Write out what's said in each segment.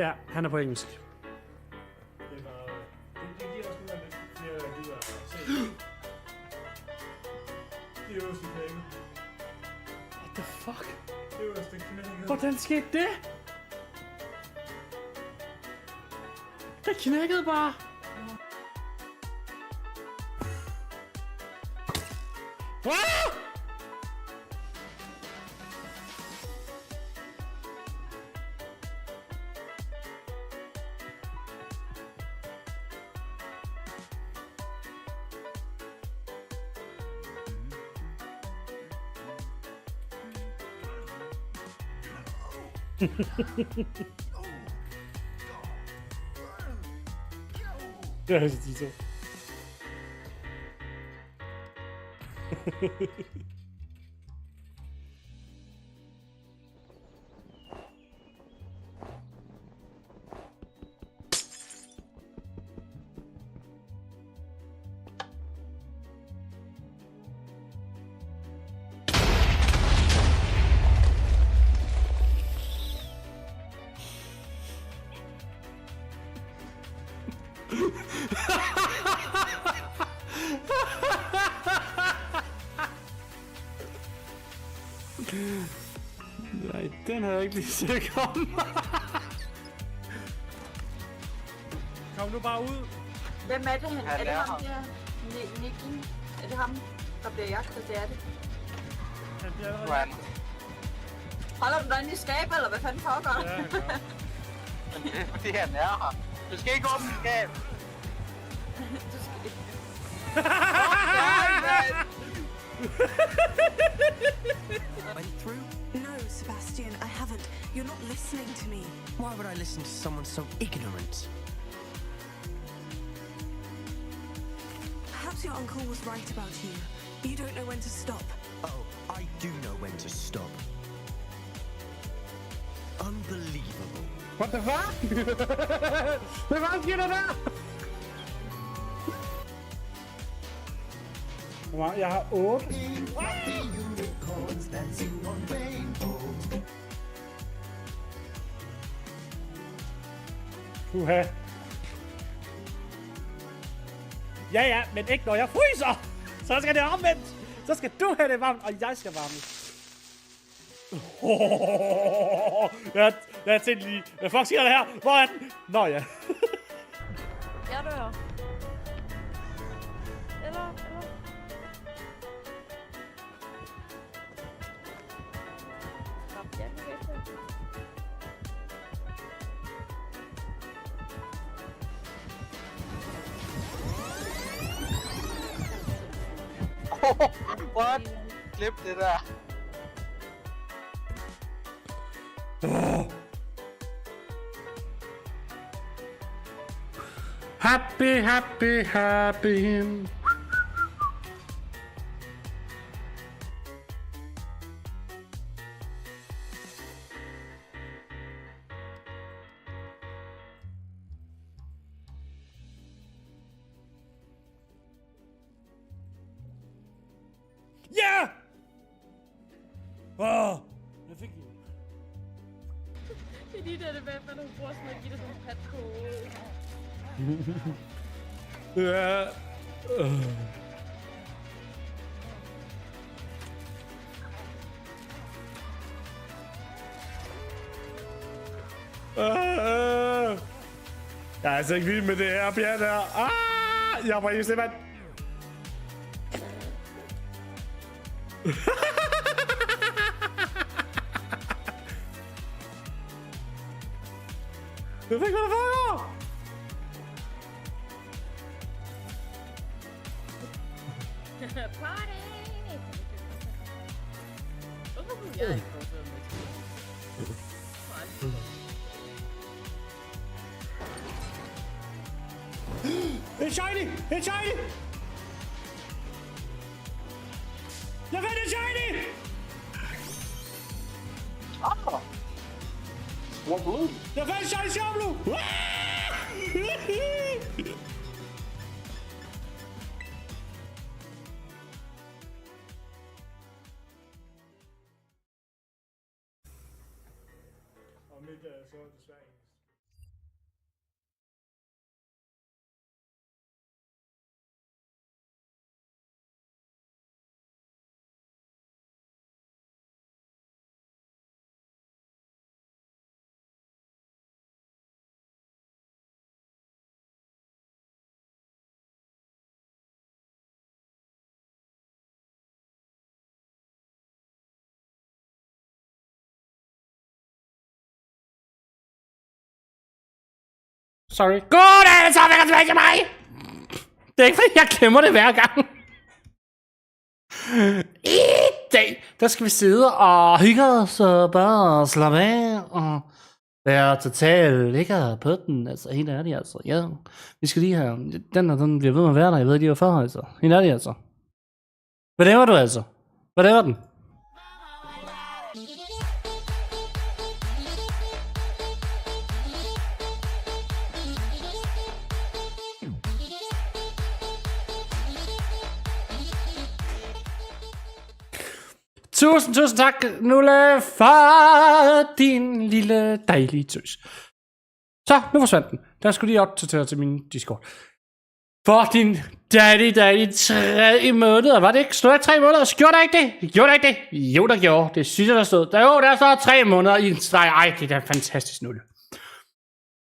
Ja, han er på engelsk. Det giver også nogle lidt flere gider at se. Det øverste knækket. What the fuck? Det øverste knækket. Hvordan skete det? Det knækkede bare. Ah! Det er så Tito. Nej, den havde jeg ikke lige set komme. Kom nu bare ud. Hvem er det, han? Er det ham der? Nikken? Er det ham, der bliver jagtet? Det er det. Han bliver allerede... Holder du dig inde i skabet, eller hvad fanden foregår? Ja, han gør. Det er fordi han er her. Du skal ikke åbne skab. Du skal ikke. Went through? No, Sebastian, I haven't. You're not listening to me. Why would I listen to someone so ignorant? Perhaps your uncle was right about you. You don't know when to stop. Oh, I do know when to stop. Unbelievable. What the fuck? Hvad var sker der der? Jeg har 8. Puha. Ja, men ikke når jeg fryser. Så skal det omvendt. Så skal du have det varmt, og jeg skal varmes. Jeg tænkte lige, hvad fuck sker der her? Hvor er den? Nå ja. Jeg dør. Eller? What? Klip det der. Happy, happy, happy. Ja! Jeg fik den. Det er lige der, det var, når hun bruger sådan at give dig sådan en patkode. Ja. Jeg er altså ikke vild med det her bjerg der. Jeg var ikke simpelthen. Jeg fik, hvad der foregår! Party! Hvorfor kunne jeg ikke prøve med En shiny! En shiny! Jeg fandt en shiny! What blue? Jeg fandt en shiny Shablu! Og mit så desværre engelsk. Sorry. Goddag, så velkommen tilbage til mig! Det er ikke, fordi jeg glemmer det hver gang. I dag, der skal vi sidde og hygge os og bare slappe af og være totalt lækker på den. Altså, helt ærligt, altså. Ja, vi skal lige have... Den bliver ved med at være der. Jeg ved ikke, hvorfor, altså. Helt ærligt, altså. Hvad laver du, altså? Hvad laver den? Tusind tak, Nulle, for din lille dejlige tøs. Så, nu forsvandt den. Der skulle lige opdatere til min Discord. For din dejlige 3 måneder. Var det ikke? Stod der 3 måneder? Gjorde der ikke det? Gjorde der ikke det? Jo, der gjorde. Det synes jeg, der stod. Der står 3 måneder i en streg. Ej, det er fantastisk, Nulle.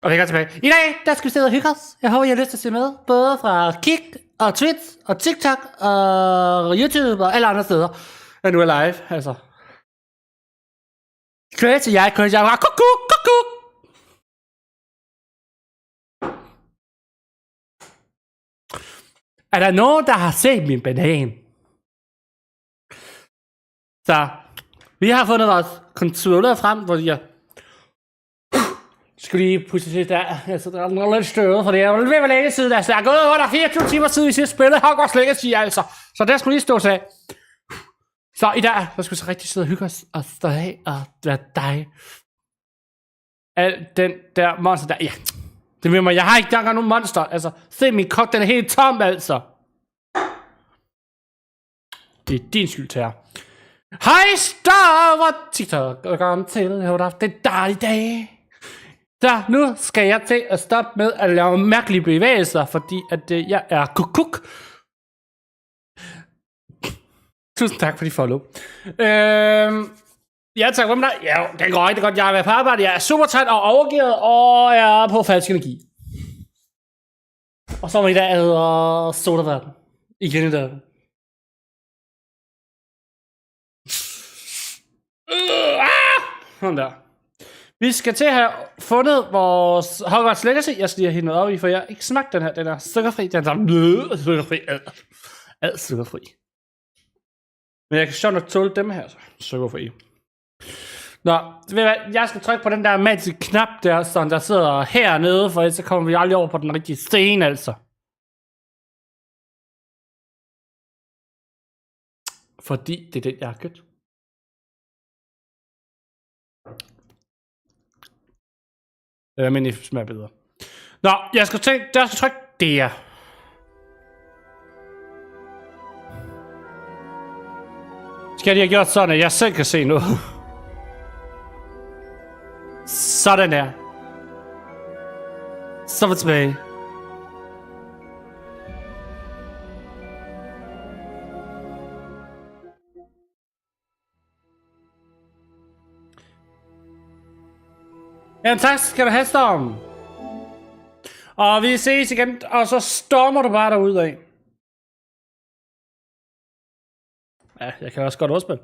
Og vi går tilbage. I dag, der skal vi sidde og hygge os. Jeg håber, I har lyst til at se med. Både fra Kik og Twitch og TikTok og YouTube og alle andre steder. Og nu er live, altså. Crazy, jeg var kuku. Er der nogen, der har set min banan? Så, vi har fundet vores controller frem, hvor jeg skal lige pusse det der. Altså, der er lidt støvet, for det er jo ved at længe siden. Altså, jeg er gået under 24 timer siden, vi sidst spillede Hogwarts Legacy, altså. Så der skulle lige stå sig. Så i dag, der skal vi så rigtig sidde og hygge os og stå af og være dig. Al den der monster der, ja. Det ved mig, jeg har ikke engang nogen monster. Altså, se min kok, den er helt tom, altså. Det er din skyld, Tage. Hej, stop og TikTok. Velkommen til. Jeg har haft en dejlig dag. Så nu skal jeg til at stoppe med at lave mærkelige bevægelser, fordi at jeg er kuk. Tusind tak for de follow. Ja, tak. Hvem der? Ja, det går rigtig godt. Jeg har været på arbejde. Jeg er super træt og overgivet, og jeg er på falsk energi. Og så var i dag æder sodaverden. Igen i dag. Sådan der. Vi skal til at have fundet vores Hogwarts Legacy. Jeg skal lige have hende op i, for jeg har ikke smagt den her. Den er sukkerfri. Den er sukkerfri. Alt sukkerfri. Men jeg kan sjovt nok tåle dem her, så sukkerfri. Nå, ved hvad? Jeg skal trykke på den der magiske knap der, sådan der sidder hernede, for ellers så kommer vi aldrig over på den rigtige scene, altså. Fordi det er den, jeg har købt. Men det smager bedre. Nå, jeg skal trykke det her. Skal de have gjort sådan, at jeg selv kan se noget? Sådan der. Så er vi tilbage. Jamen tak skal du have, Storm. Og vi ses igen, og så stormer du bare derudad. Ja, jeg kan også godt ordspille.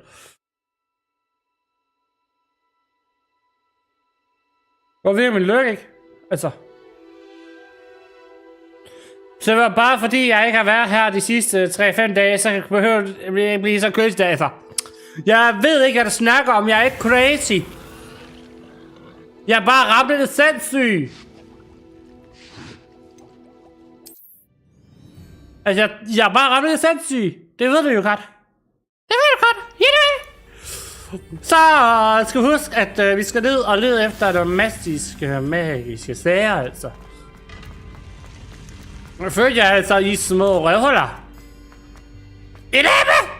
Hvor vil min lykke, ikke? Altså. Så det var bare fordi, jeg ikke har været her de sidste 3-5 dage, så behøver jeg blive så crazy derfor. Jeg ved ikke, hvad du snakker om. Jeg er ikke crazy. Jeg er bare ramt lidt sindssyg. Altså, jeg er bare ramt lidt sindssyg. Det ved du jo godt. Det ved du godt. Ja, det ved. Så skal vi huske, at vi skal ned og lede efter de magiske sager, altså. Nu følger jeg altså i små røvhuller. Et æble!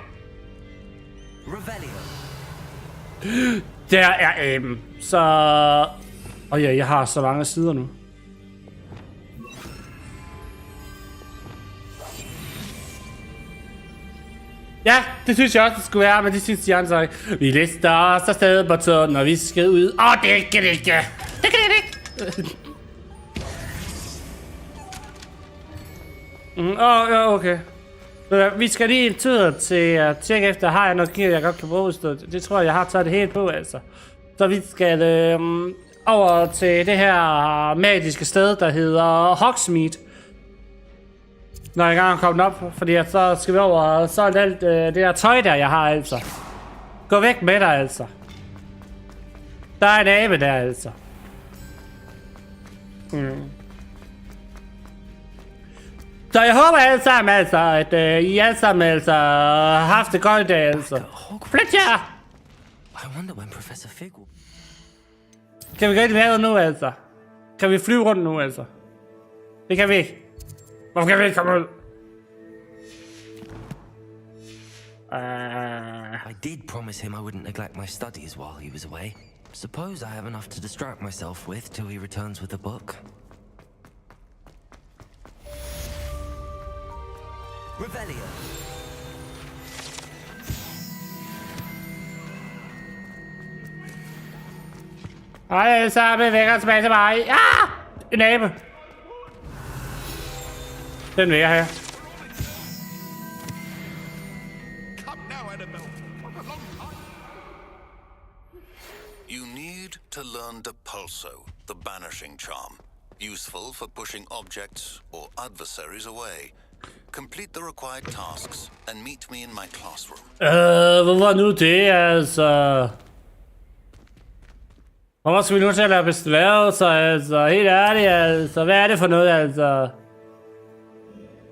Der er æben. Så... Og ja, jeg har så mange sider nu. Ja, det synes jeg også, det skulle være, men det synes de andre så ikke. Vi lister os afsted på turen, når vi skal ud. Det kan det ikke. Det kan det ikke. Ja, okay. Vi skal lige en tur til at tjekke efter, har jeg noget gear, jeg godt kan bruge. Det tror jeg har taget det helt på, altså. Så vi skal over til det her magiske sted, der hedder Hogsmeade. Når jeg engang er kommet op, fordi at så skal vi over og så er alt det der tøj der, jeg har altså. Gå væk med dig altså. Der er en abe der altså. Så jeg håber alle sammen altså, at I alle sammen altså har haft det godt i dag altså. Flyt jer! I wonder when Professor Fig will... Kan vi gå ind i vejret nu altså? Kan vi flyve rundt nu altså? Det kan vi ikke. Hvorfor kan vi ikke komme ud? I did promise him I wouldn't neglect my studies while he was away. Suppose I have enough to distract myself with till he returns with a book. Revelio. Hej, så er vi væk og tilbage til mig. Ah! En abe. Den vil jeg have. You need to learn the pulso, the banishing charm. Useful for pushing objects or adversaries away. Complete the required tasks and meet me in my classroom. Hvad var nu det, altså? Hvorfor skal vi nu til at lave besværgelser, altså? Helt ærligt, altså. Hvad er det for noget, altså?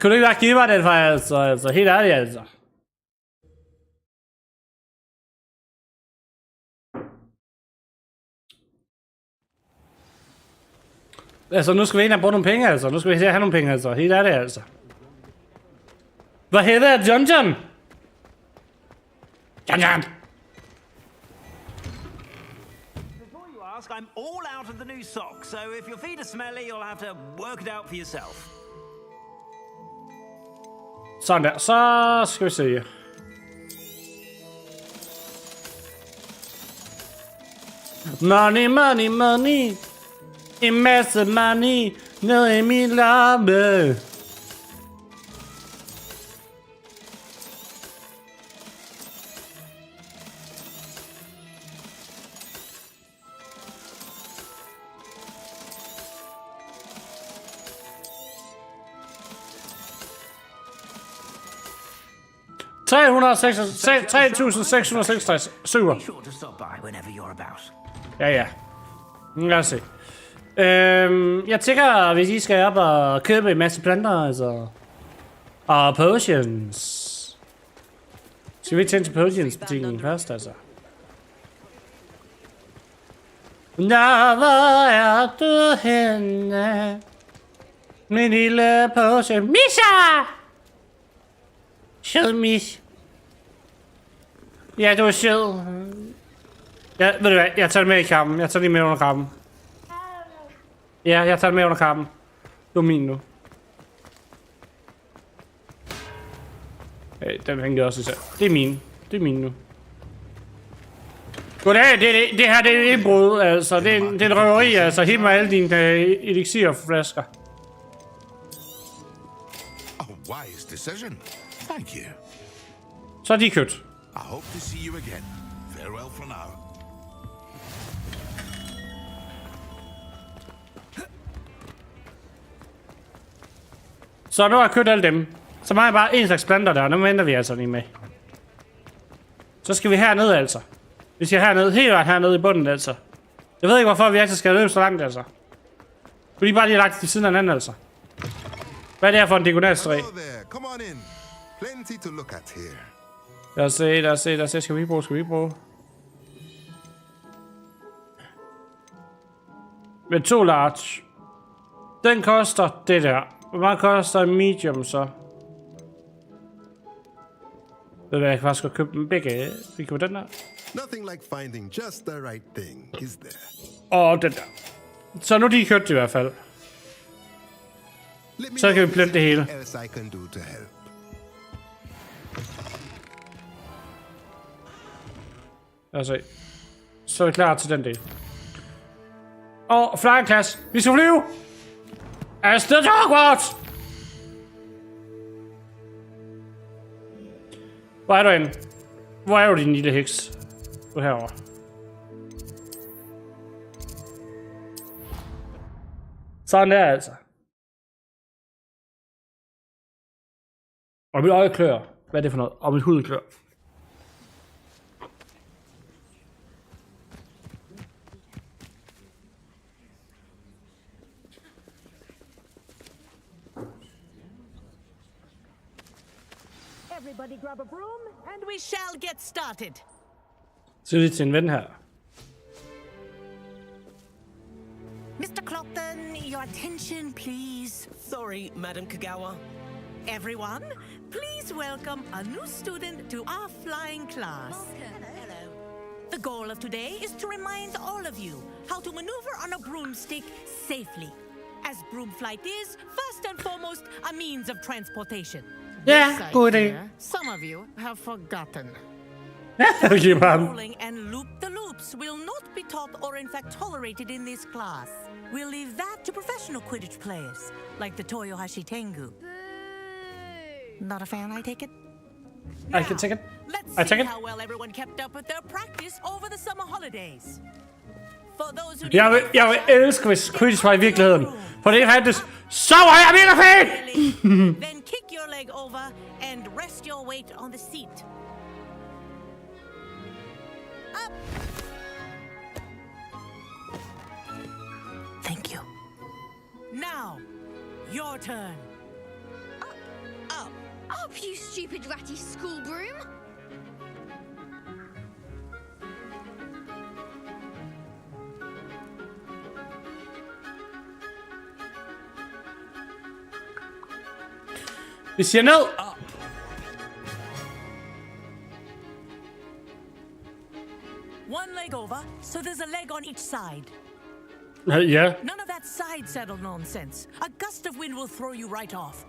Kunne du ikke bare give mig den for, altså? Helt ærligt, altså. Altså, nu skal vi ind og bruge nogle penge, altså. Nu skal vi se at have nogle penge, altså. Helt ærligt, altså. Hvad hedder det, John? John! I'm all out of the new socks, so if your feet are smelly, you'll have to work it out for yourself. Sådan der, så skal vi se. Money, money, money. En masse money ned i min lomme. $3,666 syver. Be sure to stop by whenever you're about. Ja. Lad os se. Jeg tænker, hvis I skal op og købe en masse planter, altså. Og potions. Skal vi tænde til potions-butikken først, altså? Nå, hvor er du henne? Min lille potion. Misha! Sød mis. Ja, du er sød. Ja, ved du hvad? Jeg tager det med i kampen. Jeg tager det med under kampen. Ja, jeg tager det med under kampen. Du er min nu. Hey, den hænger også især. Det er min. Det er min nu. Goddag, det her det er indbrud, altså. Det er en røveri, altså. Helt med alle dine elixirflasker. A wise decision. Thank you. Så er de købt. I hope to see you again. Farewell for now. Så nu har jeg købt alle dem. Så har jeg bare en slags planter der, og nu venter vi altså lige med. Så skal vi herned altså. Vi skal herned, helt ret hernede i bunden altså. Jeg ved ikke hvorfor vi altid skal ned så langt altså. Vi lige bare lige lagt til siden af hinanden altså. Hvad er det her for en diagonalstræ? Hello there. Come on in. Plenty to look at here. Lad os se. Skal vi bruge? Med 2 large. Den koster det der. Hvor meget koster en medium så? Ved du, jeg kan faktisk godt købe dem begge. Vi kan den der. Nothing like finding just the right thing, is there? Og den der. Så nu er de købt i hvert fald. Så kan vi plante det hele. Else I can do to help. Lad os se. Så er vi klar til den del. Og flying class. Vi skal flyve! Afsted til Hogwarts! Hvor er du henne? Hvor er du, din lille heks? Du er herovre. Sådan der altså. Og mit øje klør. Hvad er det for noget? Og mit hud klør. Everybody grab a broom, and we shall get started. Så lige til en ven her. Mr. Clopton, your attention, please. Sorry, Madam Kagawa. Everyone, please welcome a new student to our flying class. Hello. The goal of today is to remind all of you how to maneuver on a broomstick safely, as broom flight is, first and foremost, a means of transportation. Ja, god idé. Some of you have forgotten. Giv mig ham. Rolling and loop-the-loops will not be taught or in fact tolerated in this class. We'll leave that to professional Quidditch players, like the Toyohashi Tengu. Not a fan, I take it? I can take it. Let's I see take it. how well everyone kept up with their practice over the summer holidays. For those who Jeg vil elske, hvis Quidditch var i virkeligheden. For det fandtes, så var jeg mega fedt! Then kick your leg over and rest your weight on the seat. Up. Thank you. Now, your turn. Up, you stupid ratty school broom! Vi siger ned. One leg over, so there's a leg on each side. Ja. None of that side saddle nonsense. A gust of wind will throw you right off.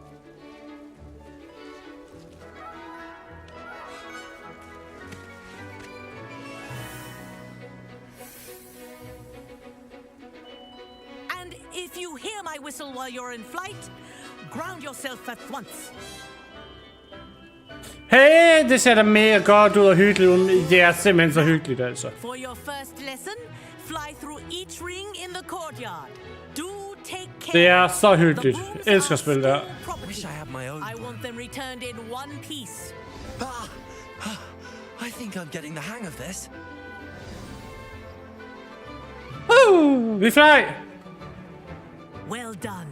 And if you hear my whistle while you're in flight, ground yourself at once. Hey, det ser da mega godt ud og hyggeligt ud. Det er simpelthen så hyggeligt, altså. For your first lesson, fly through each ring in the courtyard. Do take care. Det er så hyggeligt. Jeg elsker at spille der. Wish I had my own. I want them returned in one piece. I think I'm getting the hang of this. Vi fly! Well done.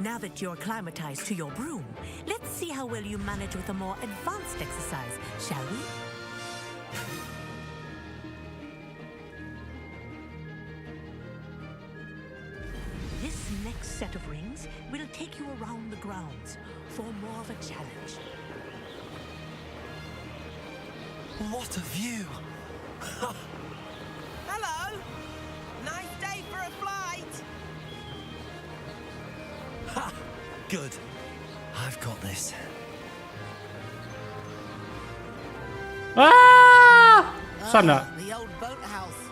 Now that you're acclimatized to your broom, let's see how well you manage with a more advanced exercise, shall we? This next set of rings will take you around the grounds for more of a challenge. What a view! Hello. Nice day for a flight. Ha! Good. I've got this. Ah! Sådan der. The old boathouse.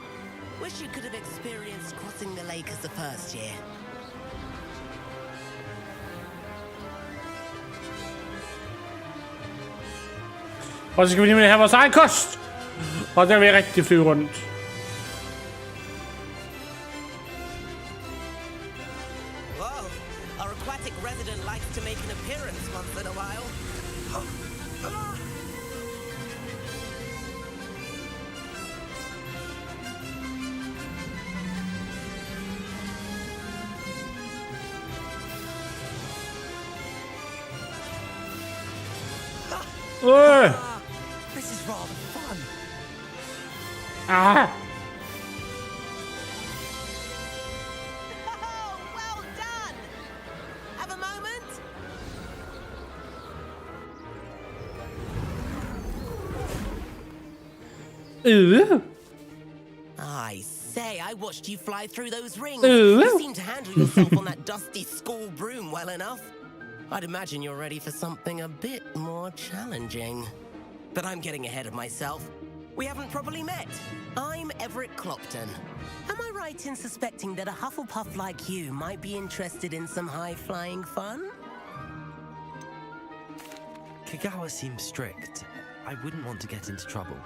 Wish you could have experienced crossing the lake as the first year. Og så skal vi lige have vores egen kost. Og der vil jeg rigtig flyve rundt. Whoa. Our aquatic resident likes to make an appearance once in a while. This is rather fun. Ah! Oh, well done. Have a moment. I say, I watched you fly through those rings. You seem to handle yourself on that dusty school broom well enough. I'd imagine you're ready for something a bit more challenging. But I'm getting ahead of myself. We haven't properly met. I'm Everett Clopton. Am I right in suspecting that a Hufflepuff like you might be interested in some high-flying fun? Kagawa seems strict. I wouldn't want to get into trouble.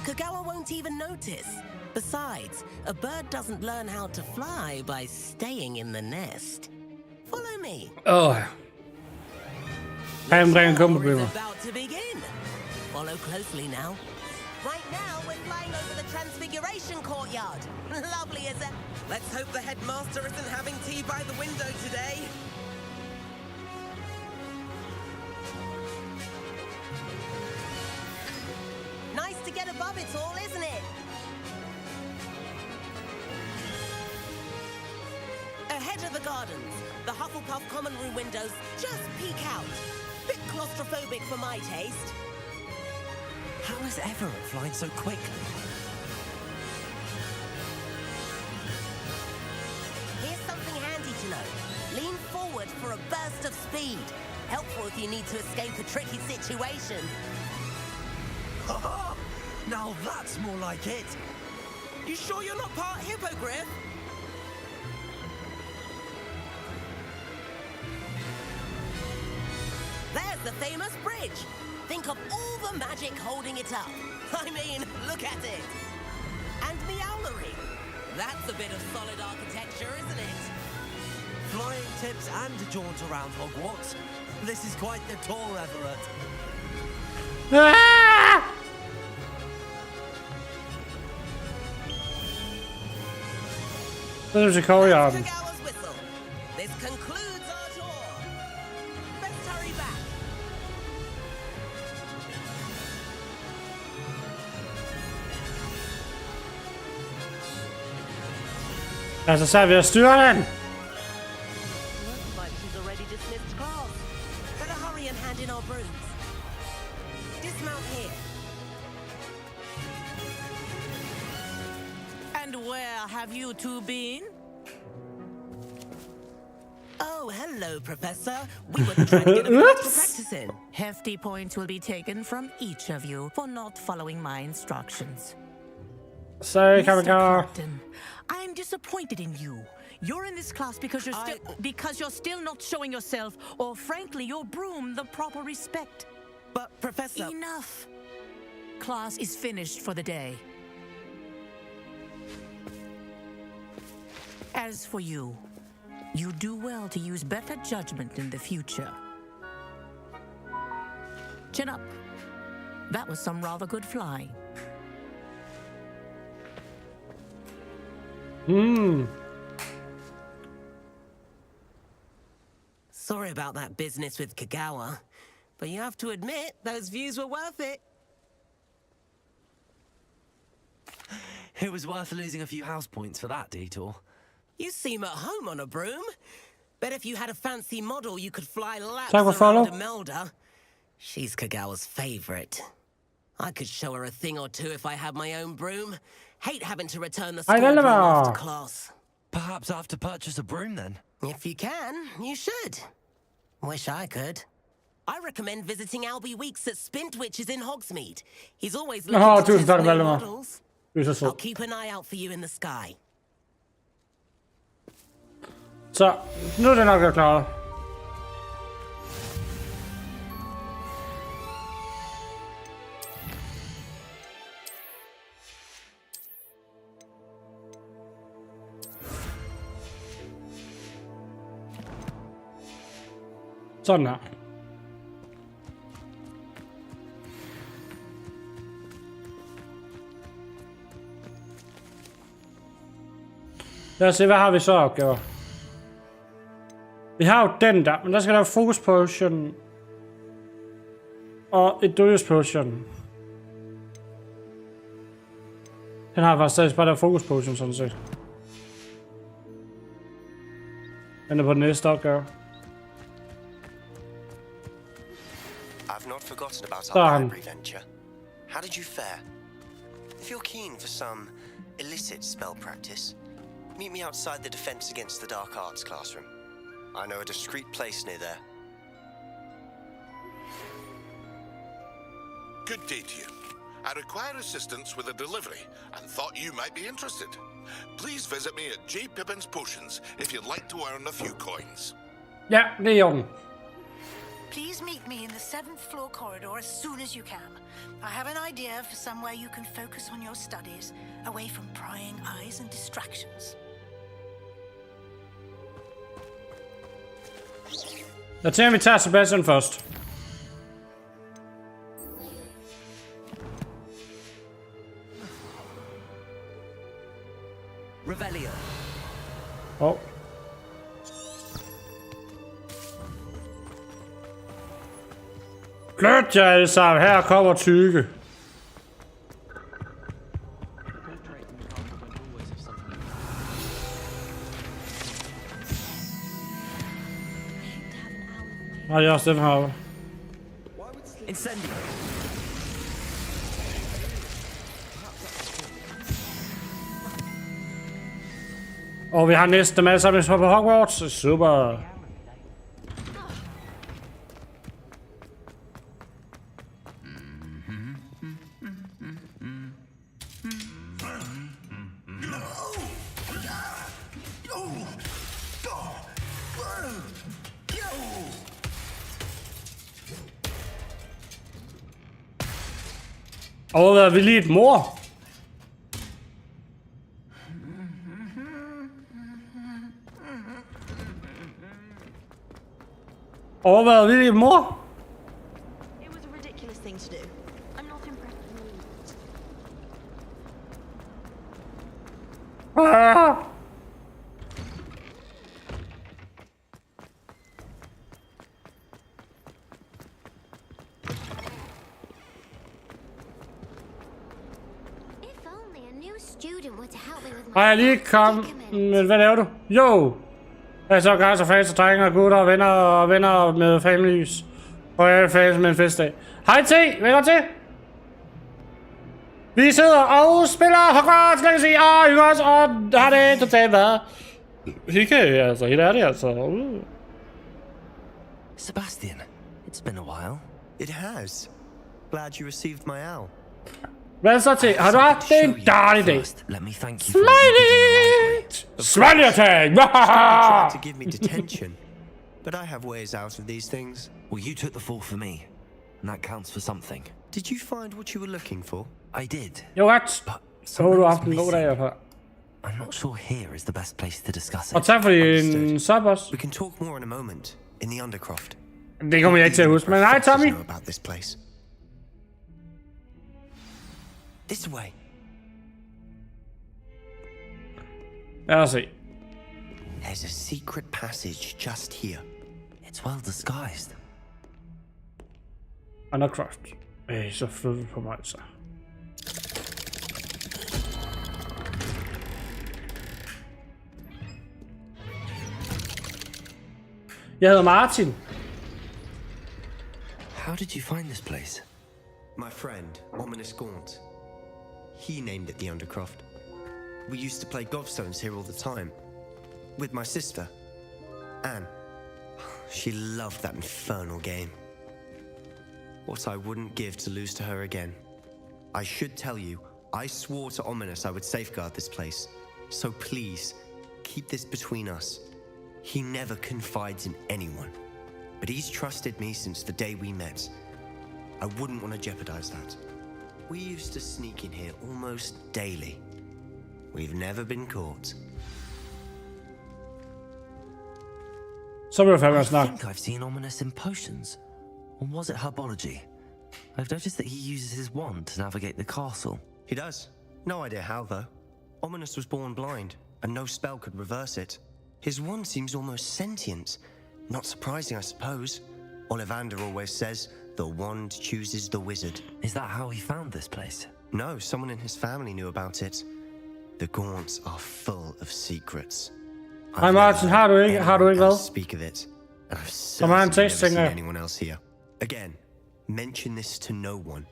Kagawa won't even notice. Besides, a bird doesn't learn how to fly by staying in the nest. Follow me. Han bringer kun Tour is problemer. about to begin. Follow closely now. Right now, we're flying over the Transfiguration Courtyard. Lovely, is it? Let's hope the headmaster isn't having tea by the window today. Nice to get above it all, isn't it? Ahead of the gardens, the Hufflepuff common room windows just peek out. Bit claustrophobic for my taste. How is Everett flying so quickly? Here's something handy to know. Lean forward for a burst of speed. Helpful if you need to escape a tricky situation. Now that's more like it. You sure you're not part hippogriff? There's the famous bridge. Think of all the magic holding it up. I mean, look at it. And Meowlery. That's a bit of solid architecture, isn't it? Flying tips and a jaunt around Hogwarts. This is quite the tour, Everett. There's a courtyarden. Kagawa's whistle. This concludes our tour. Let's hurry back. Altså, så er vi at styre den. Looks like she's already dismissed class. Better hurry and hand in our brooms. Dismount here. And where have you two been? Oh, hello, Professor. We were trying to get a bit extra practice in. Hefty points will be taken from each of you for not following my instructions. Så kan vi Mr. gå. Captain, I'm disappointed in you. You're in this class because you're still not showing yourself, or frankly, your broom the proper respect. But, Professor... Enough. Class is finished for the day. As for you, you do well to use better judgment in the future. Chin up. That was some rather good flying. Sorry about that business with Kagawa, but you have to admit those views were worth it. It was worth losing a few house points for that detour. You seem at home on a broom. Bet if you had a fancy model, you could fly laps Thank you, follow. around Imelda. She's Kagawa's favorite. I could show her a thing or two if I had my own broom. Hate having to return the school broom after class. Perhaps I have to purchase a broom then. If you can, you should. Wish I could. I recommend visiting Albie Weeks at Spintwitches in Hogsmeade. He's always looking to tusind test tak, new Valdemar. models. Du er så sød. I'll keep an eye out for you in the sky. Så, nu er det nok at klare. Sådan her. Lad os se, hvad har vi så opgaver? Vi har jo den der, men der skal der være focus potion og et dodges potion. Den har faktisk stadig bare der focus potion, sådan set. Den er på den næste opgave. I've not forgotten about Done. our library venture. How did you fare? If you're keen for some illicit spell practice, meet me outside the Defense Against the Dark Arts classroom. I know a discreet place near there. Good day to you. I require assistance with a delivery and thought you might be interested. Please visit me at J. Pippin's Potions if you'd like to earn a few coins. Ja, det er i orden. Please meet me in the 7th floor corridor as soon as you can. I have an idea for somewhere you can focus on your studies, away from prying eyes and distractions. Jeg tænker, vi tager Sebastian først. Revelio. Oh. Flyt jer alle sammen. Her kommer Tykke. Nej, det er også den heroppe. Incendio. Og vi har næsten dem alle sammen på Hogwarts. Super. Overvejede vi lige et mor? Overvejede vi lige et mor? It was a ridiculous thing to do. I'm not impressed with me. Ah. Og jeg lige kom... Men hvad laver du? Jo! Jeg er så gang så fans og drenge og gutter og venner med families. Og jeg er fans med en festdag. Hej T! Velkommen til! Vi sidder og spiller Hogwarts Legacy og hygger os og har det totalt været. Hygge, altså. Helt ærligt, altså. Sebastian, it's been a while. It has. Glad you received my owl. Hvad så til? Har du haft en dårlig dag? Let me thank you. Smiley attack! Tried to give me detention, but I have ways out of these things. Well, you took the fall for me, and that counts for something. Did you find what you were looking for? I did. Jo, ret. Så har du haft en god dag, herfra. I'm not sure here is the best place to discuss it. Og tak for din sub også. We can talk more in a moment in the Undercroft. Det kommer jeg ikke til at huske, men hej Tommy. About this place. This way. Lad os se. There's a secret passage just here. It's well disguised. Undercroft. Så flytter vi på mig så. Jeg hedder Martin. How did you find this place? My friend, Ominous Gaunt. He named it the Undercroft. We used to play gobstones here all the time. With my sister, Anne. She loved that infernal game. What I wouldn't give to lose to her again. I should tell you, I swore to Ominous I would safeguard this place. So please, keep this between us. He never confides in anyone. But he's trusted me since the day we met. I wouldn't want to jeopardize that. We used to sneak in here almost daily. We've never been caught. Så vil jeg fandme I snakke. think I've seen Ominous in potions. Or was it herbology? I've noticed that he uses his wand to navigate the castle. He does. No idea how, though. Ominous was born blind, and no spell could reverse it. His wand seems almost sentient. Not surprising, I suppose. Ollivander always says, the wand chooses the wizard. Is that how he found this place? No, someone in his family knew about it. The Gaunts are full of secrets. Hej Martin, har du ikke hvad? Speak of it. And I've Som har en certainly tekst, never tænker seen jeg. anyone else here. Again, mention this to no one,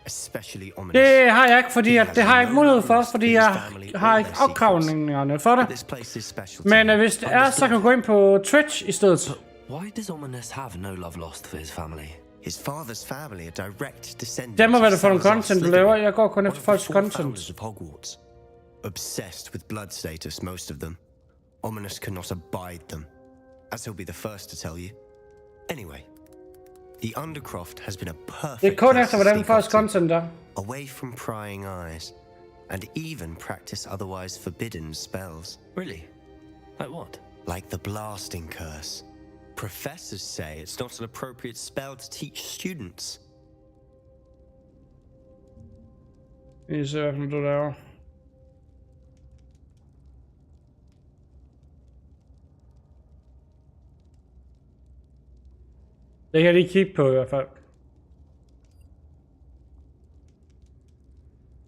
especially Ominous. Det har jeg ikke, fordi det har jeg ikke mulighed for, fordi jeg har ikke opgravningerne for det. This place is special. Men hvis det er, så kan du gå ind på Twitch i stedet. Why does Ominous have no love lost for his family? His father's family are direct descendants. Det må være det for of nogle Salazar content, du Slytherin, laver. Jeg går kun one efter of the folks 4 content. founders of Hogwarts. Obsessed with blood status, most of them. Ominous cannot abide them, as he'll be the first to tell you. Anyway, The Undercroft has been a perfect Det er kun place efter, to hvordan sneak folk off to, content der. away from prying eyes, and even practice otherwise forbidden spells. Really? Like what? Like the blasting curse. Professors say it's not an appropriate spell to teach students. Vi ser, hvad du laver. Det kan jeg lige kigge på i hvert fald.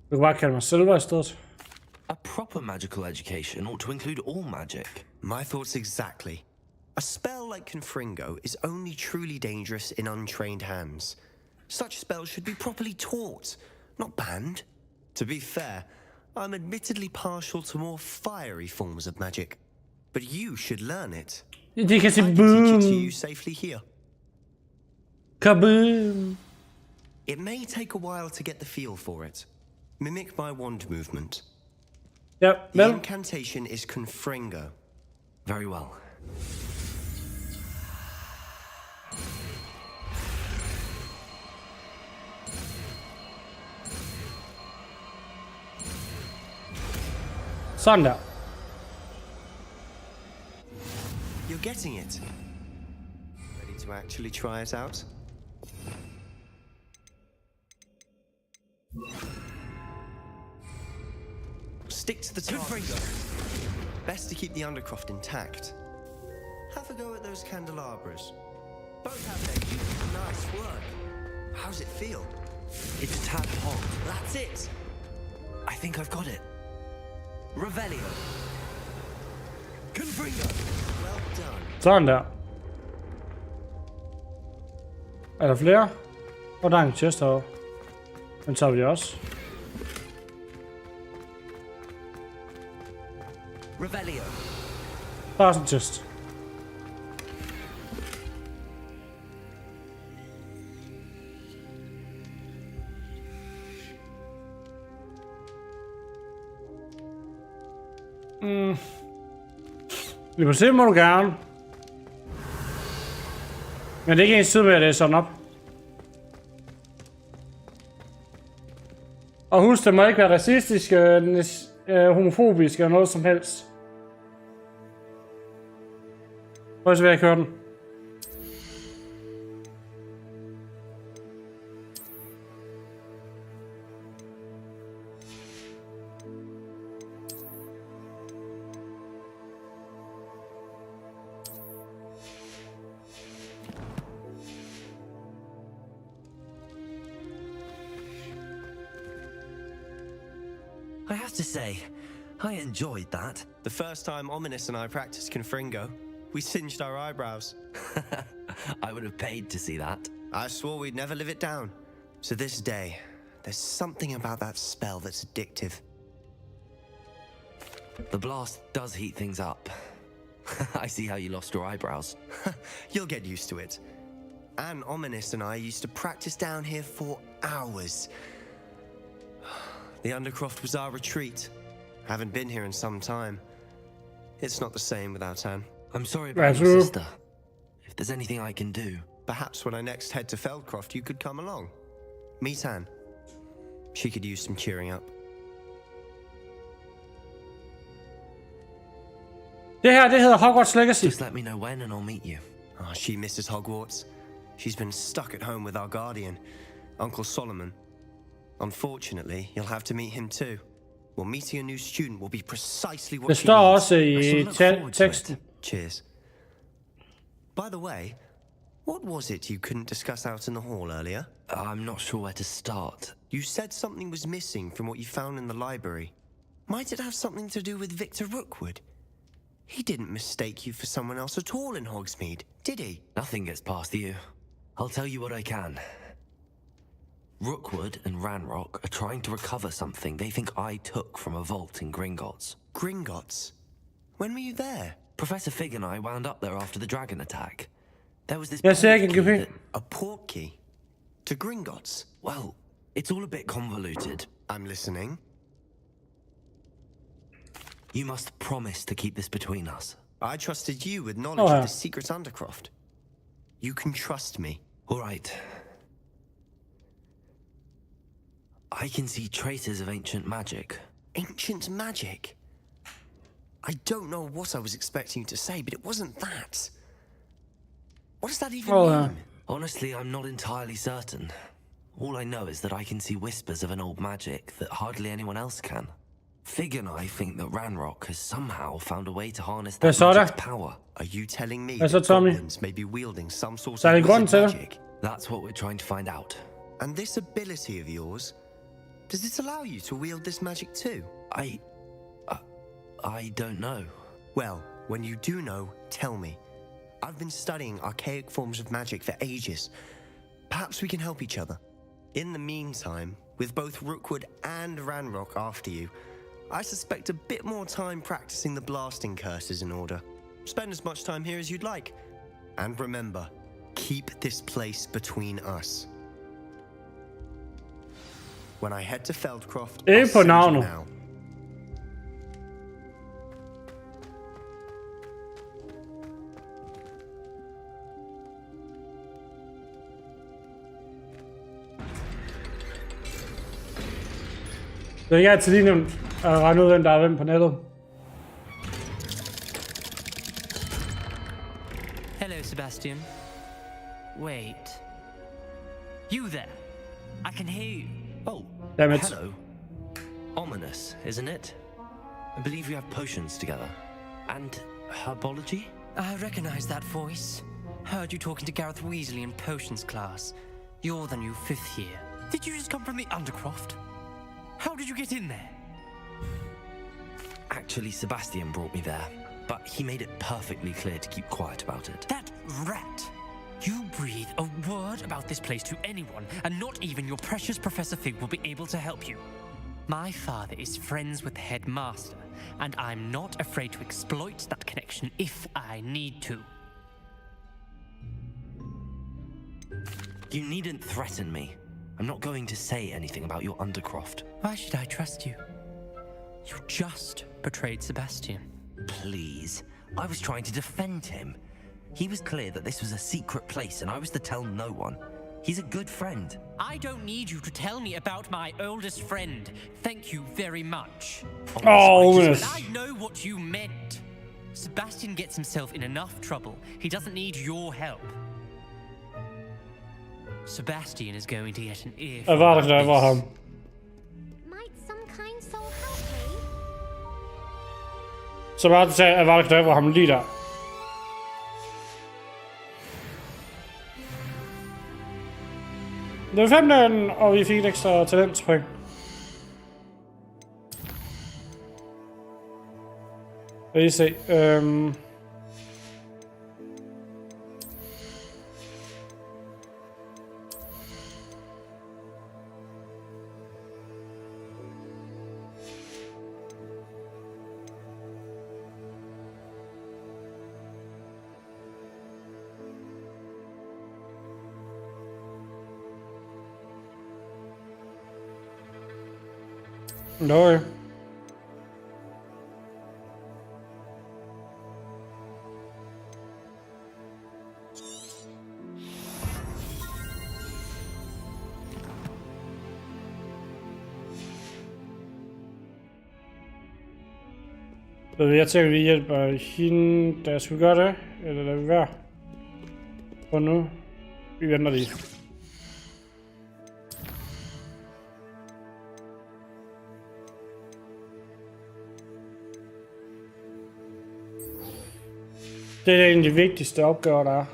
Du kan bare kalde mig Silver i stedet. A proper magical education ought to include all magic. My thoughts exactly. A spell like Confringo is only truly dangerous in untrained hands. Such spells should be properly taught, not banned. To be fair, I'm admittedly partial to more fiery forms of magic. But you should learn it. Det kan sige I can teach it to boom. you safely here. Kaboom. It may take a while to get the feel for it. Mimic my wand movement. Ja, The vel. incantation is Confringo. Very well. Sådan der. You're getting it. Ready to actually try it out? Stick to the target. Best to keep the Undercroft intact. Have a go at those candelabras. Both have their use. Nice work. How's it feel? It's a tad hot. That's it. I think I've got it. Revelio. Confringo. Well done. Sådan der. Er der flere? Og der er en chest herovre. Den tager vi også. Revelio. Der er også en chest. Vi må se, må du gerne. Men det er ikke ens tid med at læse sådan op. Og husk, det må ikke være racistisk, homofobisk eller noget som helst. Prøv at se, hvad jeg kører den. I have to say, I enjoyed that. The first time Ominous and I practiced Confringo, we singed our eyebrows. I would have paid to see that. I swore we'd never live it down. To this day, there's something about that spell that's addictive. The blast does heat things up. I see how you lost your eyebrows. You'll get used to it. And Ominous and I used to practice down here for hours. The Undercroft was our retreat. Haven't been here in some time. It's not the same without Anne. I'm sorry about your sister. If there's anything I can do. Perhaps when I next head to Feldcroft, you could come along. Meet Anne. She could use some cheering up. Det her, det hedder Hogwarts Legacy. Just let me know when and I'll meet you. Oh, she misses Hogwarts. She's been stuck at home with our guardian, Uncle Solomon. Unfortunately, you'll have to meet him too. Well, meeting a new student will be precisely what Det she står needs. også i teksten. Cheers. By the way, what was it you couldn't discuss out in the hall earlier? I'm not sure where to start. You said something was missing from what you found in the library. Might it have something to do with Victor Rookwood? He didn't mistake you for someone else at all in Hogsmeade, did he? Nothing gets past you. I'll tell you what I can. Rookwood and Ranrock are trying to recover something they think I took from a vault in Gringotts. Gringotts? When were you there? Professor Fig and I wound up there after the dragon attack. There was this Jeg ser ikke en portkey GP. that- A portkey? To Gringotts? Well, it's all a bit convoluted. I'm listening. You must promise to keep this between us. I trusted you with knowledge of the secret Undercroft. You can trust me. All right. I can see traces of ancient magic. Ancient magic? I don't know what I was expecting you to say, but it wasn't that. What does that even mean? Honestly, I'm not entirely certain. All I know is that I can see whispers of an old magic that hardly anyone else can. Fig and I think that Ranrock has somehow found a way to harness that magic's power. Are you telling me that goblins may be wielding some sort of magic? That's what we're trying to find out. And this ability of yours, does it allow you to wield this magic too? I don't know. Well, when you do know, tell me. I've been studying archaic forms of magic for ages. Perhaps we can help each other. In the meantime, with both Rookwood and Ranrock after you, I suspect a bit more time practicing the blasting curse is in order. Spend as much time here as you'd like. And remember, keep this place between us. When I head to Feldcroft, I'll send you now. Det er ikke altid lige nemt at regne ud, hvem der er hvem på nettet. Hello, Sebastian. Wait. You there? I can hear you. Oh, hello. Ominous, isn't it? I believe you have potions together. And herbology? I recognize that voice. Heard you talking to Gareth Weasley in potions class. You're the new 5th year. Did you just come from the Undercroft? How did you get in there? Actually, Sebastian brought me there, but he made it perfectly clear to keep quiet about it. That rat! You breathe a word about this place to anyone, and not even your precious Professor Fig will be able to help you. My father is friends with the headmaster, and I'm not afraid to exploit that connection if I need to. You needn't threaten me. I'm not going to say anything about your Undercroft. Why should I trust you? You just betrayed Sebastian. Please. I was trying to defend him. He was clear that this was a secret place and I was to tell no one. He's a good friend. I don't need you to tell me about my oldest friend. Thank you very much. Oh, yes. I know what you meant. Sebastian gets himself in enough trouble. He doesn't need your help. Sebastian is going to get an ear. Hvad var det, der var ham? Might some kind soul help me? Så bare det sagde, at var det, der var ham lige der. Det var 15, og vi fik et ekstra talentspring. Lad os se. No. Jeg tænker, vi hjælper hende, der skulle gøre det, eller lad vi være. For nu, vi venter lige. Det er en af de vigtigste opgaver, der er.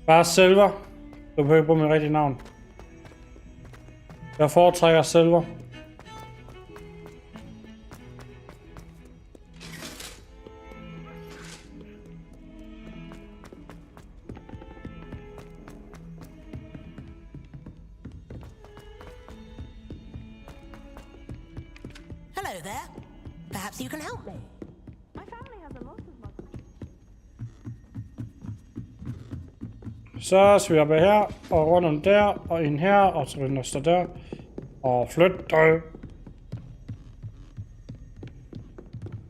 Bare Silver. Du behøver ikke bruge mit rigtige navn. Jeg foretrækker Silver. Hello there. Perhaps you can help me. My family has a lot of money. Så skal vi op her, og rundt om der, og ind her, og så den der står der. Og flyt dig.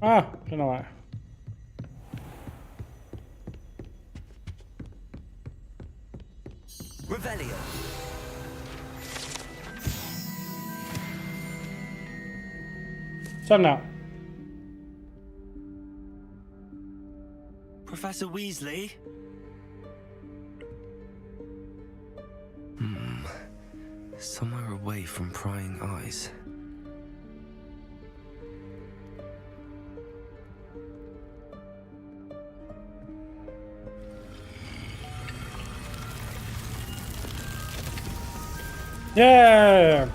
Ah, den er vej. Revelio. Sådan der. Professor Weasley? Somewhere away from prying eyes. Yeah!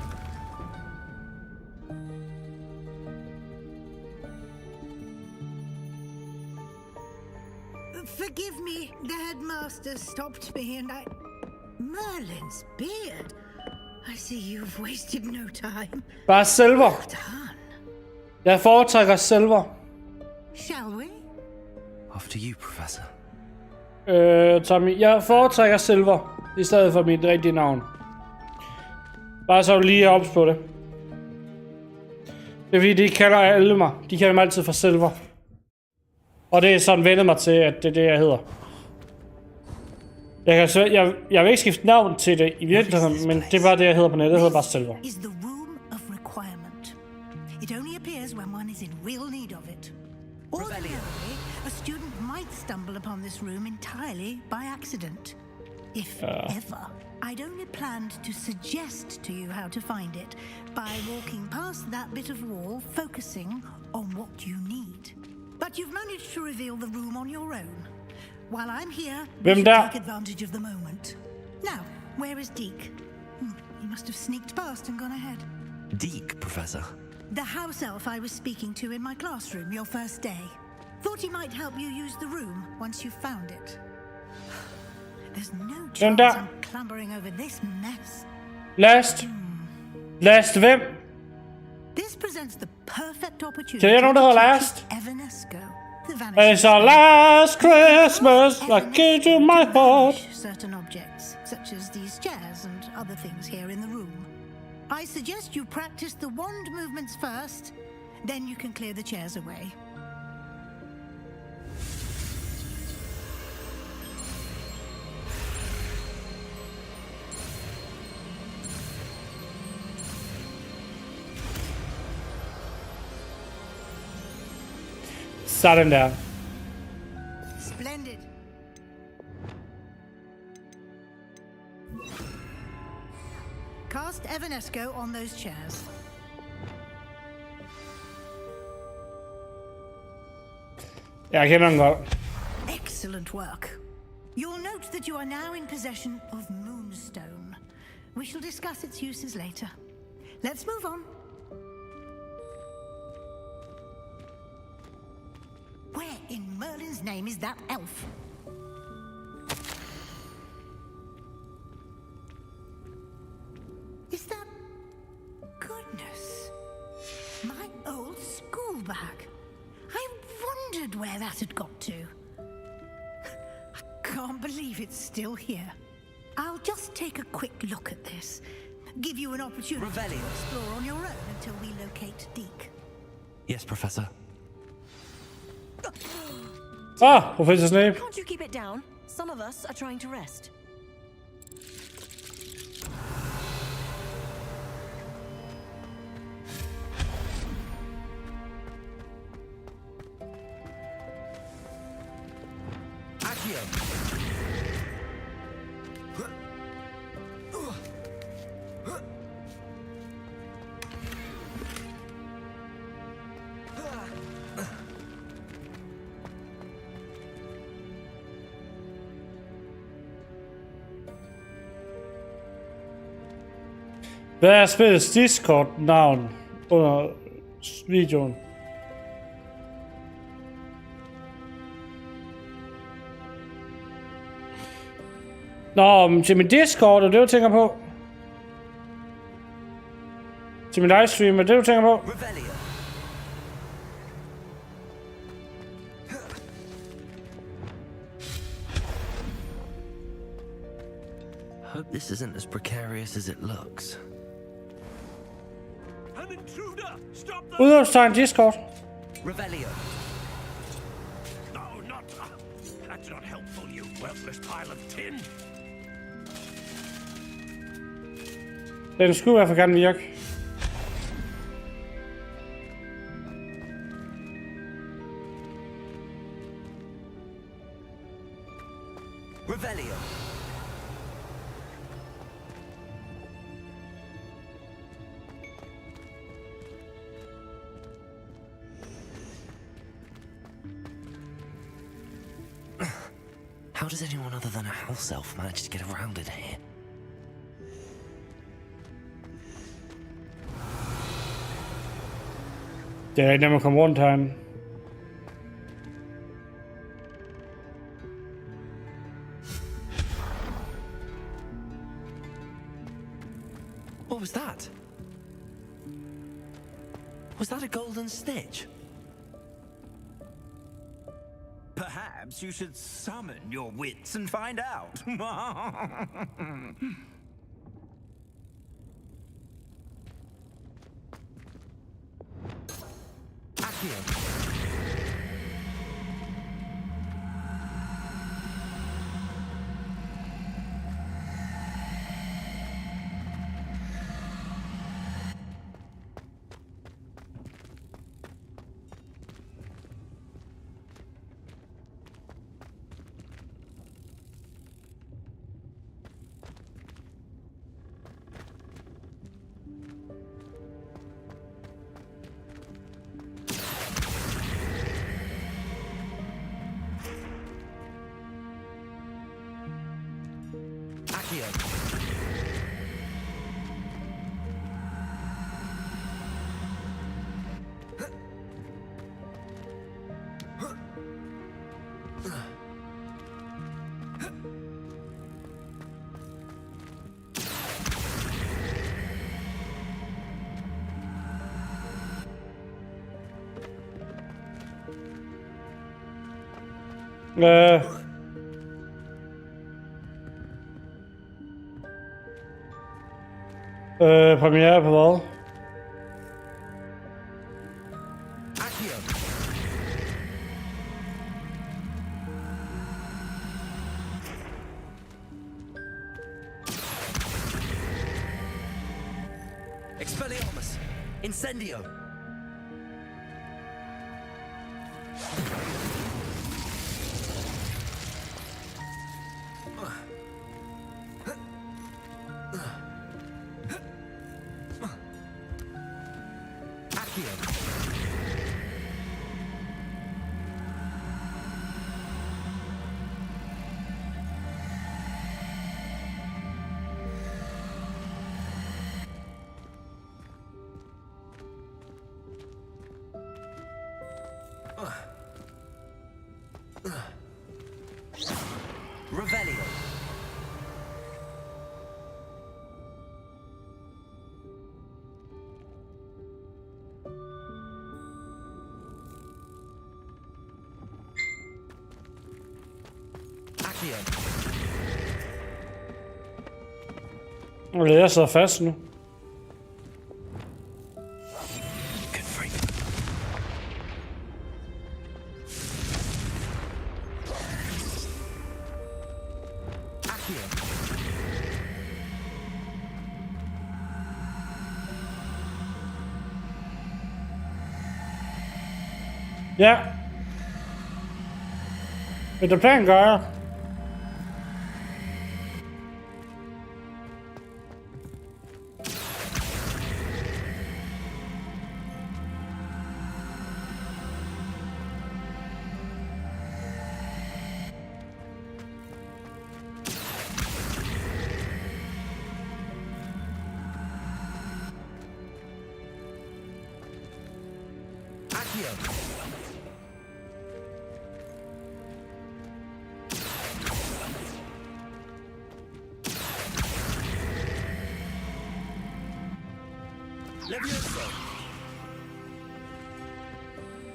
Forgive me, the headmaster stopped me and I... Merlin's beard. I see you've wasted no time. Bare silver. Jeg foretrækker silver. Shall we? After you, Professor. Tommy, jeg foretrækker silver i stedet for mit rigtige navn. Bare så du lige er ops på det. Det er fordi, de kalder alle mig. De kalder mig altid for silver. Og det er sådan vendt mig til, at det er det, jeg hedder. Jeg vil ikke skifte navn til det i virkeligheden, men det er bare det, jeg hedder på nettet. Det hedder bare silver. Is the room of requirement. It only appears when one is in real need of it. Ordinarily, a student might stumble upon this room entirely by accident. If ever. I'd only planned to suggest to you how to find it by walking past that bit of wall, focusing on what you need. But you've managed to reveal the room on your own. While I'm here, you should take advantage of the moment. Now, where is Deke? He must have sneaked past and gone ahead. Deke, Professor? The house elf I was speaking to in my classroom your first day. Thought he might help you use the room once you found it. There's no chance I'm clambering over this mess. Last hvem? This presents the perfect opportunity Kan jeg nogen, der hedder Last? Evanesco. It's our last Christmas, I gave you my heart. Certain objects, such as these chairs and other things here in the room. I suggest you practice the wand movements first, then you can clear the chairs away. Sådan der. Splendid. Cast Evanesco on those chairs. Jeg kender den godt. Excellent work. You'll note that you are now in possession of Moonstone. We shall discuss its uses later. Let's move on. Where in Merlin's name is that elf? Is that... Goodness. My old school bag. I wondered where that had got to. I can't believe it's still here. I'll just take a quick look at this. Give you an opportunity to explore on your own until we locate Deke. Yes, Professor. Ah, Professor Snape. Can't you keep it down? Some of us are trying to rest. Hvad er spillets Discord-navn under videoen? Nå, til min Discord, er det, du tænker på? Til min livestream, er det, du tænker på? This isn't as precarious as it looks. An intruder! Stop them! Udopstegn Discord. Revelio. No, not. That's not helpful, you worthless pile of tin. Den skulle i hvert fald gerne virke. Revelio. How does anyone other than a house elf manage to get around in here? Det er ikke nemt at komme rundt herinde. What was that? Was that a golden stitch? Perhaps you should summon your wits and find out. Premiere på hvad? Expelliarmus! Incendio! Revelio. Jeg sidder fast nu. Ja. Vil du plan gøre?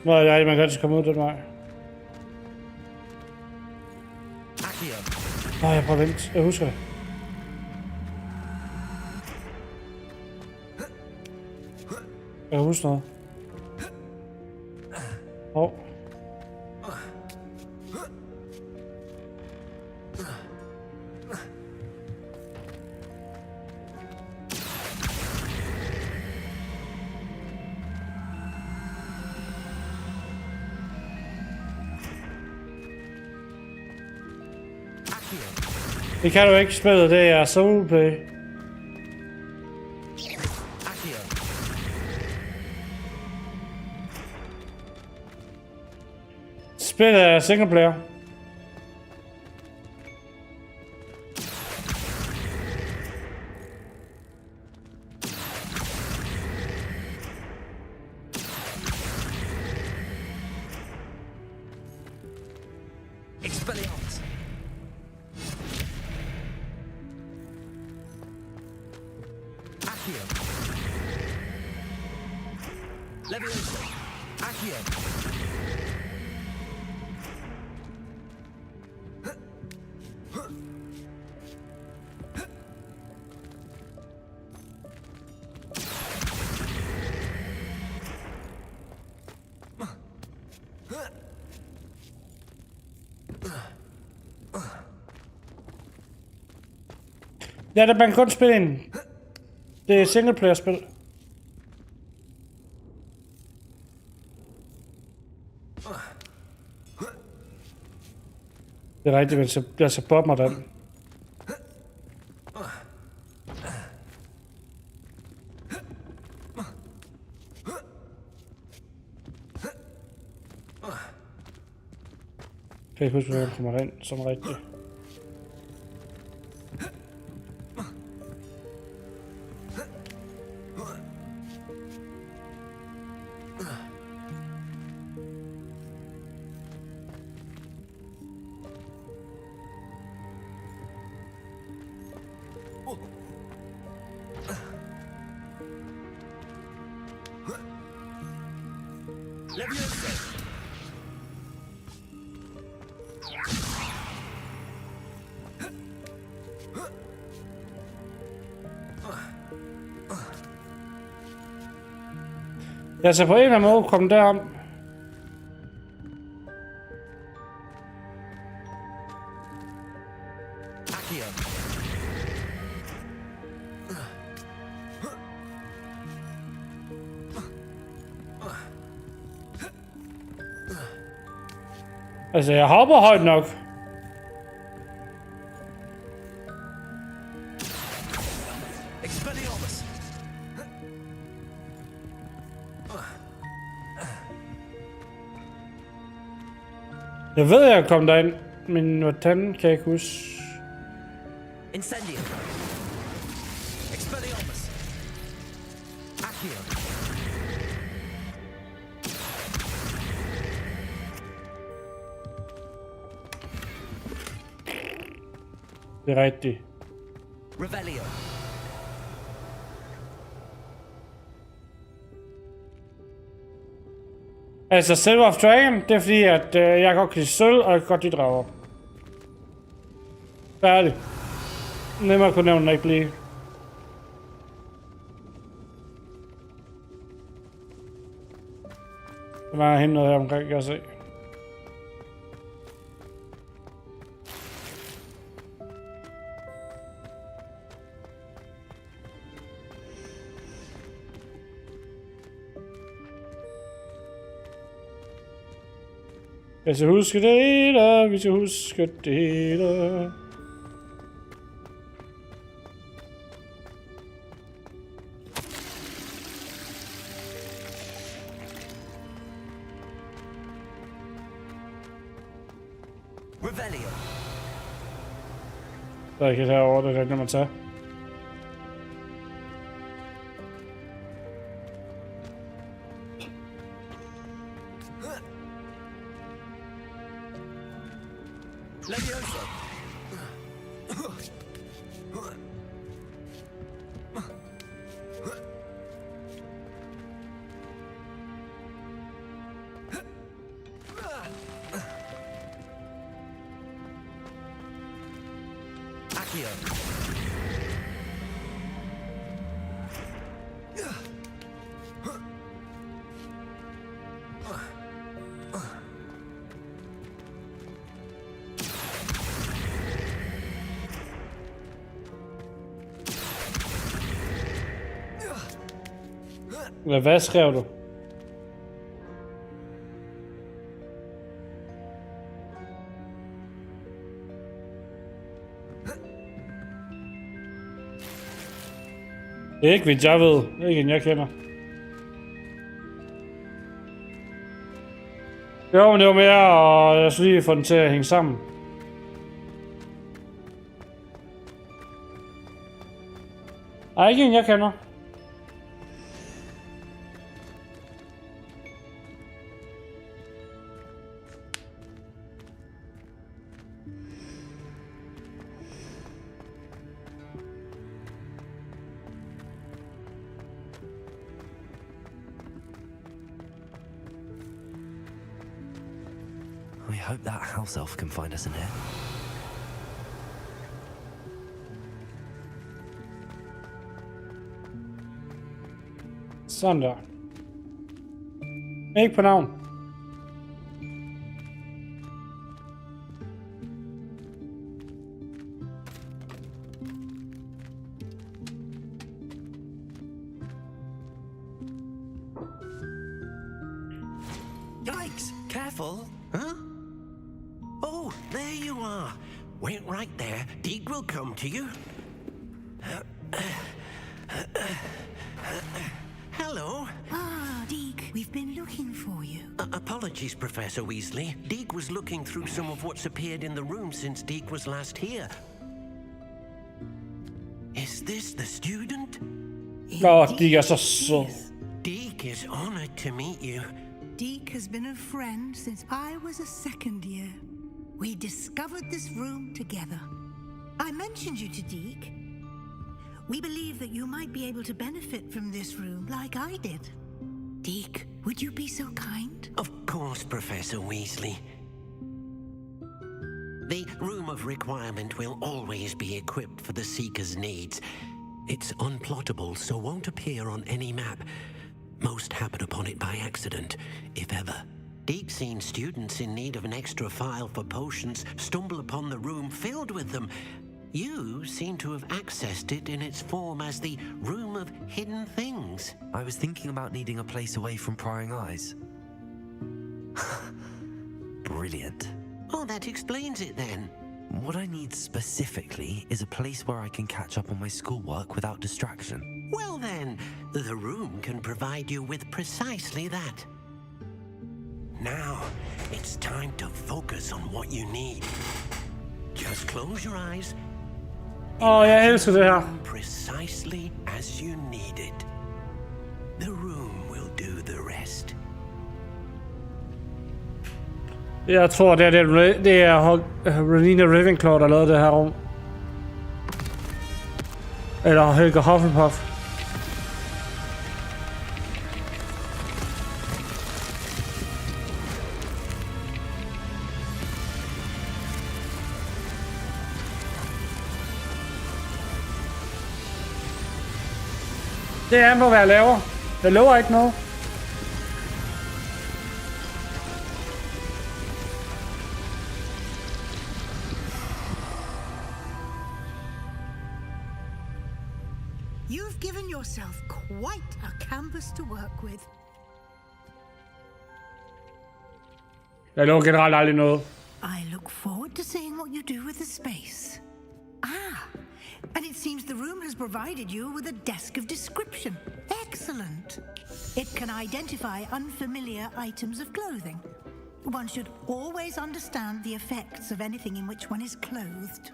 Nå, ja, man kan ikke komme ud den vej. Nej, jeg prøver at vente. Jeg husker det. Jeg kan huske noget. Hov. Det kan du ikke spille, det er soloplay. Spillet er singleplayer. Expelliarmus. Accio. Leviosa. Accio. Ja, man kan kun spille en. Det er singleplayer-spil. Det er rigtigt, men jeg så bomber den. Kan jeg ikke huske, hvordan jeg kommer ind som rigtigt. Leviosa. Jeg så på en eller anden måde komme derom. Altså, jeg hopper højt nok. Jeg ved, jeg kom derind, men hvordan kan jeg ikke huske. Incendio. Expelliarmus. Accio. Det er rigtigt. Revelio. Altså, Silver of Dragon, det er fordi, at jeg godt kan lide sølv, og jeg kan godt lide drager. Færdig. Nemmere kunne nævne ikke blive. Der var hende noget her omkring, kan jeg se. Jeg skal huske det der, vi skal huske det der. Revelio. Der er ikke herovre, det kan man tage. Leviosa. Accio. Hvad skrev du? Det er ikke hvad jeg ved. Det er ikke en jeg kender. Jo, men det var mere, og jeg skulle lige få den til at hænge sammen. Ej, ikke en jeg kender. I hope that house elf can find us in here. Sådan der. Ikke på navn. Yikes! Careful! Huh? Oh, there you are. Wait right there. Deke will come to you. Hello. Ah, Deke, we've been looking for you. Apologies, Professor Weasley. Deke was looking through some of what's appeared in the room since Deke was last here. Is this the student? Deke er så sød. Deke is honored to meet you. Deke has been a friend since I was a second year. We discovered this room together. I mentioned you to Deke. We believe that you might be able to benefit from this room like I did. Deke, would you be so kind? Of course, Professor Weasley. The Room of Requirement will always be equipped for the Seeker's needs. It's unplottable, so won't appear on any map. Most happen upon it by accident, if ever. Deke's seen students in need of an extra file for potions stumble upon the room filled with them. You seem to have accessed it in its form as the Room of Hidden Things. I was thinking about needing a place away from prying eyes. Brilliant. Oh, that explains it then. What I need specifically is a place where I can catch up on my schoolwork without distraction. Well then, the room can provide you with precisely that. Now, it's time to focus on what you need. Just close your eyes. Jeg elsker det her. Precisely as you need it. The room will do the rest. Jeg tror, det er Rowena Ravenclaw, der lavede det her rum. Eller Helga Hufflepuff. Det er på, hvad jeg laver. Jeg lover ikke noget. You've given yourself quite a canvas to work with. Jeg lover generelt aldrig noget. I look forward to seeing what you do with the space. And it seems the room has provided you with a desk of description. Excellent. It can identify unfamiliar items of clothing. One should always understand the effects of anything in which one is clothed.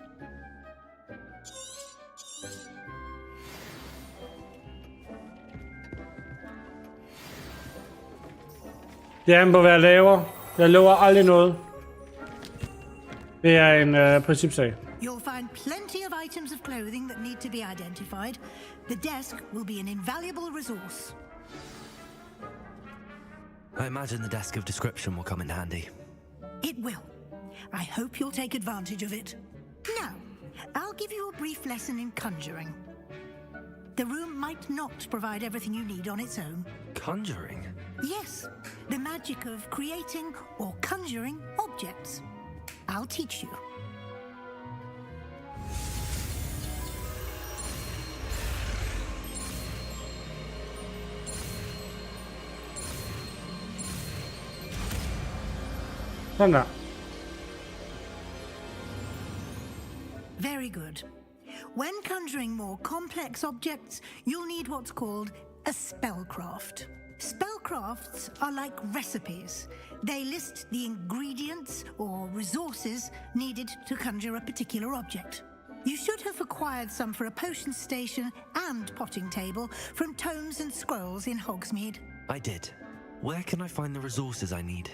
Det er på, hvad jeg laver. Jeg lover aldrig noget. Det er en principsag. You'll find plenty of items of clothing that need to be identified. The desk will be an invaluable resource. I imagine the desk of description will come in handy. It will. I hope you'll take advantage of it. Now, I'll give you a brief lesson in conjuring. The room might not provide everything you need on its own. Conjuring? Yes, the magic of creating or conjuring objects. I'll teach you. Sådan der. Very good. When conjuring more complex objects, you'll need what's called a spellcraft. Spellcrafts are like recipes. They list the ingredients or resources needed to conjure a particular object. You should have acquired some for a potion station and potting table from tomes and scrolls in Hogsmeade. I did. Where can I find the resources I need?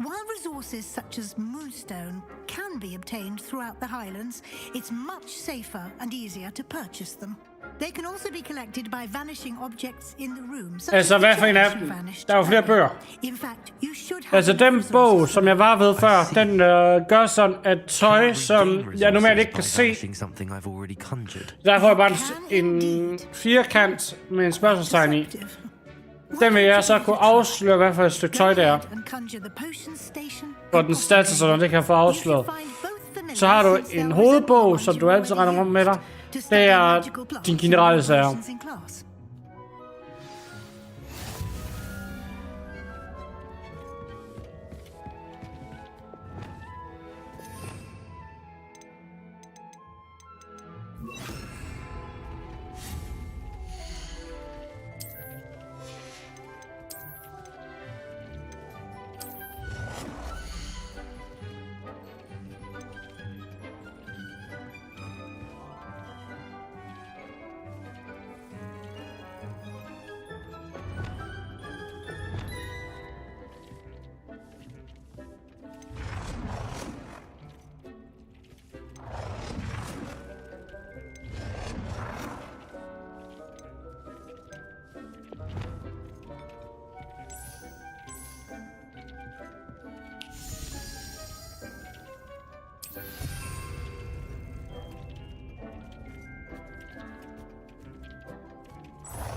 While resources such as moonstone can be obtained throughout the Highlands, it's much safer and easier to purchase them. They can also be collected by vanishing objects in the room. Altså, hvad for en af dem? Der er jo flere bøger. In fact, you should have. Altså, den bog, som jeg var ved før, den gør sådan, at tøj, som jeg normalt ikke kan se. Der får jeg bare en firkant med en spørgsmålstegn i. Den vil jeg så kunne afsløre, hvad for et stykke tøj det er. For den status, sådan, det kan jeg få afsløret. Så har du en hovedbog, som du altid render rundt med dig. Det er din generelle sager.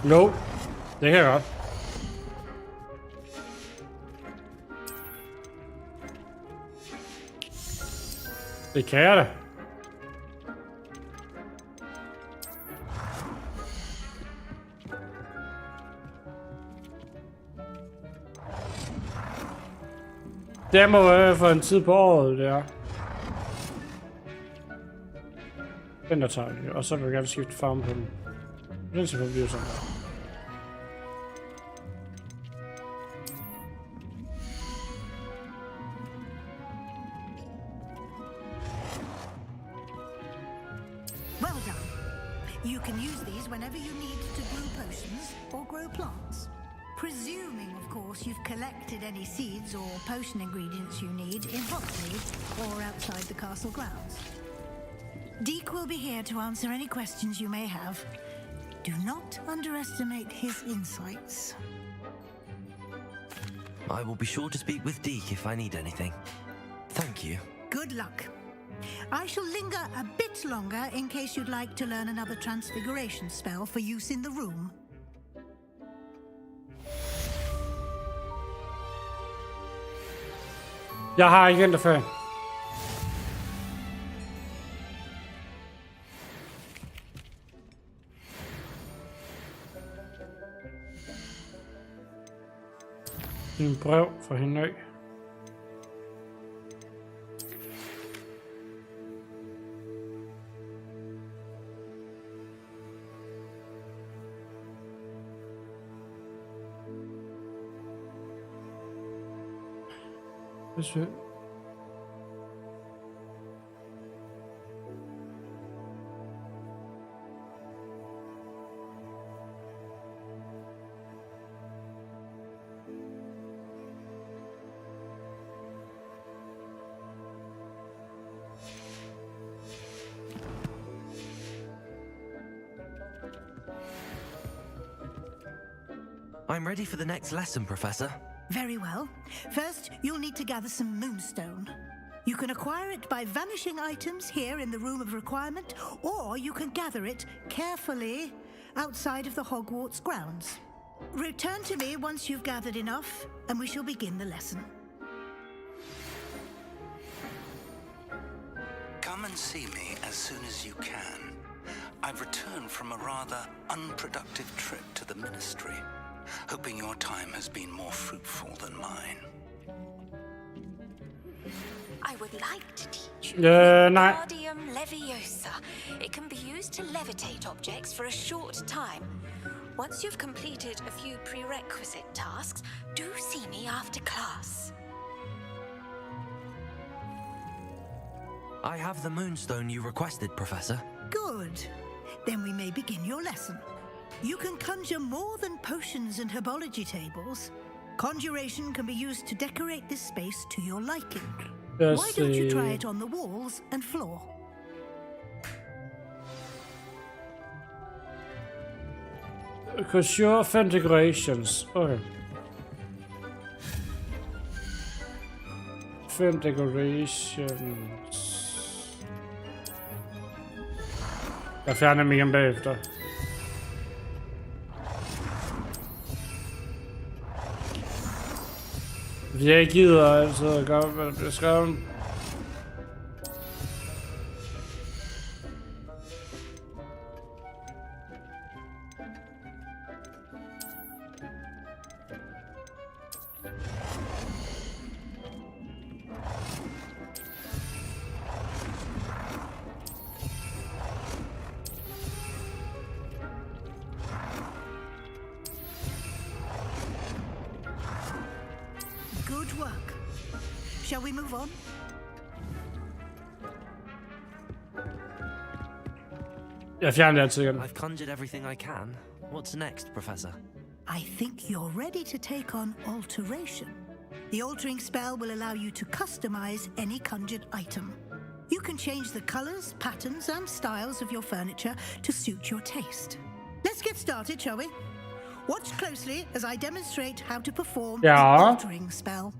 No, det kan jeg godt. Det kan jeg da. Det må være for en tid på året, det er. Den der tager vi, og så vil jeg gerne skifte farven på den. Den skal blive sådan der. Well done. You can use these whenever you need to brew potions or grow plants. Presuming, of course, you've collected any seeds or potion ingredients you need in Hogsmeade or outside the castle grounds. Deke will be here to answer any questions you may have. Do not underestimate his insights. I will be sure to speak with Deke if I need anything. Thank you. Good luck. I shall linger a bit longer in case you'd like to learn another transfiguration spell for use in the room. Jeg har ikke den der før. En brev fra hende af. Besøg. I'm ready for the next lesson, Professor. Very well. First, you'll need to gather some moonstone. You can acquire it by vanishing items here in the Room of Requirement, or you can gather it carefully outside of the Hogwarts grounds. Return to me once you've gathered enough, and we shall begin the lesson. Come and see me as soon as you can. I've returned from a rather unproductive trip to the Ministry, hoping your time has been more fruitful than mine. would like to teach you. Nej. Guardium Leviosa. It can be used to levitate objects for a short time. Once you've completed a few prerequisite tasks, do see me after class. I have the moonstone you requested, Professor. Good. Then we may begin your lesson. You can conjure more than potions and herbology tables. Conjuration can be used to decorate this space to your liking. Why don't you try it on the walls and floor? Because you're fan decorations. Okay. Fan decorations. Jeg fjerner mig igen bagefter. Hvis jeg ikke gider altid at gøre, hvad der bliver skrevet. Good work. Shall we move on? Jeg fjerner det altid igen. I've conjured everything I can. What's next, Professor? I think you're ready to take on alteration. The altering spell will allow you to customize any conjured item. You can change the colors, patterns, and styles of your furniture to suit your taste. Let's get started, shall we? Watch closely as I demonstrate how to perform the altering spell.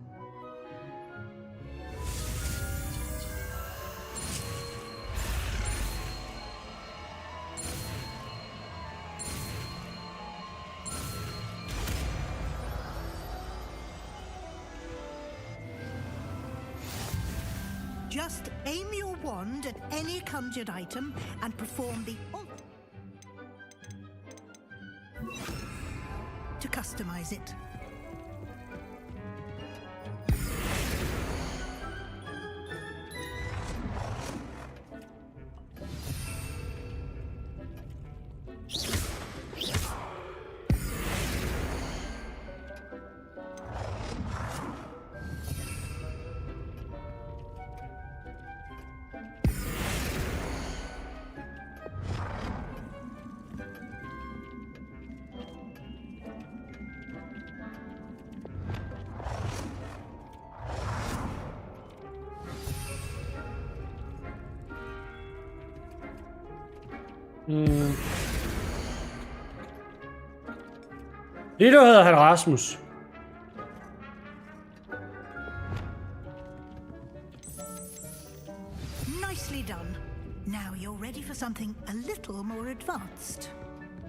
Just aim your wand at any conjured item and perform the to customize it. Lige nu hedder han Rasmus. Nicely done. Now you're ready for something a little more advanced.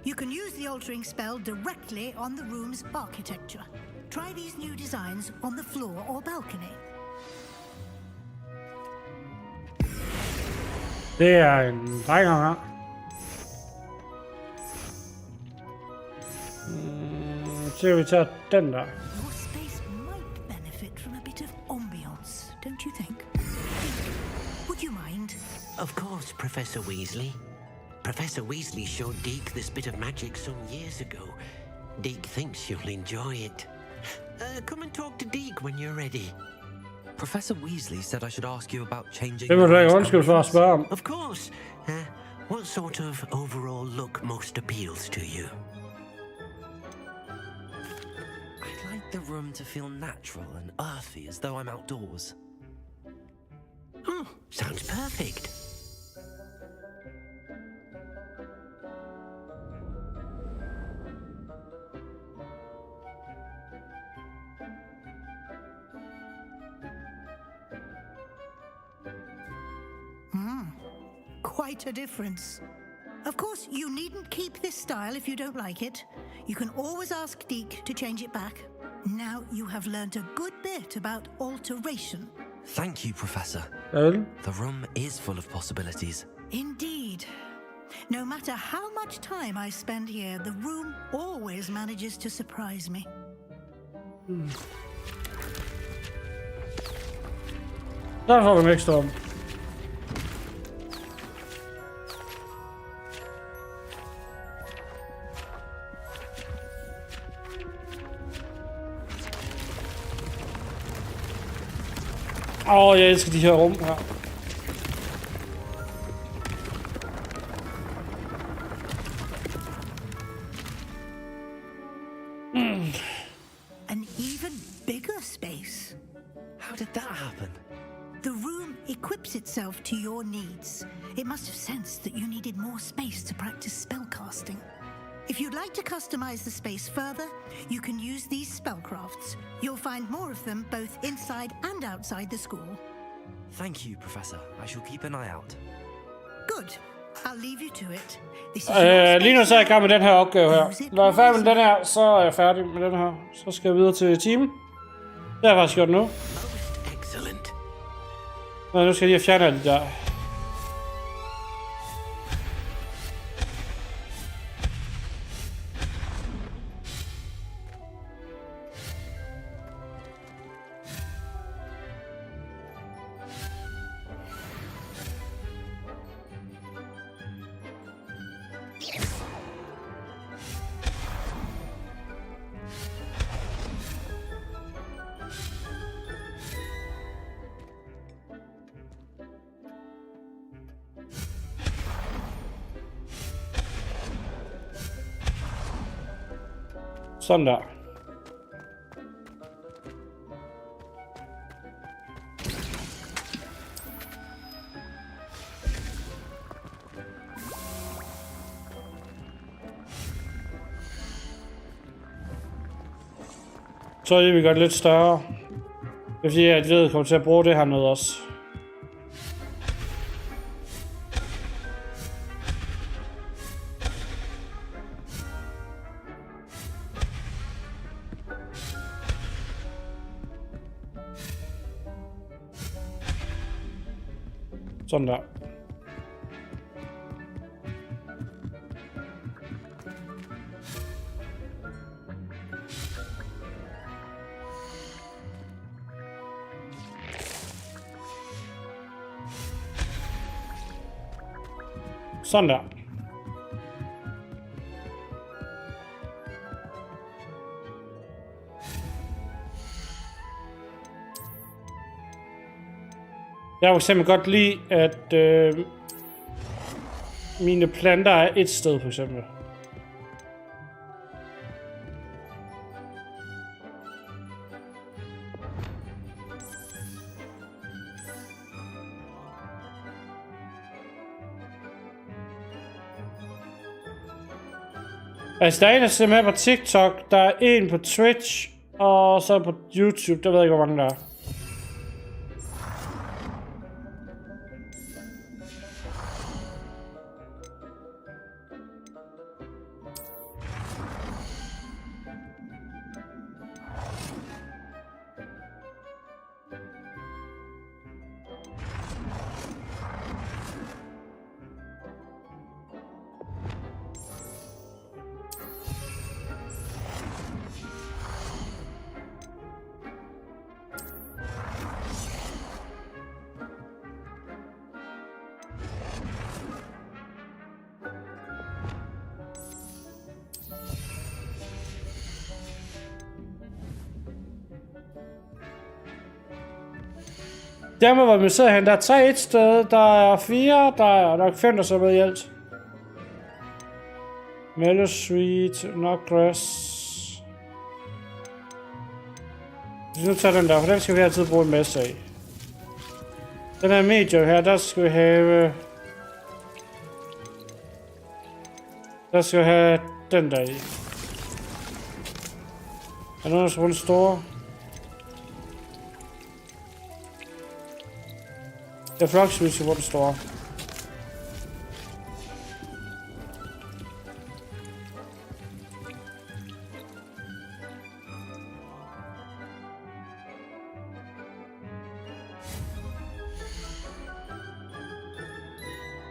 You can use the altering spell directly on the room's architecture. Try these new designs on the floor or balcony. Det er en dreng her. Så vi tager den der. Your space might benefit from a bit of ambiance, don't you think? Would you mind? Of course, Professor Weasley. Professor Weasley showed Deke this bit of magic some years ago. Deke thinks you'll enjoy it. Come and talk to Deke when you're ready. Professor Weasley said I should ask you about changing... Det må du ikke undskylde for at spørge om. Of course. What sort of overall look most appeals to you? I'd like the room to feel natural and earthy, as though I'm outdoors. Oh, sounds perfect. Quite a difference. Of course, you needn't keep this style if you don't like it. You can always ask Deke to change it back. Now you have learnt a good bit about alteration. Thank you, Professor. The room is full of possibilities. Indeed. No matter how much time I spend here, the room always manages to surprise me. Der får vi en ekstra om. Jeg elsker de her rum her. An even bigger space. How did that happen? The room equips itself to your needs. It must have sensed that you needed more space to practice spellcasting. If you'd like to customize the space further, you can use these spellcrafts. You'll find more of them both inside and outside the school. Thank you, Professor. I shall keep an eye out. Good. I'll leave you to it. Lige nu så er jeg i gang med den her opgave her. Når jeg er færdig med den her, så er jeg færdig med den her. Så skal jeg videre til timen. Det har jeg faktisk gjort nu. Nå, nu skal jeg lige fjerne alt det der. Sådan der. Så er vi godt lidt større. Det er fordi, jeg ved, at jeg kommer til at bruge det her noget også. Sådan der. Sådan der. Jeg kunne simpelthen godt lide, at mine planter er et sted, for eksempel. Altså, der er en, der ser med på TikTok, der er en på Twitch, og så på YouTube, der ved jeg ikke, hvor mange der er. Der må være med sidder hen. Der er 3 et sted, der er 4, der er nok 5, der så med i alt. Mellow Sweet, nok grass. Hvis nu tager den der, for den skal vi altid bruge en masse af. Den her medium her, der skal vi have... Der skal vi have den der i. Er nogen, der skal bruge den store? Jeg får også vise, hvor den står.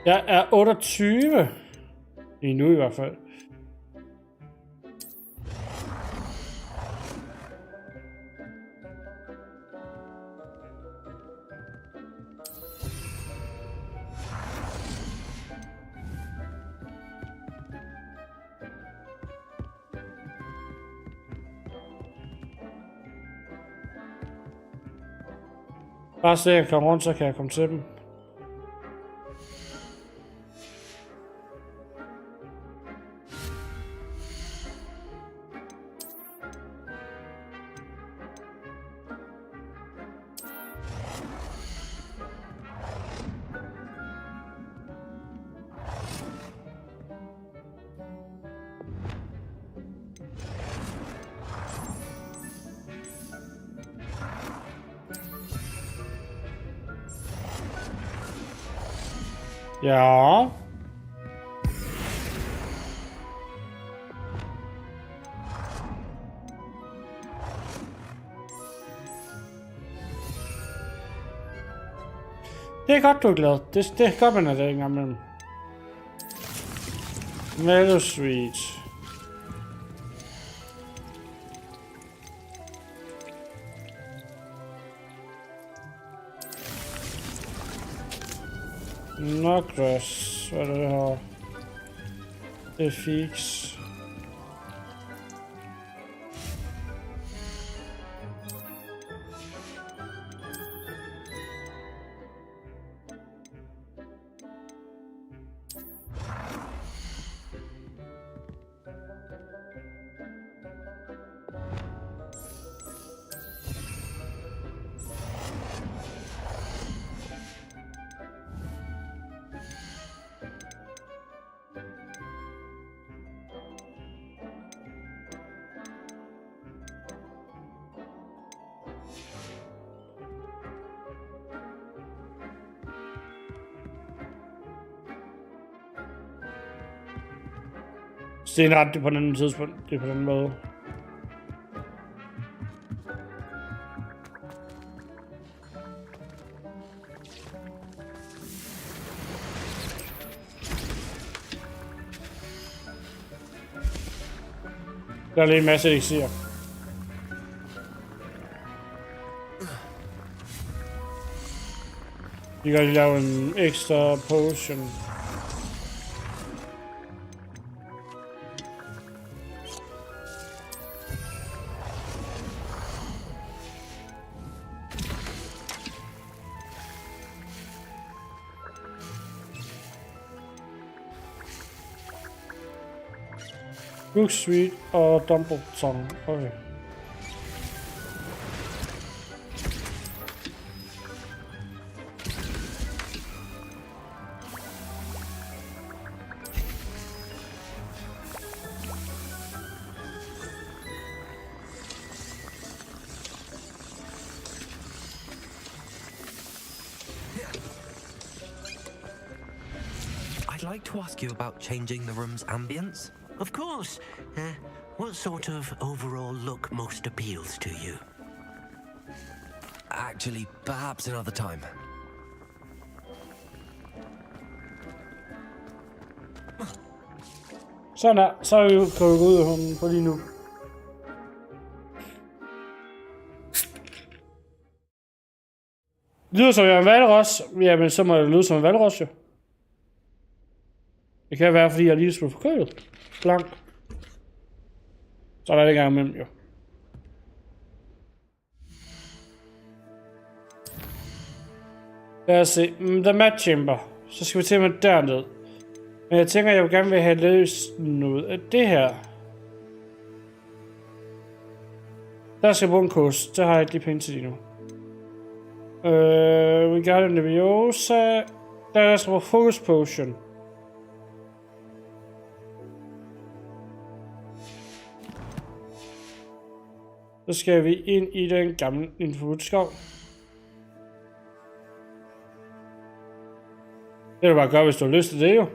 Jeg er 28. Lige nu i hvert fald. Bare så jeg kan komme rundt, så kan jeg komme til dem. Ja. Det er godt, du er glad. Det gør man af det en gang imellem. Mellow Sweet. Nok græs. Hvad er det her? Det er fix. Det er ret på den anden tidspunkt. Det er på den måde. Der er lige en masse elixir. Vi kan lige lave en ekstra potion. Husk, sweet og dumble tongue. Okay. I'd like to ask you about changing the room's ambience. Of course. What sort of overall look most appeals to you? Actually, perhaps another time. Sådan der. Så er vi jo gået ud af hunden på lige nu. Det lyder som en valros. Jamen, så må det lyde som en valros, jo. Det kan være, fordi jeg lige skulle forkølet. Blank. Så er det gang imellem, jo. Lad os se. The Mad Chamber. Så skal vi til med derned. Men jeg tænker, jeg vil gerne vil have løst noget af det her. Der skal bruge en kost. Det har jeg ikke lige penge til lige nu. We got en Leviosa. Der skal bruge Focus Potion. Så skal vi ind i den gamle infobudskov. Det kan du bare gøre, hvis du har lyst til det, jo.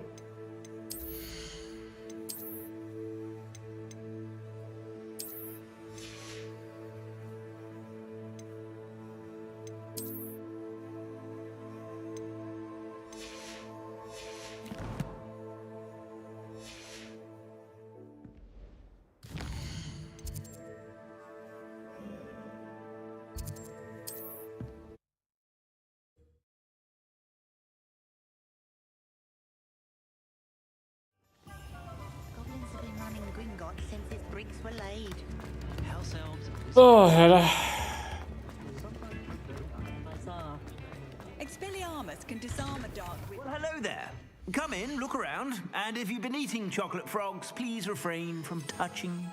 Expelliarmus can disarm a dart with... Well, hello there. Come in, look around, and if you've been eating chocolate frogs, please refrain from touching.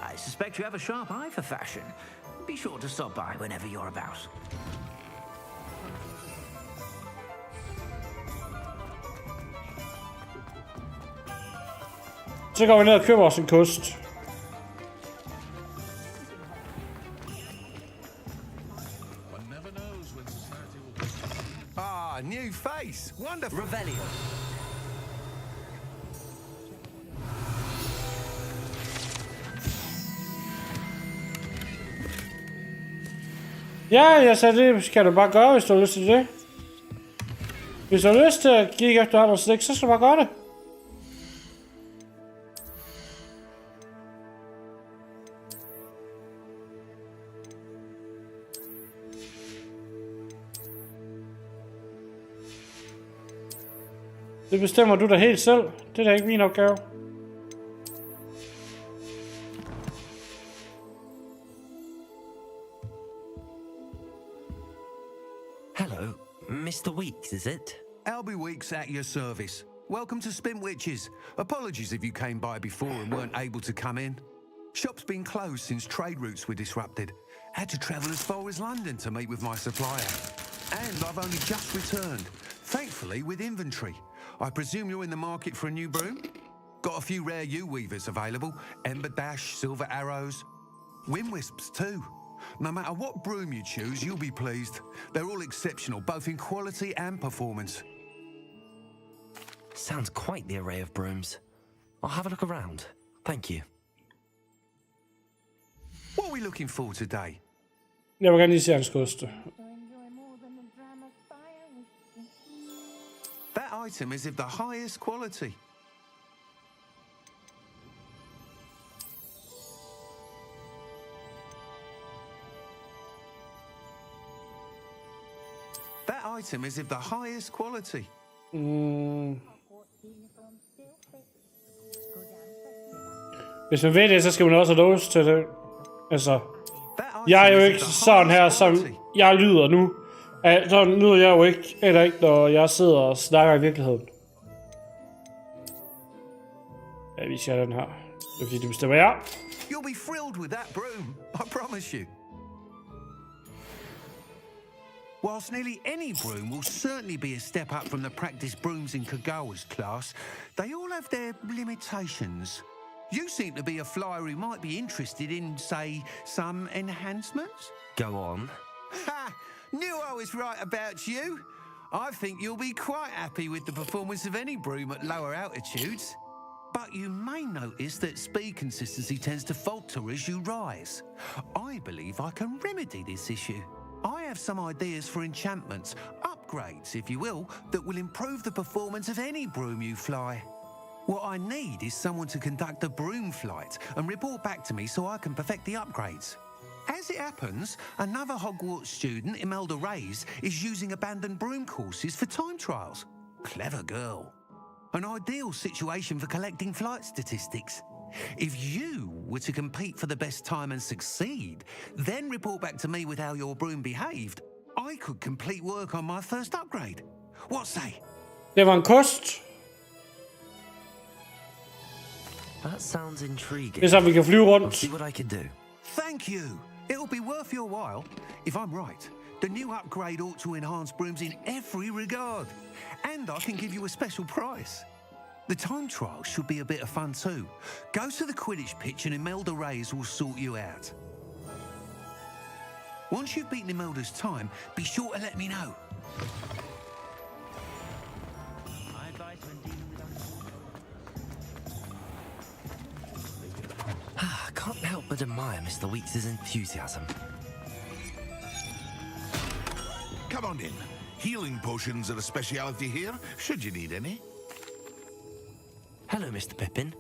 I suspect you have a sharp eye for fashion. Be sure to stop by whenever you're about. Så går vi ned og køber os en kost. Ah, new face. Wonderful. Revelio. Ja, jeg sagde det skal du bare gøre, hvis du har lyst til det. Hvis du har lyst til at kigge efter andre slik, så skal du bare gøre det. Det bestemmer du da helt selv. Det er da ikke min opgave. Hello, Mr. Weeks, is it? Albie Weeks at your service. Welcome to Spintwitches. Apologies if you came by before and weren't able to come in. Shop's been closed since trade routes were disrupted. Had to travel as far as London to meet with my supplier. And I've only just returned, thankfully with inventory. I presume you're in the market for a new broom? Got a few rare U-weavers available. Ember Dash, Silver Arrows. Wind Wisps too. No matter what broom you choose, you'll be pleased. They're all exceptional, both in quality and performance. Sounds quite the array of brooms. I'll have a look around. Thank you. What are we looking for today? Jeg vil gerne lige se hans koste. That item is of the highest quality. That item is of the highest quality. Hvis man ved det, så skal man også have lyst til det. Altså, jeg er jo ikke sådan her, som jeg lyder nu. Sådan lyder jeg jo ikke, eller ikke, når jeg sidder og snakker i virkeligheden. Jeg viser jer den her. Det er fordi, det bestemmer jeg. You'll be thrilled with that broom, I promise you. Whilst nearly any broom will certainly be a step up from the practice brooms in Kagawa's class, they all have their limitations. You seem to be a flyer who might be interested in, say, some enhancements? Go on. Ha! Knew I was right about you. I think you'll be quite happy with the performance of any broom at lower altitudes. But you may notice that speed consistency tends to falter as you rise. I believe I can remedy this issue. I have some ideas for enchantments, upgrades, if you will, that will improve the performance of any broom you fly. What I need is someone to conduct a broom flight and report back to me so I can perfect the upgrades. As it happens, another Hogwarts student, Imelda Reyes, is using abandoned broom courses for time trials. Clever girl. An ideal situation for collecting flight statistics. If you were to compete for the best time and succeed, then report back to me with how your broom behaved, I could complete work on my first upgrade. What say? Det var en kost. That sounds intriguing. Det er så, vi kan flyve rundt. I'll see what I can do. Thank you. It'll be worth your while. If I'm right, the new upgrade ought to enhance brooms in every regard. And I can give you a special price. The time trial should be a bit of fun too. Go to the Quidditch pitch and Imelda Reyes will sort you out. Once you've beaten Imelda's time, be sure to let me know. I can't help but admire Mr. Weeks' enthusiasm. Come on in. Healing potions are a speciality here, should you need any. Hello, Mr. Pippin.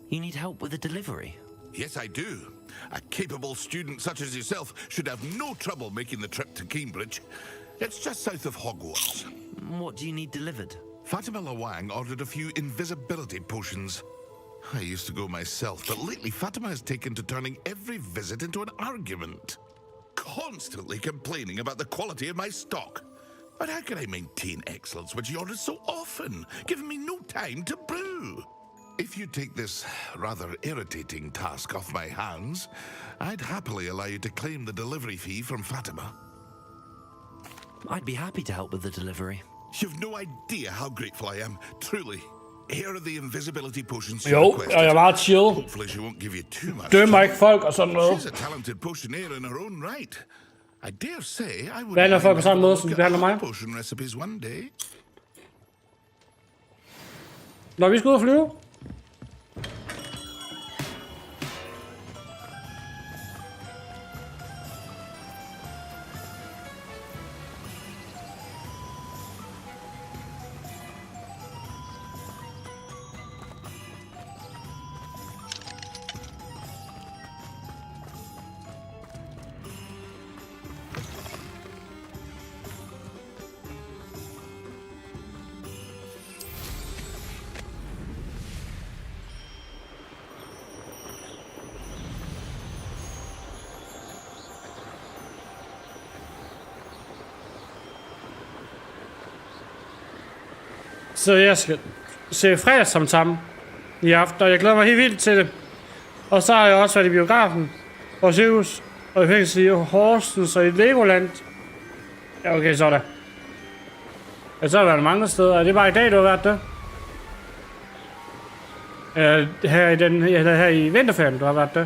You need help with a delivery? Yes, I do. A capable student such as yourself should have no trouble making the trip to Cambridge. It's just south of Hogwarts. What do you need delivered? Fatima Lawang ordered a few invisibility potions. I used to go myself, but lately Fatima has taken to turning every visit into an argument. Constantly complaining about the quality of my stock. But how can I maintain excellence when she orders so often, giving me no time to brew? If you take this rather irritating task off my hands, I'd happily allow you to claim the delivery fee from Fatima. I'd be happy to help with the delivery. You've no idea how grateful I am, truly. Here are the invisibility potions Jo, og jeg er meget chill. Hopefully she won't give you too much. Dømmer ikke folk og sådan noget. She's a talented potioneer in her own right. I dare say I would Behandler folk på samme måde, som de behandler mig. potion recipes one day. Når vi skal ud og flyve. Så jeg skal se fredag samme i aften, og jeg glæder mig helt vildt til det. Og så har jeg også været i biografen, og sygehus, og i fængsel i Horsens og i Legoland. Ja, okay, så er der. Ja, så har jeg været mange steder. Er det bare i dag, du har været der? Her i vinterferien, du har været der?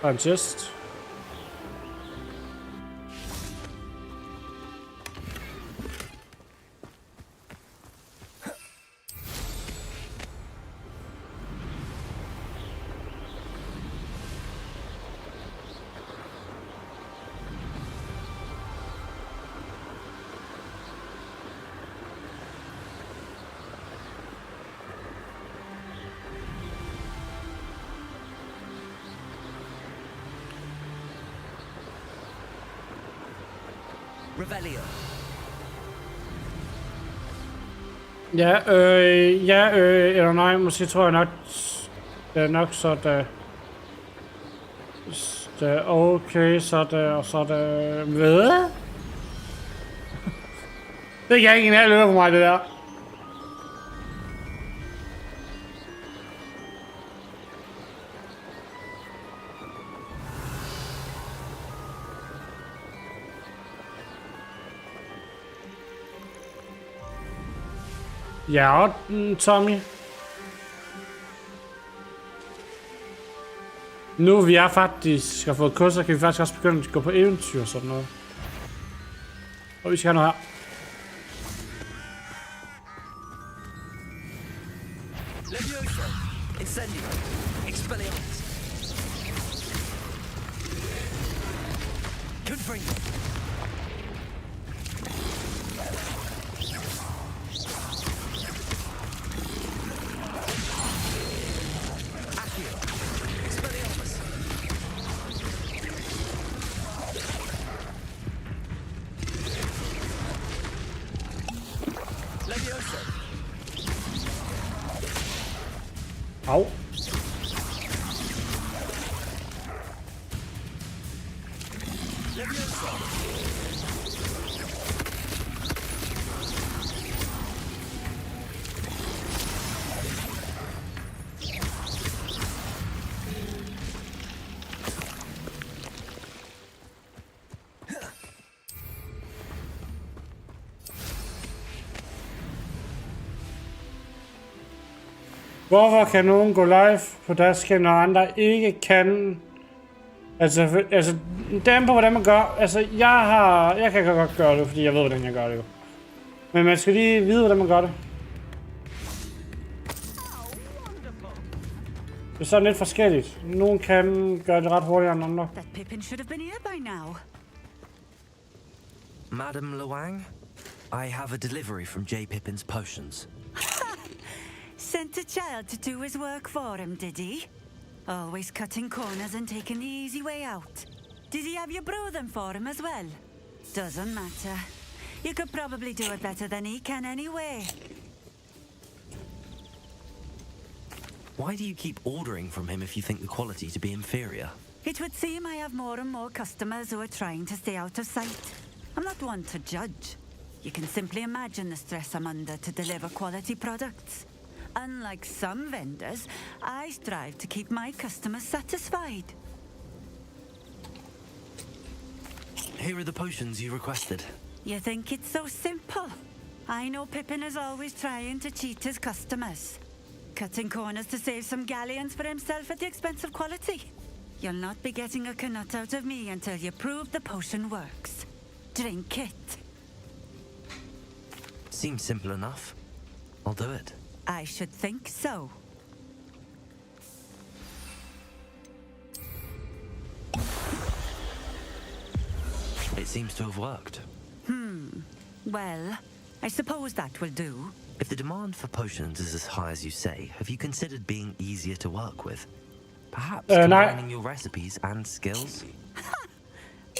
Og en chest. Revelio. Eller nej, måske tror jeg nok, det er nok så det okay, så det, og så det, hvad? Det kan jeg ikke engang løbe på mig, det der. Ja, Tommy. Nu vi er faktisk har fået kurser, kan vi faktisk også begynde at gå på eventyr og sådan noget. Og vi skal have noget her. Levioso. Incendio. Expelliarmus. Confringo. Au. Hvorfor kan nogen gå live på deres skin, og andre ikke kan? Altså, dem på, hvordan man gør. Altså, jeg kan godt gøre det, fordi jeg ved, hvordan jeg gør det jo. Men man skal lige vide, hvordan man gør det. Det er sådan lidt forskelligt. Nogen kan gøre det ret hurtigere end andre. That Pippin should have been here by now. Madam Lawang, I have a delivery from J. Pippin's potions. Sent a child to do his work for him, did he? Always cutting corners and taking the easy way out. Did he have you brew them for him as well? Doesn't matter. You could probably do it better than he can anyway. Why do you keep ordering from him if you think the quality to be inferior? It would seem I have more and more customers who are trying to stay out of sight. I'm not one to judge. You can simply imagine the stress I'm under to deliver quality products. Unlike some vendors, I strive to keep my customers satisfied. Here are the potions you requested. You think it's so simple? I know Pippin is always trying to cheat his customers. Cutting corners to save some galleons for himself at the expense of quality. You'll not be getting a canut out of me until you prove the potion works. Drink it. Seems simple enough. I'll do it. I should think so. It seems to have worked. Well, I suppose that will do. If the demand for potions is as high as you say, have you considered being easier to work with? Perhaps combining your recipes and skills?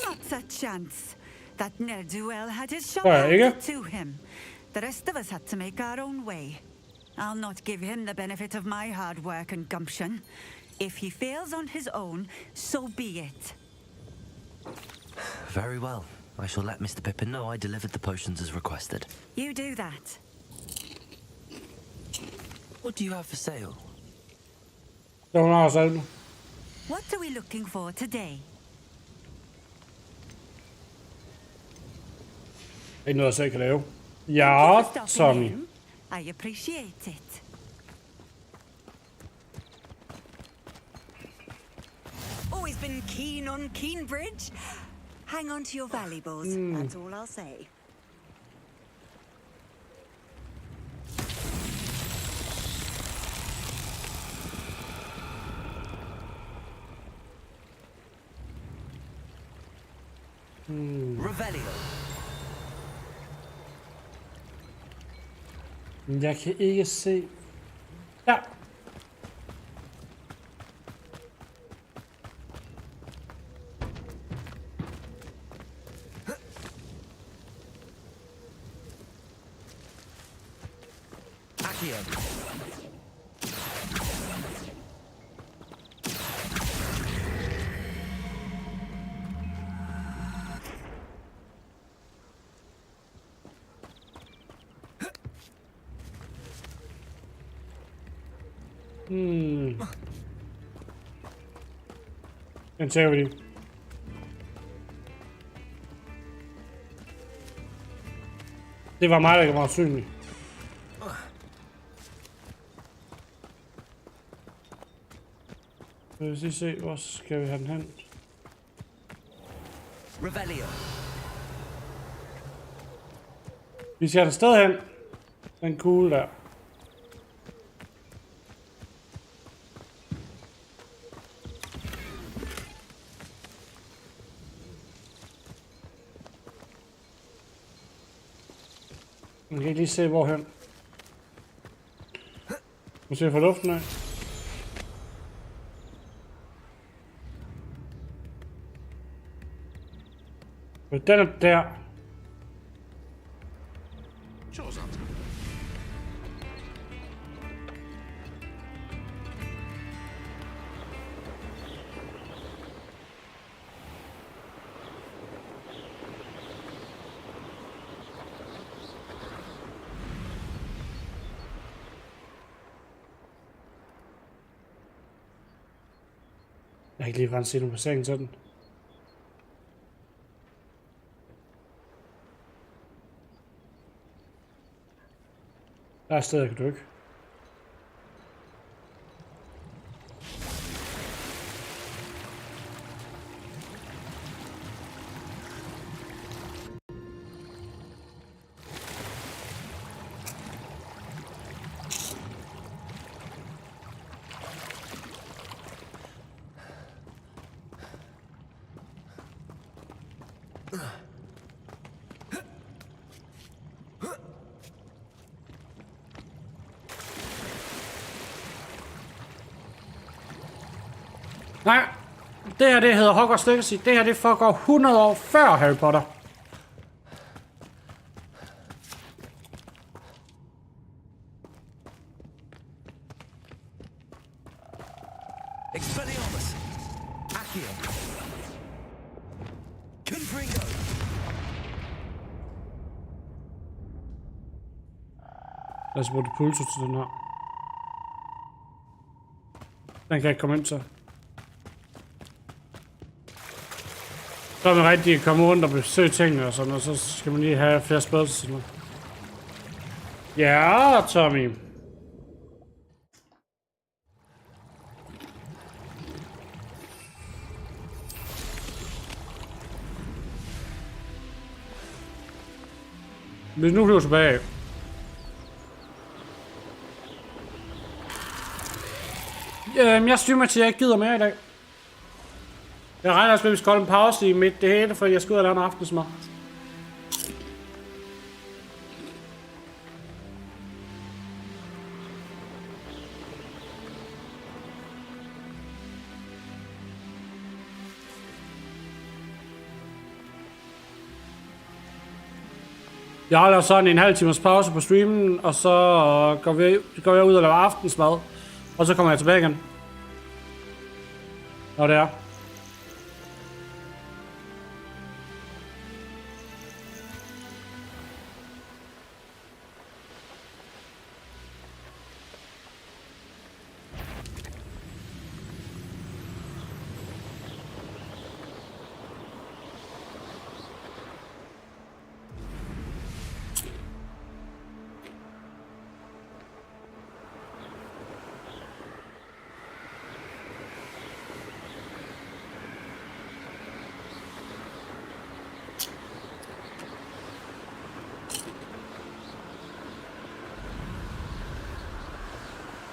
Not a chance. That ne'er-do-well had his shop handed to him. The rest of us had to make our own way. I'll not give him the benefit of my hard work and gumption. If he fails on his own, so be it. Very well. I shall let Mr. Pippin know I delivered the potions as requested. You do that. What do you have for sale? What are we looking for today? Ikke noget, jeg selv kan lave. Ja, Tommy. I appreciate it. Always been keen on Keenbridge. Hang on to your valuables. That's all I'll say. Revelio. Jeg kan ikke se. Ja. Integrity. Det var mig, der var synlig. Lad os lige se, hvor skal vi have den hen? Revelio. Vi skal have den sted hen. Den kugle der. Man kan ikke lige se hvorhen. Måske fra luften af. Og den er der. Jeg kan ikke lige se nogle placering til den. Der er et sted, jeg kan dykke. Nej, Det her, det hedder Hogwarts Legacy. Det her, det foregår 100 år før Harry Potter. Expelliarmus! Accio! Confringo! Lad os bruge det pulso til den her. Den kan jeg ikke komme ind til. Så er man rigtig at komme rundt og besøge tingene og sådan, og så skal man lige have flere spørgsmål til noget. Ja, Tommy. Hvis nu flyver tilbage. Jeg streamer til, jeg ikke gider mere i dag. Jeg regner også med, at vi skal holde en pause i midt det hele, for jeg skal ud og lave en aftensmad. Jeg holder sådan en halv timers pause på streamen, og så går jeg ud og laver aftensmad. Og så kommer jeg tilbage igen. Når det er.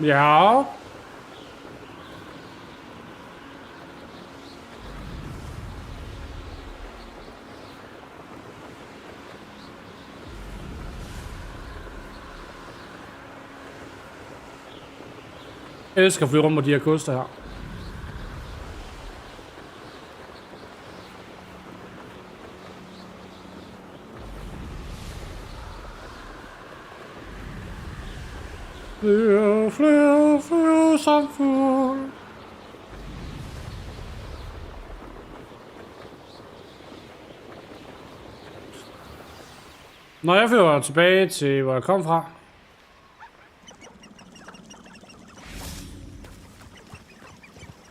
Ja. Jeg elsker at flyve rundt på de her koster her. Flyv som fugl. Når jeg flyver tilbage til, hvor jeg kom fra.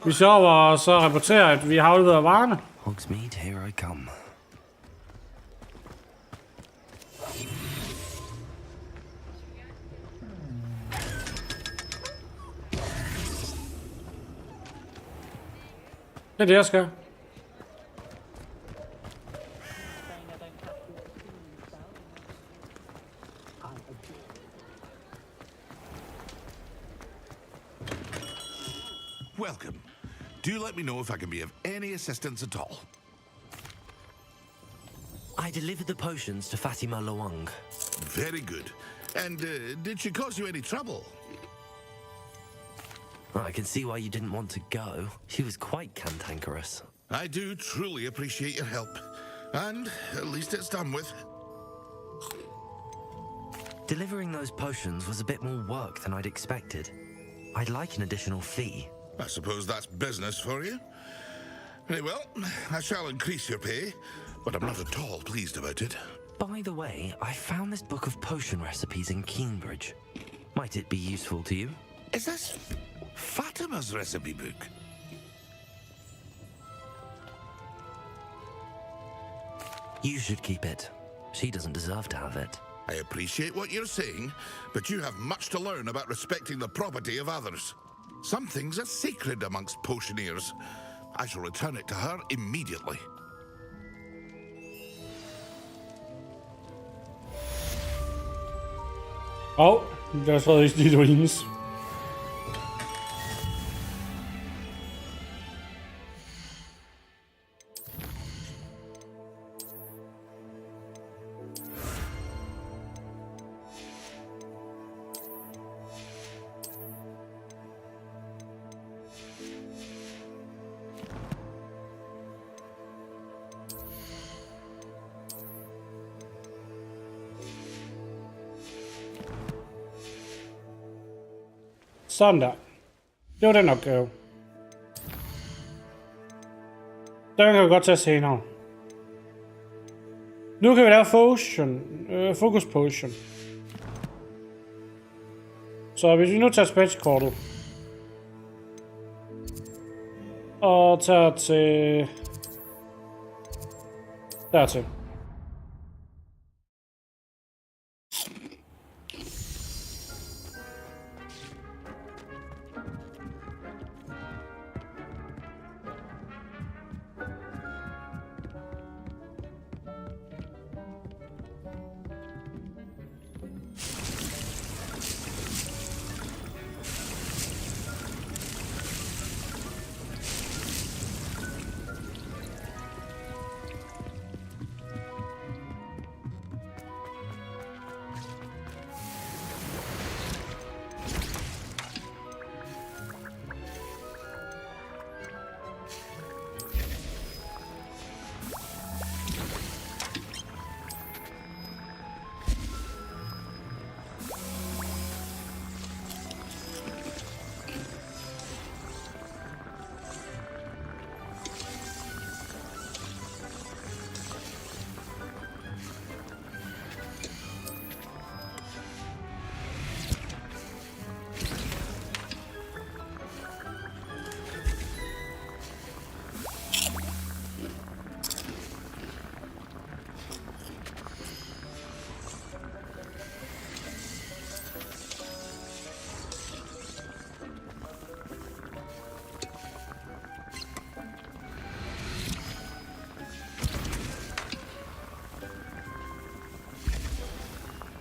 Vi sover og så rapporterer, at vi har afleveret varerne. Hogsmeade, here I come. Det er det, jeg skal. Welcome. Do let me know if I can be of any assistance at all. I delivered the potions to Fatima Luang. Very good. And did she cause you any trouble? I can see why you didn't want to go. She was quite cantankerous. I do truly appreciate your help. And at least it's done with. Delivering those potions was a bit more work than I'd expected. I'd like an additional fee. I suppose that's business for you. Very well, I shall increase your pay, but I'm not at all pleased about it. By the way, I found this book of potion recipes in Cambridge. Might it be useful to you? Is this Fatima's recipe book? You should keep it. She doesn't deserve to have it. I appreciate what you're saying, but you have much to learn about respecting the property of others. Some things are sacred amongst potioneers. I shall return it to her immediately. Das war richtig ruins. Sådan der. Det var den opgave. Den kan vi godt tage senere. Nu kan vi lave focus potion. Så hvis vi nu tager tilbage og tager til dertil.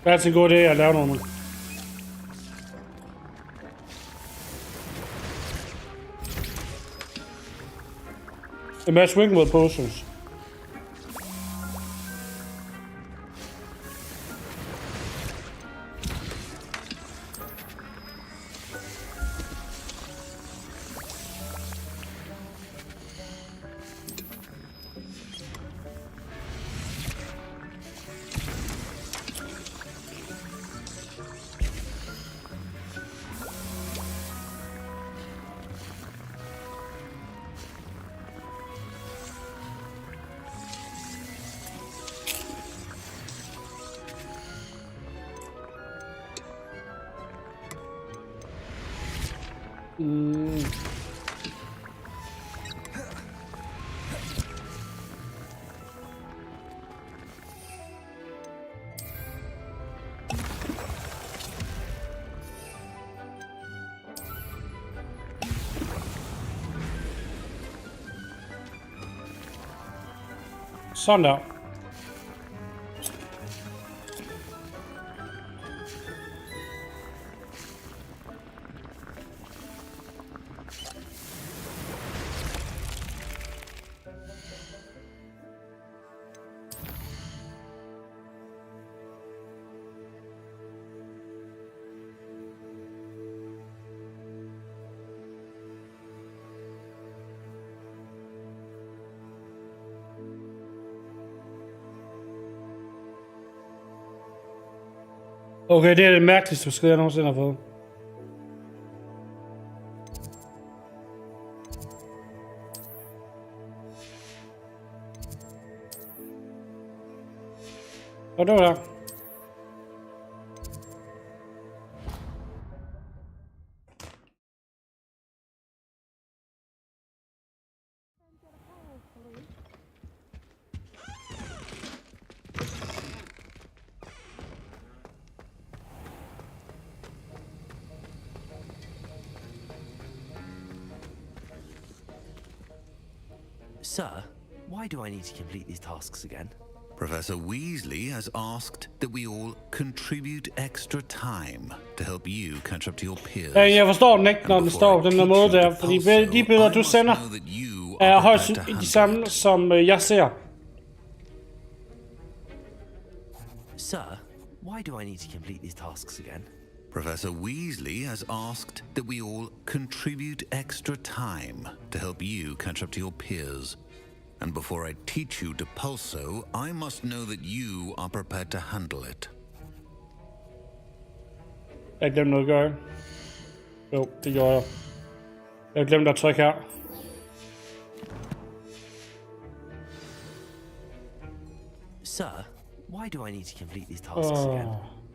Det er altid en god idé at lave nogle. En masse swing mod potions. Sådan der. Okay, det er det mærkeligste besked, jeg nogensinde har fået. Og det var der. Sir, why do I need to complete these tasks again? Professor Weasley has asked that we all contribute extra time to help you catch up to your peers. Jeg forstår den ikke, når den står på den der måde der, fordi de billeder, du sender, er højst de samme, som jeg ser. Sir, why do I need to complete these tasks again? Professor Weasley has asked that we all contribute extra time to help you catch up to your peers. And before I teach you Depulso, I must know that you are prepared to handle it. Jeg glemte noget at gøre. Jo, det gjorde jeg. Jeg glemte at trykke her. Sir, why do I need to complete these tasks again?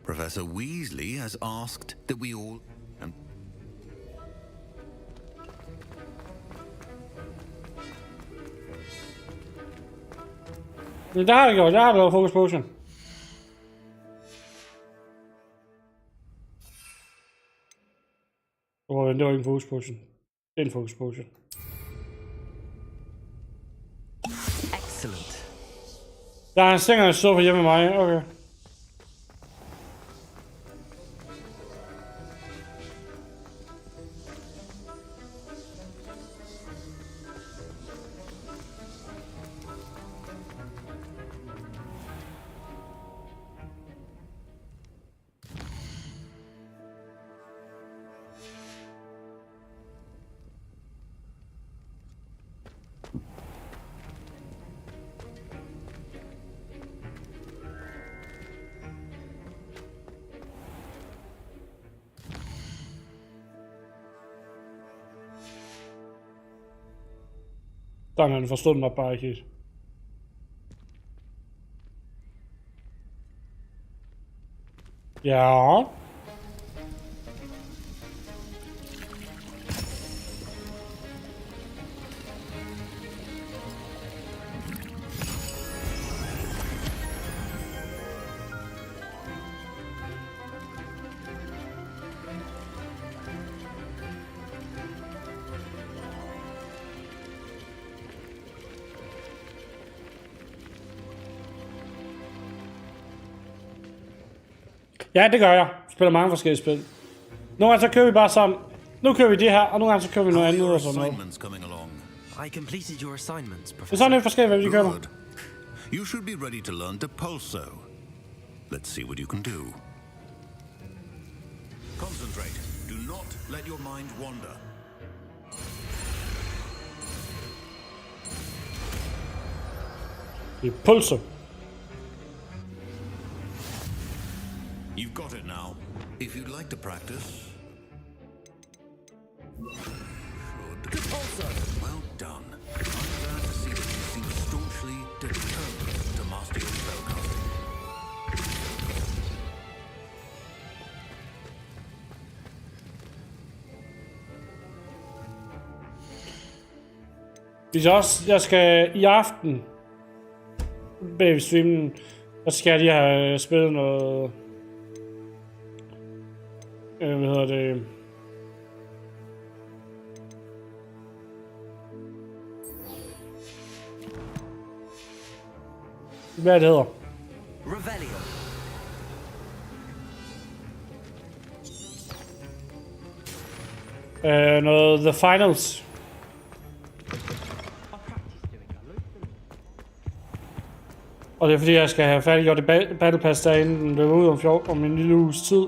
Professor Weasley has asked that we all... Det har jeg gjort. Jeg har lavet focus potion. Det var ikke en focus potion. Det er en focus potion. Excellent. Der er en stænger, der står på hjemme med mig. Okay. Der han forstod mig bare ikke helt. Ja. Ja, det gør jeg. Jeg spiller mange forskellige spil. Nogle gange så kører vi bare sammen. Nu kører vi det her, og nogle gange så kører vi noget andet og sådan noget. I completed your assignments, Det er Professor. sådan lidt forskelligt, hvad vi kører. You should be ready to learn Depulso. Let's see what you can do. Concentrate. Do not let your mind wander. Depulso. You've got it now. If you'd like to practice... Should. Well done. I'm glad to see that you seem staunchly determined to master your spellcasting. Jeg skal i aften bag streamen, der skal jeg lige have spillet noget... hvad hedder det? Hvad det hedder? Revelio. Noget The Finals. Og det er fordi, jeg skal have færdiggjort det Battle Pass derinde, den løber ud om en lille uges tid.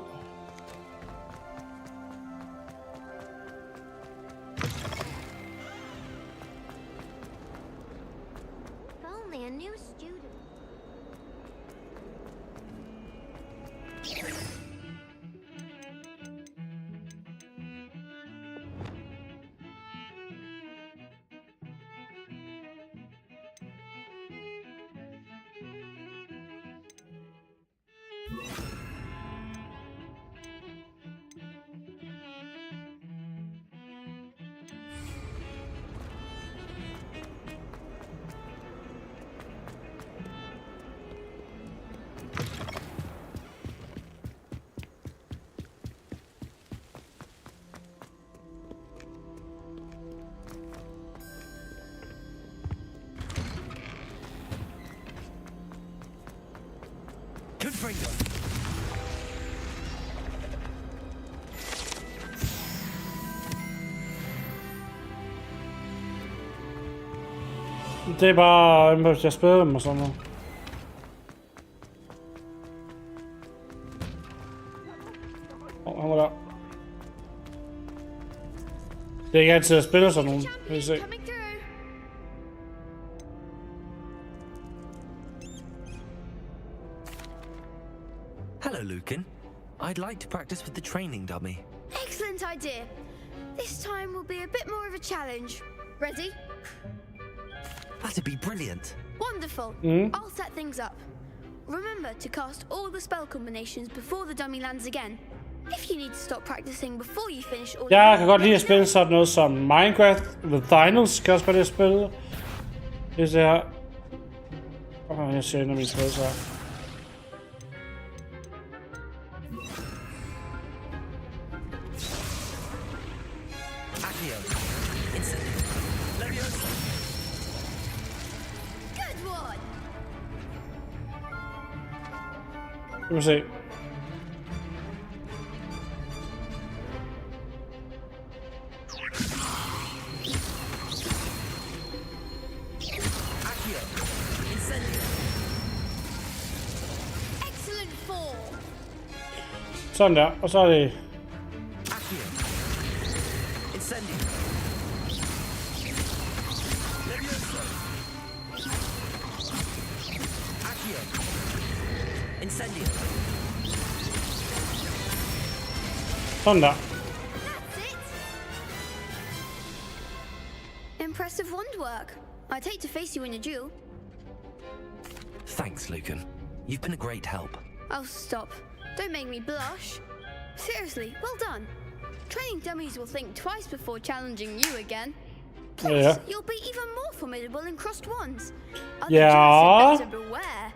Det er bare, jeg spiller dem og sådan noget. Han var der. Det er ikke altid, at jeg spiller sådan nogen. Vil I se. Hello, Lucan. I'd like to practice with the training dummy. Excellent! Excellent idea. This time will be a bit more of a challenge. Ready? That'd be brilliant. Wonderful. I'll set things up. Remember to cast all the spell combinations before the dummy lands again. If you need to stop practicing before you finish all. Jeg kan godt lide at spille sådan noget som Minecraft. The Finals kan også godt lide at spille. Det her. Jeg ser en af mine tråde så. Vi må se. Sådan der, og så er det... Sådan der. Impressive wandwork. I'd hate to face you in a duel. Thanks, Lucan. You've been a great help. Oh, stop. Don't make me blush. Seriously, well done. Training dummies will think twice before challenging you again. Plus, you'll be even more formidable in crossed wands. Other judges had better beware.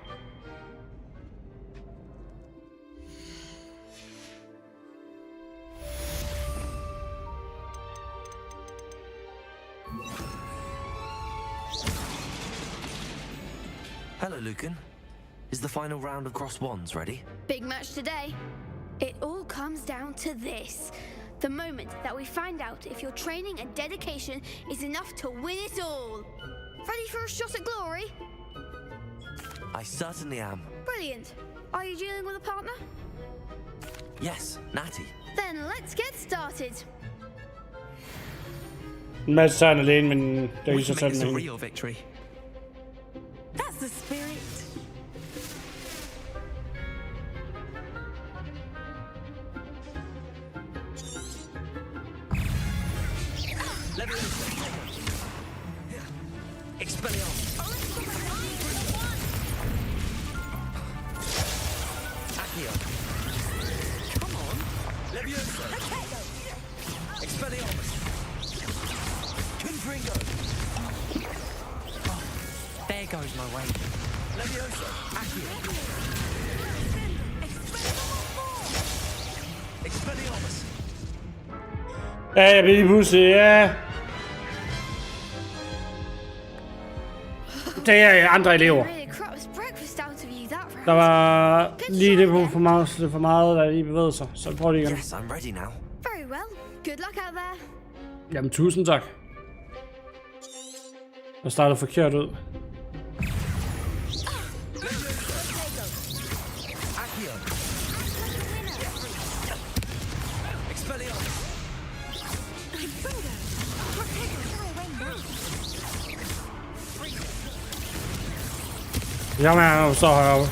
Hello, Lucan. Is the final round of cross wands ready? Big match today. It all comes down to this. The moment that we find out if your training and dedication is enough to win it all. Ready for a shot at glory? I certainly am. Brilliant. Are you dealing with a partner? Yes, Natty. Then let's get started. En masse tegn alene, men det er ikke så We can make sådan this a en. real victory. That's the spirit. Expelliarmus. Accio. Come on. Leviosa. Expelliarmus. Confringo. Oh, there goes my way. Leviosa. Accio. Expelliarmus. Ja, jeg bliver lige pludselig, ja. Det er andre elever. Der var lige det på for meget, der lige bevægede sig. Så prøv det igen. Yes, I'm ready now. Very well. Good luck out there. Jamen, tusind tak. Jeg startede forkert ud. Jamen, jeg er så heroppe.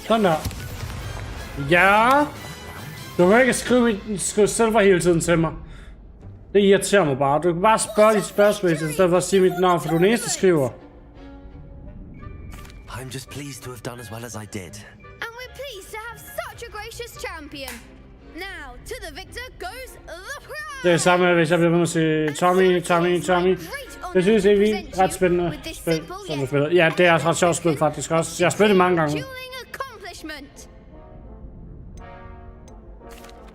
Sådan der. Ja. Du kan ikke skrive selv hele tiden til mig. Det irriterer mig bare. Du kan bare spørge dit spørgsmål, i stedet for at sige mit navn, for du er den eneste, der skriver. I'm just pleased to have done as well as I did. And we're pleased to have gracious champion. Now, to the victor goes the prize. Det er samme, hvis jeg bliver ved med at sige Tommy. Jeg synes, det er ret spændende spil, som jeg spiller. Ja, det er også ret sjovt spil faktisk også. Jeg har spillet det mange gange.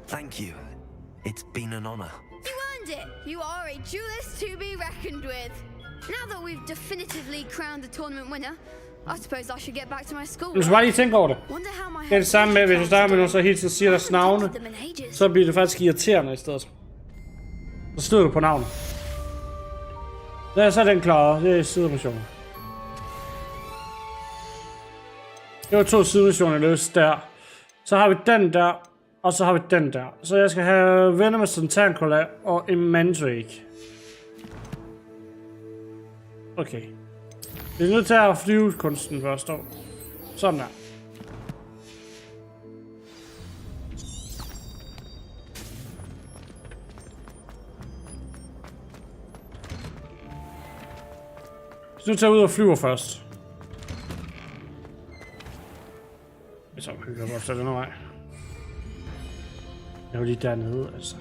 Thank you. It's been an honor. You earned it. You are a duelist to be reckoned with. Now that we've definitively crowned the tournament winner, I suppose I should get back to my school. Du skal bare lige tænke over det. Det er det samme med, hvis du starter med nogen, så hele tiden siger deres navne, så bliver det faktisk irriterende i stedet. Så støder du på navnet. Så er den klar. Det er sidemissioner. Det var 2 sidemissioner løst der. Så har vi den der, og så har vi den der. Så jeg skal have venner med Santankola og en Mandrake. Okay. Vi er nødt til at flyve kunsten først. Sådan der. Så nu tager jeg ud og flyver først. Så hygger jeg godt den her vej. Jeg er jo lige dernede, altså.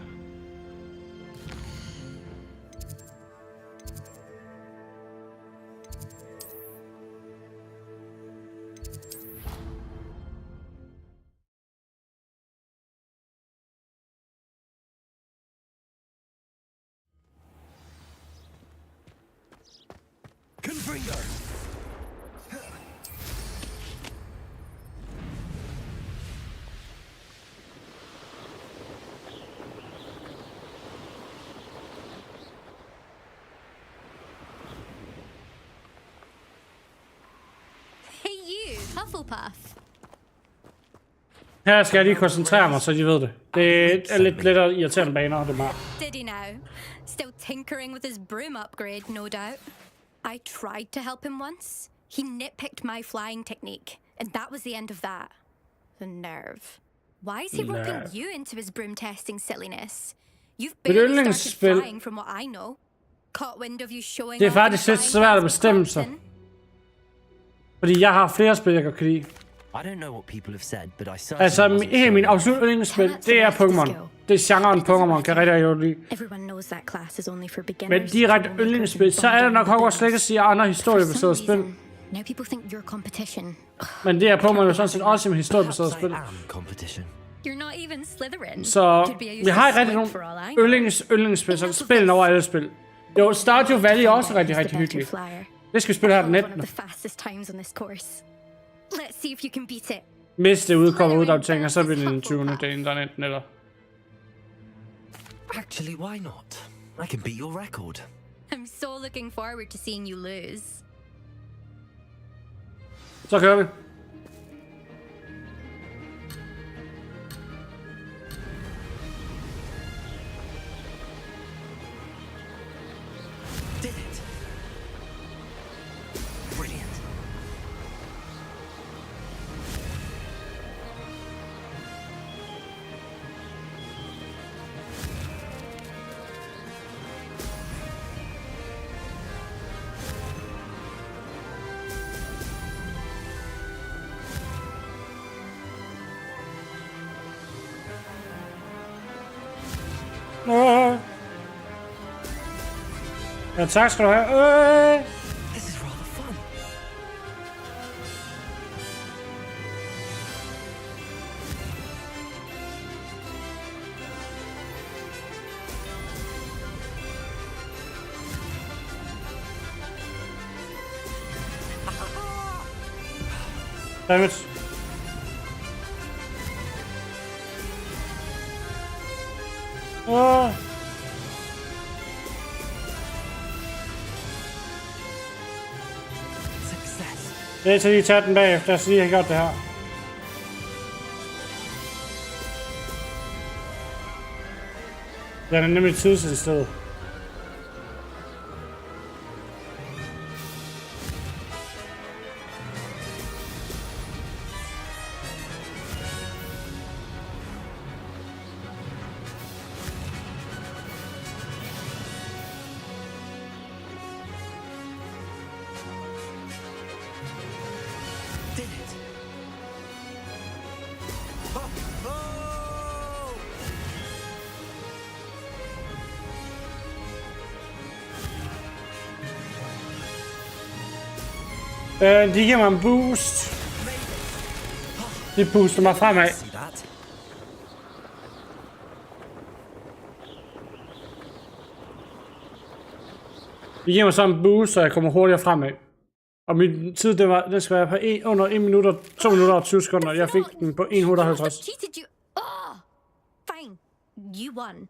Her skal jeg lige koncentrere mig, så de ved det. Det er lidt lettere irriterende baner, det bare. Did he now? Still tinkering with his broom upgrade, no doubt. I tried to help him once. He nitpicked my flying technique, and that was the end of that. The nerve. Why is he roping you into his broom testing silliness? You've barely started flying from what I know. Caught wind of you showing det er faktisk lidt svært at bestemme sig. Fordi jeg har flere spil, jeg kan lide. Altså, min absolut yndlingsspil, det er Pokémon. Det er genren Pokémon, kan jeg rigtig godt lide. Men direkte yndlingsspil, så er det nok Hogwarts Legacy og andre historiebaserede spil. Men det er Pokémon jo sådan set også med historiebaserede spil. Så vi har ikke rigtig nogen yndlingsspil, så spil over alle spil. Jo, Stardew Valley er også rigtig hyggeligt. Det skal vi spille her den 19. Let's see if you can beat it. Hvis det udkommer ud af ting, og så bliver det den 20. Det er den 19. eller. Actually, why not? I can beat your record. I'm so looking forward to seeing you lose. Så kører vi. Ja, tak skal du have. This is rather fun. Damn it. Det er til lige at tage den bagefter, så lige har gjort det her. Den er nemlig tidsindstillet. De giver mig en boost. De booster mig fremad. De giver mig så en boost, så jeg kommer hurtigere fremad. Og min tid, det skal være på under 1 minut og 2 minutter og 20 sekunder. Jeg fik den på 150. Cheated you. Oh, fine. You won.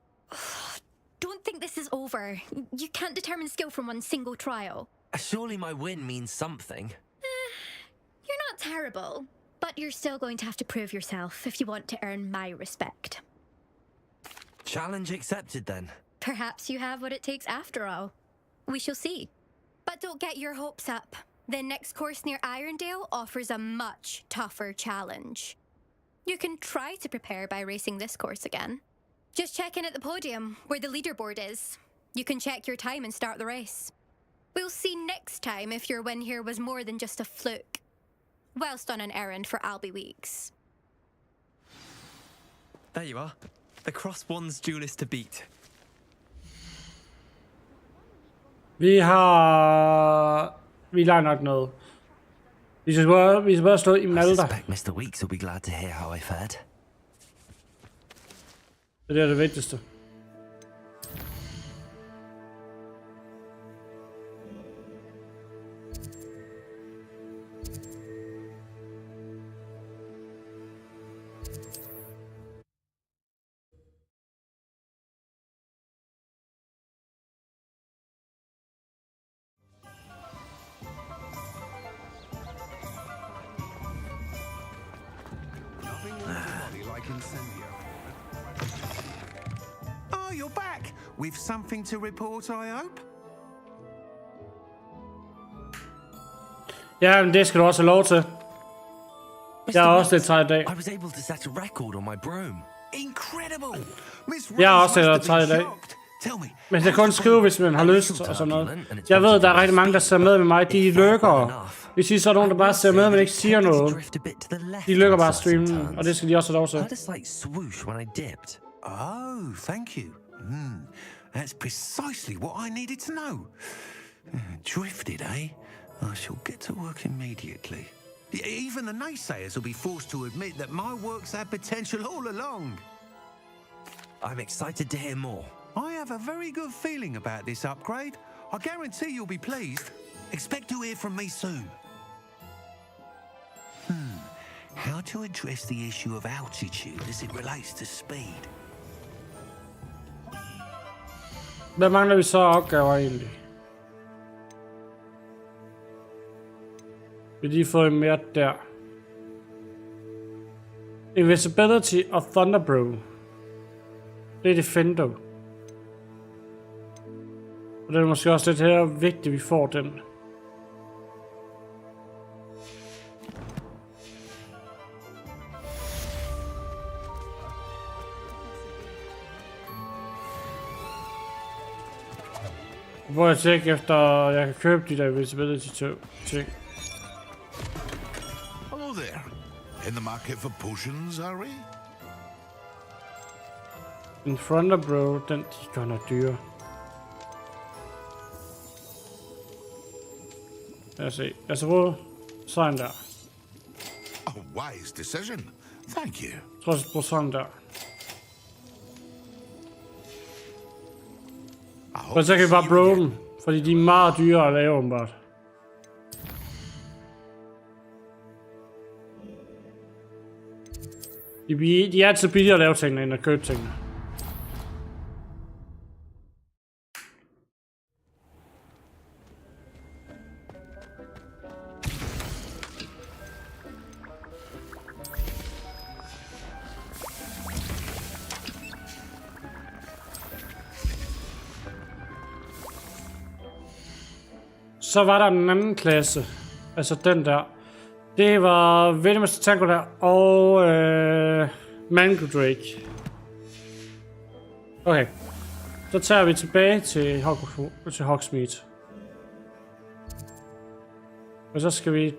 Don't think this is over. You can't determine skill from one single trial. Surely my win means something. You're not terrible, but you're still going to have to prove yourself if you want to earn my respect. Challenge accepted then. Perhaps you have what it takes after all. We shall see. But don't get your hopes up. The next course near Irondale offers a much tougher challenge. You can try to prepare by racing this course again. Just check in at the podium, where the leaderboard is. You can check your time and start the race. We'll see next time if your win here was more than just a fluke. Whilst on an errand for Albie Weeks. There you are. The Cross Wands duelist to beat. Vi lader nok noget. Vi skal bare stå i Malta. I suspect Mr. Weeks will be glad to hear how I fared. Det er det vigtigste. Oh, you're back! With something to report, I hope? Ja, men det skal du også have lov til. Jeg er også lidt træt i dag. I was able to set a record on my broom. Incredible! Miss Jeg er Rose også must lidt have træt i been dag. shocked. Tell me, Men det kan kun skrive, hvis man har lyst og sådan noget. Jeg ved, der er rigtig mange, der ser med mig. De lykker. Hvis I så er nogen, der bare ser med, men ikke siger noget. De lykker bare streamen, og det skal de også have lov til. I just like swoosh when I dipped. Oh, thank you. That's precisely what I needed to know. Drifted, eh? I shall get to work immediately. Even the naysayers will be forced to admit that my work's had potential all along. I'm excited to hear more. I have a very good feeling about this upgrade. I guarantee you'll be pleased. Expect to hear from me soon. How to address the issue of altitude as it relates to speed. Hvad mangler vi så opgaver egentlig? Vi lige får mere der. Invisibility og Thunderbrew. Det er Defendo. Og det er måske også lidt her vigtigt, at vi får den. Hvor jeg tjekker efter, jeg kan købe de der invisibility ting. Hello there. In the market for potions, are we? En Thunderbrew, den de gør noget dyre. Lad os se. Jeg skal bruge sådan der. A wise decision. Thank you. Jeg tror, jeg skal bruge sådan der. Og så kan vi bare bruge dem, fordi de er meget dyre at lave, åbenbart. De er altid billigere at lave tingene, end at købe tingene. Så var der en anden klasse, altså den der. Det var Venomous Tango der, og Mandrake. Okay, så tager vi tilbage til Hogsmeade. Og så skal vi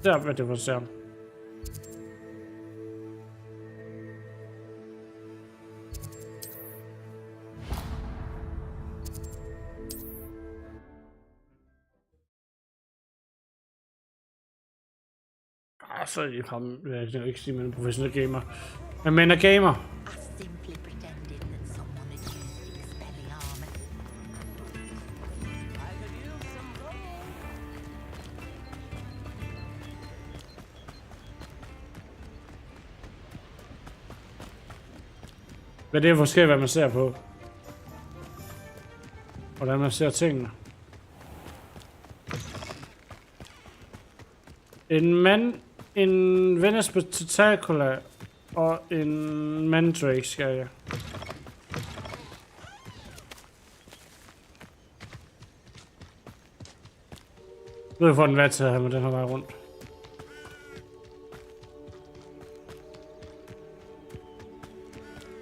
der, hvad det var der. så er de ham. Jeg kan ikke sige, at man er professionel gamer. Men er gamer. Men det er forskelligt, hvad man ser på. Hvordan man ser tingene. En Venice Spectacular og en Mandrake skal jeg. Jeg ved, hvor den vej til at have med den her vej rundt.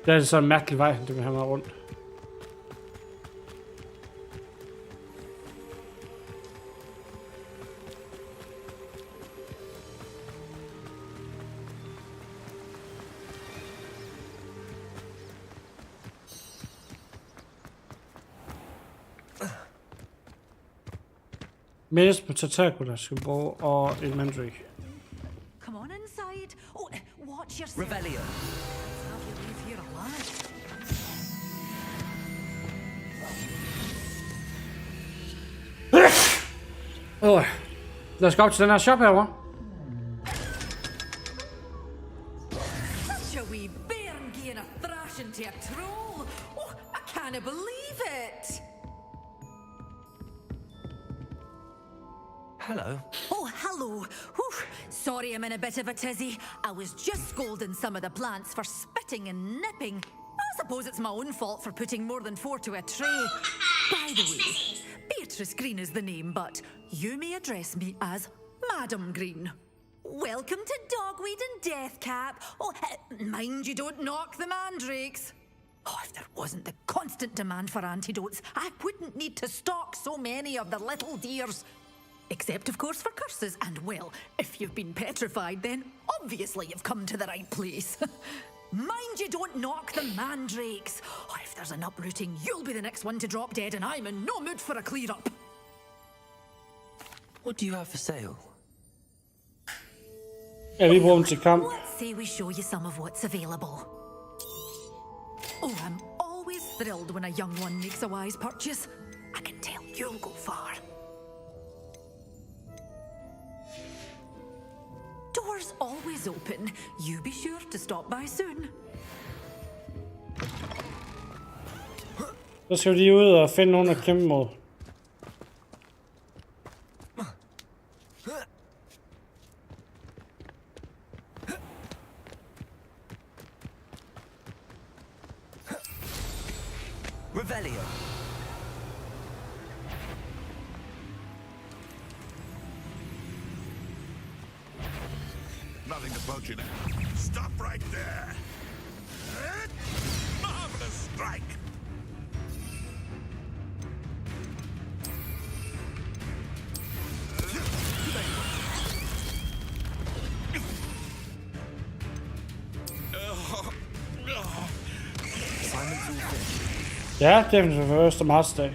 Det er så en mærkelig vej, det med have med rundt. Mest på Tentacular skal bruge og en Mandrake. Come on inside. Oh, watch yourself. Revelio. How you leave here alive? Lad os gå op til den her shop herovre. Such a wee bairn giving a thrashing to a troll. Oh, I can't believe it. Hello. Oh, hello. Whew. Sorry I'm in a bit of a tizzy. I was just scolding some of the plants for spitting and nipping. I suppose it's my own fault for putting more than 4 to a tray. By the way, Beatrice Green is the name, but you may address me as Madam Green. Welcome to Dogweed and Deathcap. Oh, mind you don't knock the mandrakes. Oh, if there wasn't the constant demand for antidotes, I wouldn't need to stock so many of the little dears. Except, of course, for curses. And, well, if you've been petrified, then obviously you've come to the right place. Mind you don't knock the mandrakes. Oh, if there's an uprooting, you'll be the next one to drop dead, and I'm in no mood for a clear-up. What do you have for sale? Ja, vi bruger dem til kamp. Let's say we show you some of what's available. Oh, I'm always thrilled when a young one makes a wise purchase. I can tell you'll go far. Doors always open. You be sure to stop by soon. Så skal vi lige ud og finde nogen at kæmpe mod. Revelio. Nothing to poach in it. Stop right there. Marvelous strike. Ja, det er den første martsdag.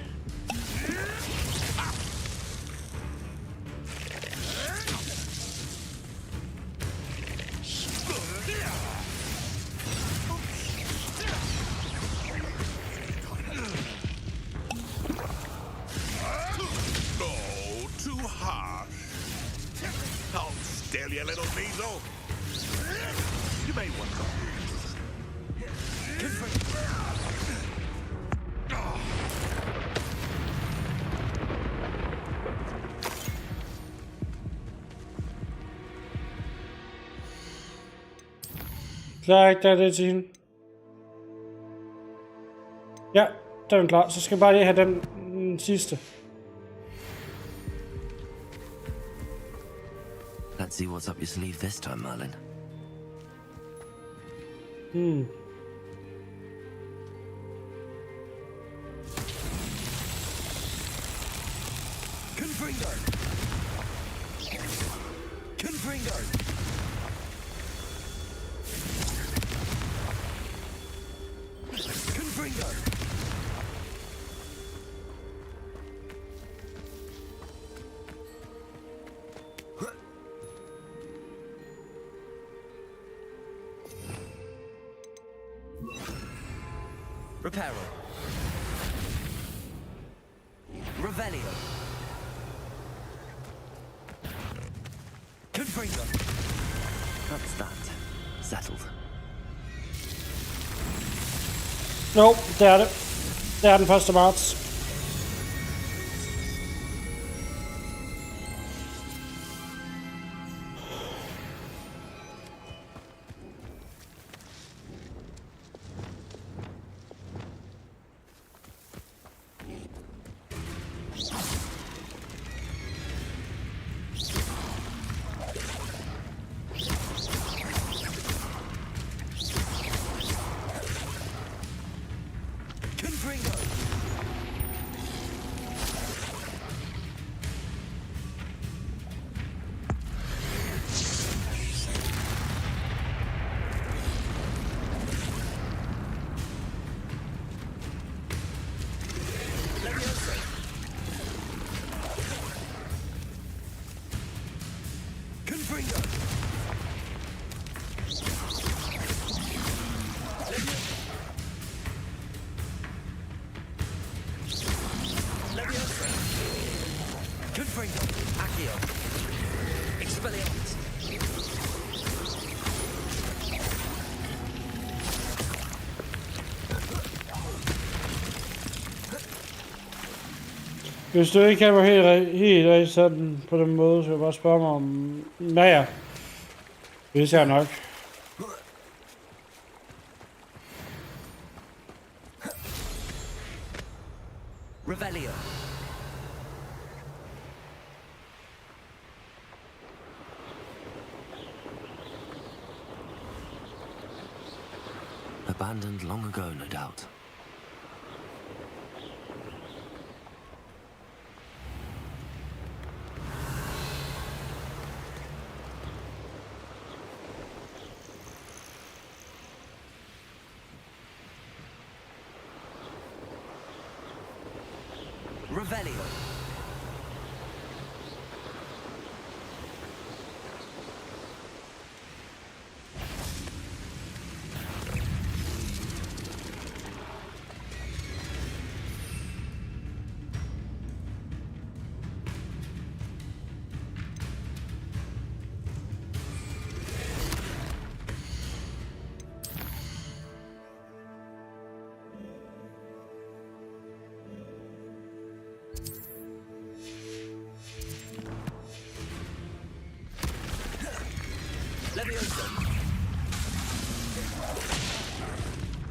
Klar, ikke der er det til hende. Ja, der er den klar. Så skal jeg bare lige have den sidste. Let's see what's up your sleeve this time, Merlin. Confringo. Confringo. Confringo. Reparo. Revelio. Confringo. That's that. Settled. Jo, det er det. Det er den 1. marts. Hvis du ikke kan være helt af sådan på den måde, så vil jeg bare spørge mig om... Ja. Det ser jeg nok. Revelio. Abandoned long ago, no doubt. Revelio.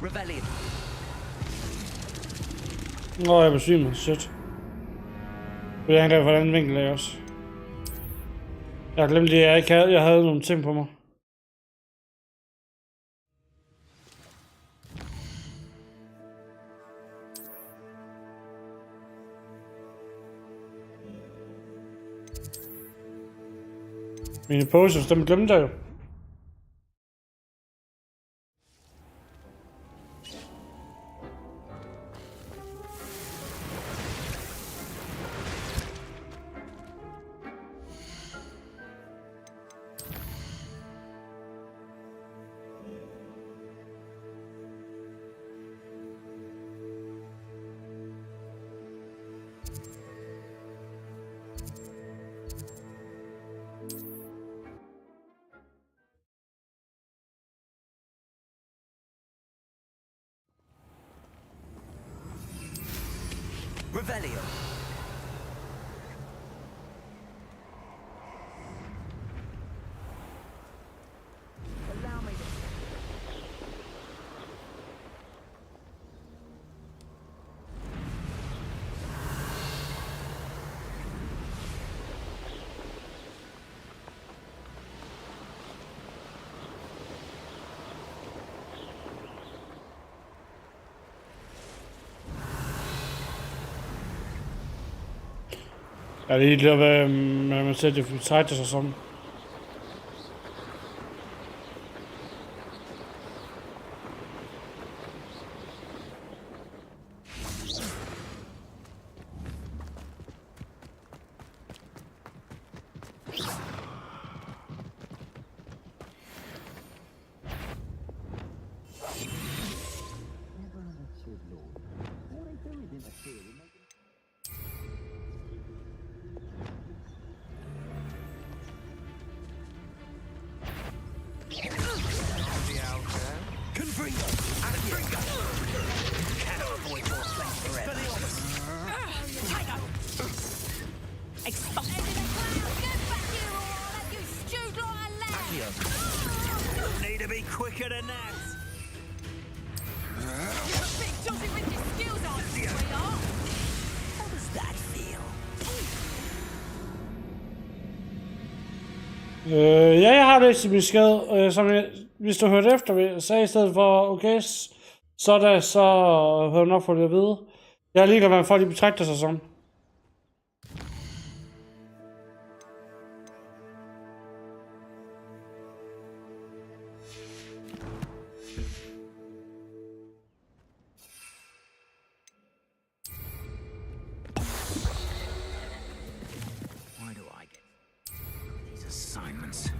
Revelio. Nå, jeg besvimer mig. Sødt. Det er angrebet fra den vinkel af også. Jeg har glemt det, jeg ikke havde. Jeg havde nogle ting på mig. Mine posters, dem glemte jeg jo. Revelio. Allow me to... Ja, det er helt hvad man ser det fortrækker sig som. Need to be quicker than that. How does that feel? Ja, jeg har læst i min besked, som jeg, hvis du hørte efter, sagde i stedet for, okay, så har du nok fået det at vide. Jeg er ligeglad, hvordan folk betragter sig sådan. Why do I get these assignments?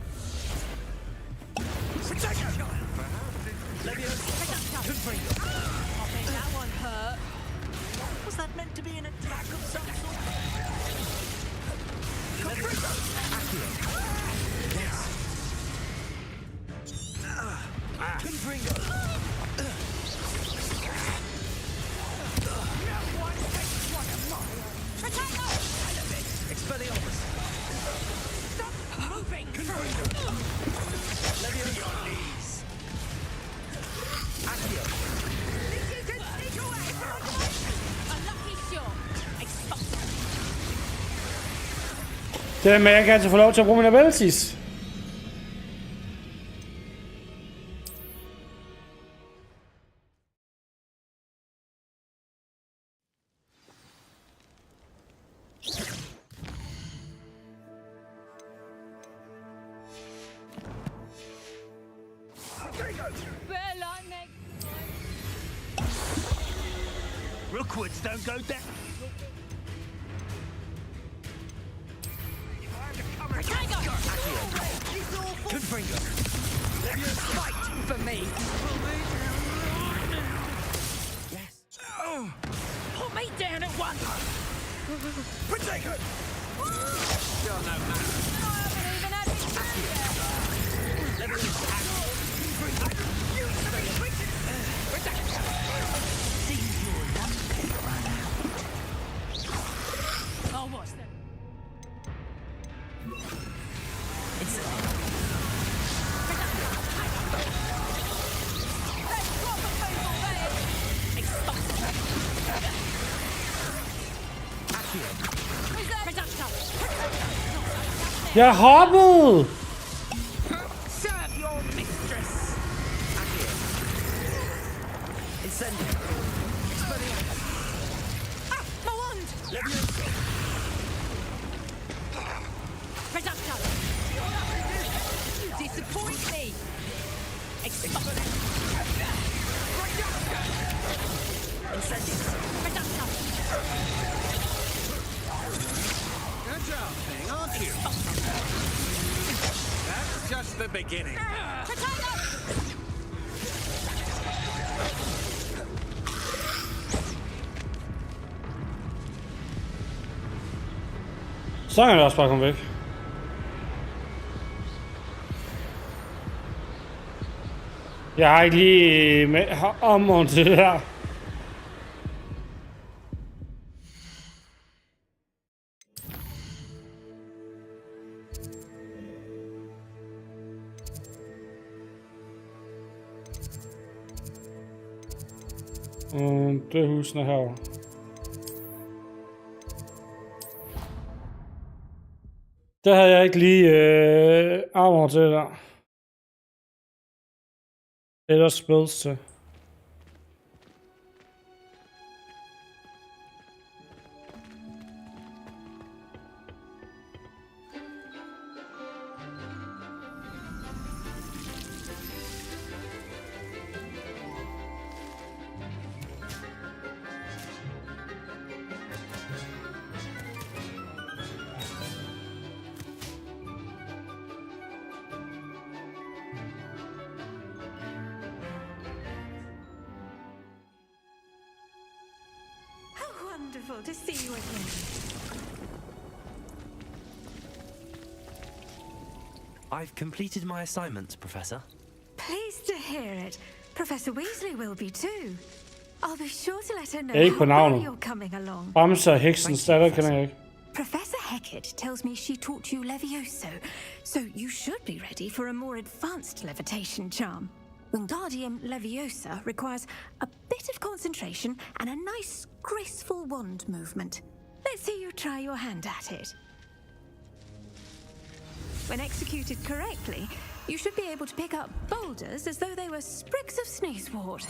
That one hurt. Was that meant to be an attack of some sort? Expelliarmus! Stop moving! Let me on your knees! Accio! Det er med, at jeg kan altså få lov til at bruge mine abilities. Rookwoods don't go down! Confringo! Fight for me! Yes! Put me down at once! Protego! You're no man! Oh, what's that? Jeg hoppede! Serve your mistress! Incendio! Ah, my wand! Levioso! Reducto! You disappoint me! Explode! Incendio! Reducto! Good job, thing, aren't you? That's just the beginning. Så kan jeg også bare komme væk. Jeg har ikke lige ommontet det her. Det er husene herovre. Der havde jeg ikke lige armor til der. Eller spells til. Wonderful to see you again. I've completed my assignments, Professor. Pleased to hear it. Professor Weasley will be too. I'll be sure to let her know Jeg er ikke på how well navnet. you're coming along. Bamse og heksens datter kender jeg ikke. Professor Hecate tells me she taught you Levioso, so you should be ready for a more advanced levitation charm. Wingardium Leviosa requires a bit of concentration and a nice, graceful wand movement. Let's see you try your hand at it. When executed correctly, you should be able to pick up boulders as though they were sprigs of sneezewort.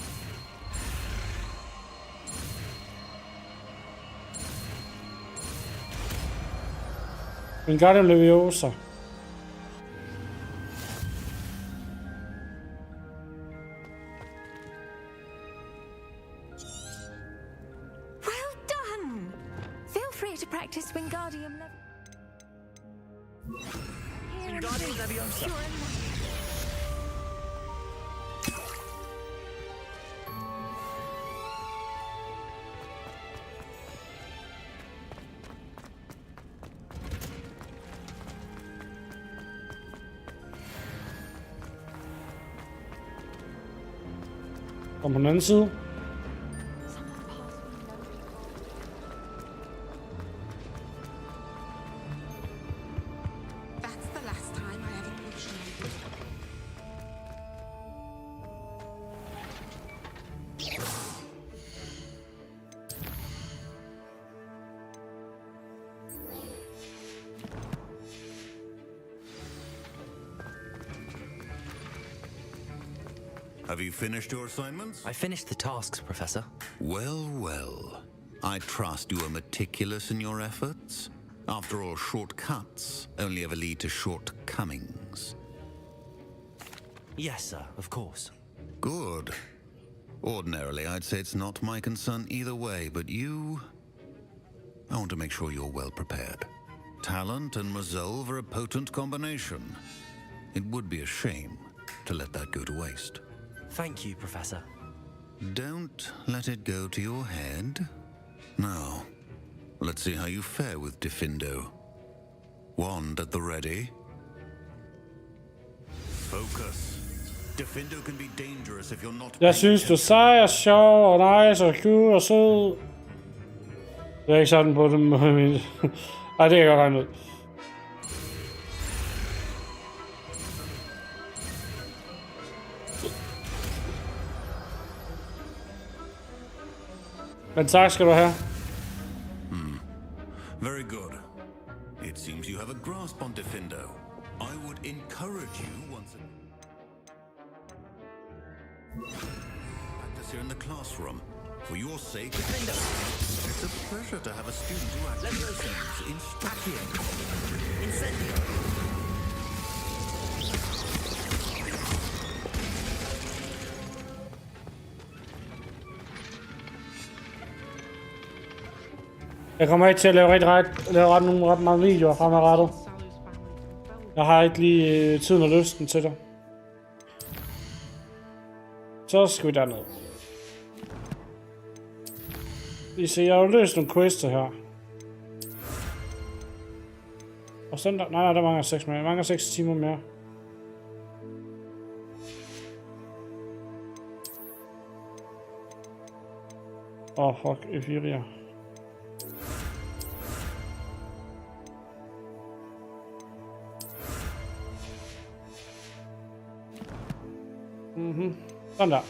Wingardium Leviosa. Well done! Feel free to practice Wingardium Wingardium Leviosa. Kom på den anden side. That's the last time I ever pushed you. Have you finished your assignments? I finished the tasks, Professor. Well, well. I trust you are meticulous in your efforts. After all, shortcuts only ever lead to shortcomings. Yes, sir, of course. Good. Ordinarily, I'd say it's not my concern either way, but you... I want to make sure you're well prepared. Talent and resolve are a potent combination. It would be a shame to let that go to waste. Thank you, Professor. Don't let it go to your head. Now, let's see how you fare with Diffindo. Wand at the ready. Focus. Diffindo can be dangerous if you're not... Jeg synes, du er sej og sjov og nice og cute og sød. Det er ikke sådan på den måde, men... Ej, det kan jeg godt regne ud. Men tak skal du have. Very good. It seems you have a grasp on Diffindo. I would encourage you once again. Practice here in the classroom. For your sake, Diffindo. It's a pleasure to have a student who actually seems instructive. Incendio. Jeg kommer ikke til at lave ret mange videoer fremadrettet. Jeg har ikke lige tiden og lysten til det. Så skal vi derned. Vi ser, jeg har jo løst nogle quester her. Og sådan der, nej, der mangler 6 mere. Jeg mangler 6 timer mere. Fuck, F4. Sådan der.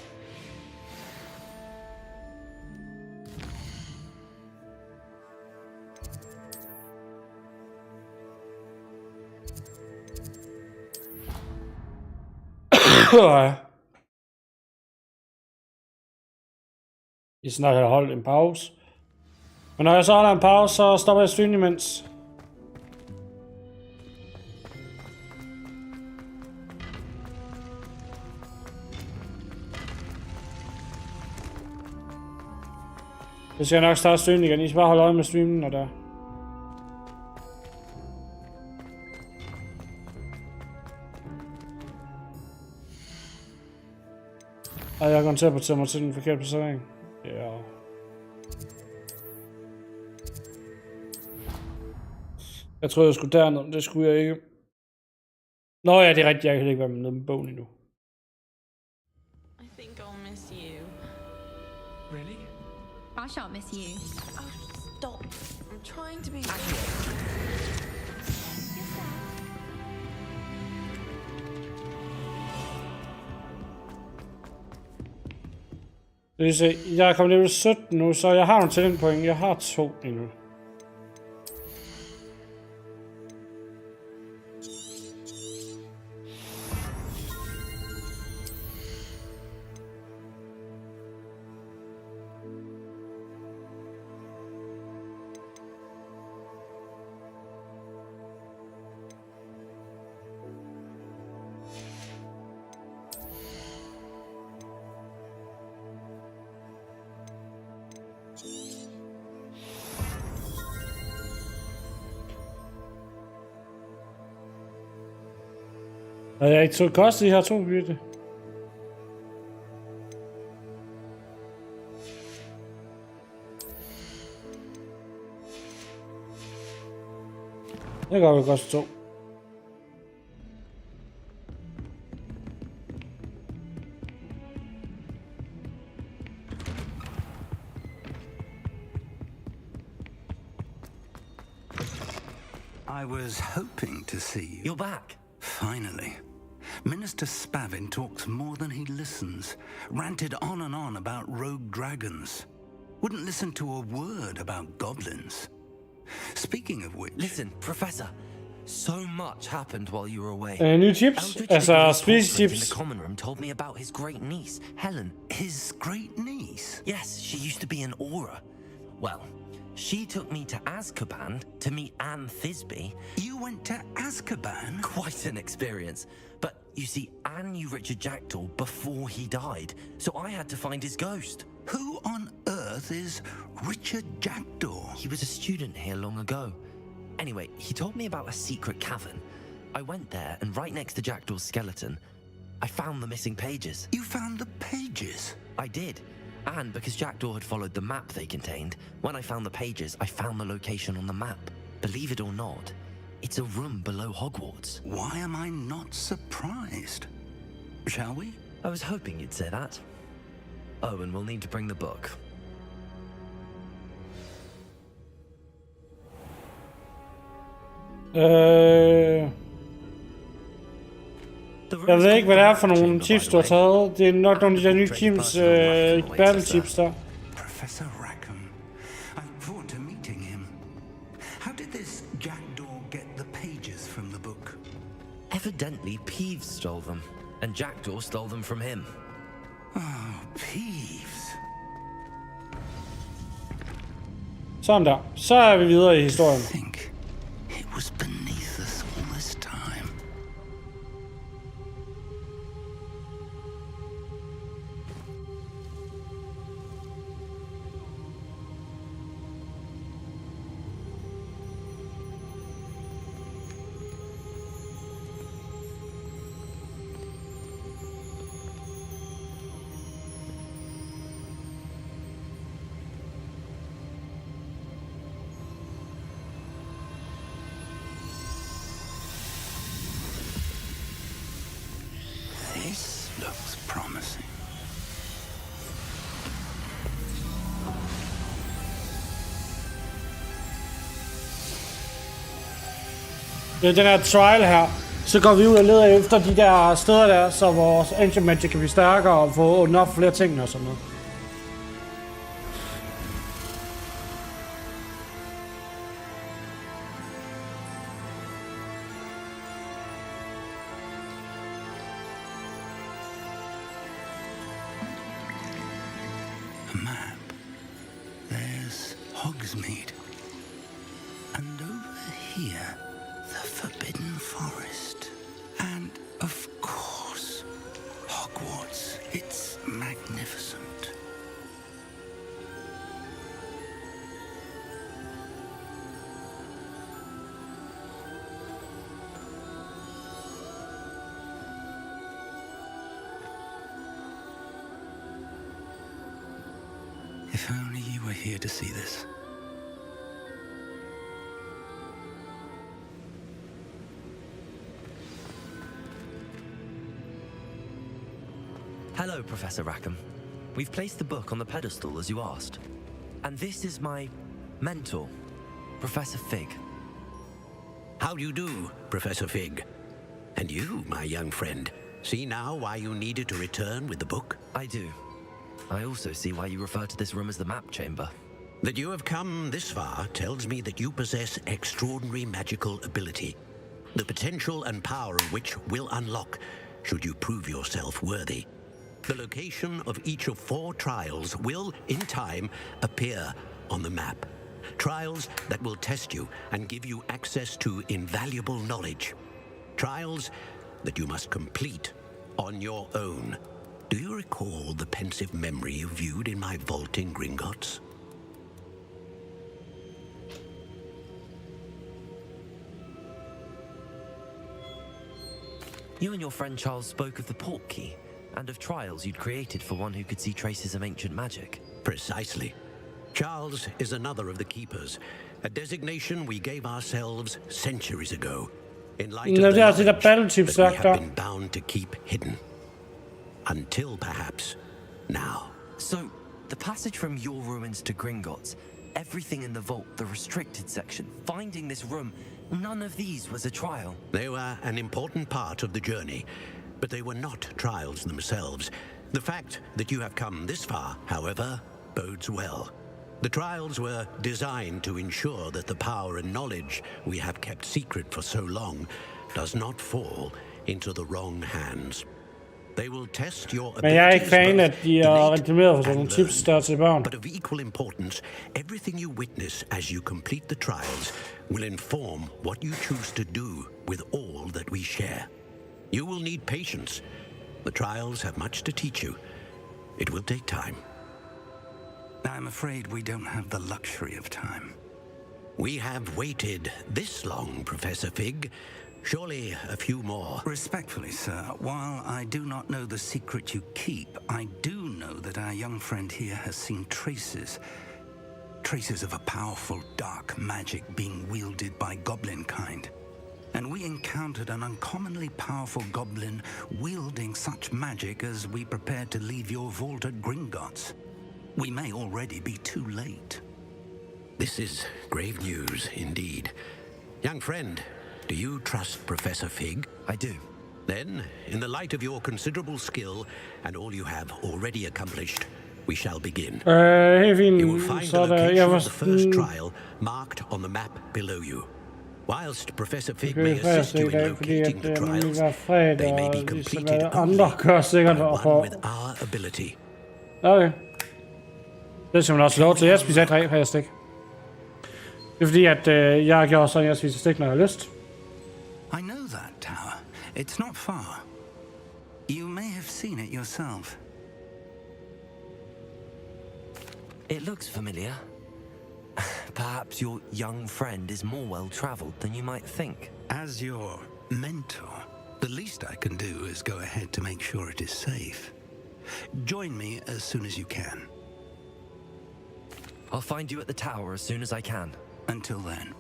I snart har holdt en pause. Men når jeg så holder en pause, så stopper jeg streamen imens. Så skal jeg nok starte streamen igen. I skal bare holde øje med streamen, når der. Og jeg kommer til at portere mig til den forkerte placering. Ja. Jeg troede, jeg skulle derned, men det skulle jeg ikke. Nå ja, det er rigtigt. Jeg kan ikke være med med bogen endnu. I think I'll miss you. Really? I shan't miss you. Oh, stop. I'm trying to be... vil se, jeg er kommet level 17 nu, så jeg har nogle talentpoint. Jeg har 2 endnu. Og jeg ikke tog kost i de her 2 bytte. Det går vel koste 2. I was hoping to see you. You're back. Finally. Minister Spavin talks more than he listens. Ranted on and on about rogue dragons. Wouldn't listen to a word about goblins. Speaking of which... Listen, Professor. So much happened while you were away. New chips? Space chips. In the common room told me about his great niece, Helen. His great niece? Yes, she used to be an Aura. Well, she took me to Azkaban to meet Anne Thisbe. You went to Azkaban? Quite an experience. But you see, Anne knew Richard Jackdaw before he died, so I had to find his ghost. Who on earth is Richard Jackdaw? He was a student here long ago. Anyway, he told me about a secret cavern. I went there, and right next to Jackdaw's skeleton, I found the missing pages. You found the pages? I did. And because Jackdaw had followed the map they contained, when I found the pages, I found the location on the map. Believe it or not, it's a room below Hogwarts. Why am I not surprised? Shall we? I was hoping you'd say that. Oh, and we'll need to bring the book. Jeg ved ikke, hvad det er for nogle chips, du har taget. Det er nok nogle af de der nye chips, battle chips der. Professor Rackham. I look forward to meeting him. How did this Jackdaw get the pages from the book? Evidently, Peeves stole them, and Jackdaw stole them from him. Oh, Peeves. Sådan der. Så er vi videre i historien. Think it was beneath us all this time. This looks promising. Det er den her trial her. Så går vi ud og leder efter de der steder der, så vores ancient magic kan blive stærkere og få åbnet op flere ting og sådan noget. A map. There's Hogsmeade. And over here, the Forbidden Forest. And, of course, Hogwarts. It's magnificent. If only you were here to see this. Hello, Professor Rackham. We've placed the book on the pedestal as you asked. And this is my mentor, Professor Fig. How do you do, Professor Fig? And you, my young friend, see now why you needed to return with the book? I do. I also see why you refer to this room as the map chamber. That you have come this far tells me that you possess extraordinary magical ability. The potential and power of which will unlock should you prove yourself worthy. The location of each of 4 trials will, in time, appear on the map. Trials that will test you and give you access to invaluable knowledge. Trials that you must complete on your own. Do you recall the pensive memory you viewed in my vault in Gringotts? You and your friend Charles spoke of the port key, and of trials you'd created for one who could see traces of ancient magic. Precisely. Charles is another of the keepers, a designation we gave ourselves centuries ago, in light of the knowledge that we have been bound to keep hidden. Until perhaps now. So, the passage from your ruins to Gringotts, everything in the vault, the restricted section, finding this room, none of these was a trial. They were an important part of the journey, but they were not trials themselves. The fact that you have come this far, however, bodes well. The trials were designed to ensure that the power and knowledge we have kept secret for so long does not fall into the wrong hands. They will test your abilities. Men jeg er ikke fan af, at de er reklameret for sådan nogle tips, der er til børn. But of equal importance, everything you witness as you complete the trials will inform what you choose to do with all that we share. You will need patience. The trials have much to teach you. It will take time. I'm afraid we don't have the luxury of time. We have waited this long, Professor Fig. Surely a few more. Respectfully, sir, while I do not know the secret you keep, I do know that our young friend here has seen traces of a powerful dark magic being wielded by goblin kind. And we encountered an uncommonly powerful goblin wielding such magic as we prepared to leave your vault at Gringotts. We may already be too late. This is grave news indeed. Young friend, do you trust Professor Fig? I do. Then, in the light of your considerable skill and all you have already accomplished, we shall begin. You will find the location of the first trial marked on the map below you. Whilst Professor Fig may assist you in locating the trials, they may be completed only with our ability. Okay. Det skal man også lov til. Jeg spiser 3 her stik. Det er fordi, at jeg har gjort sådan, at jeg spiser stik, når jeg har lyst. I know that tower. It's not far. You may have seen it yourself. It looks familiar. Perhaps your young friend is more well-traveled than you might think. As your mentor, the least I can do is go ahead to make sure it is safe. Join me as soon as you can. I'll find you at the tower as soon as I can. Until then,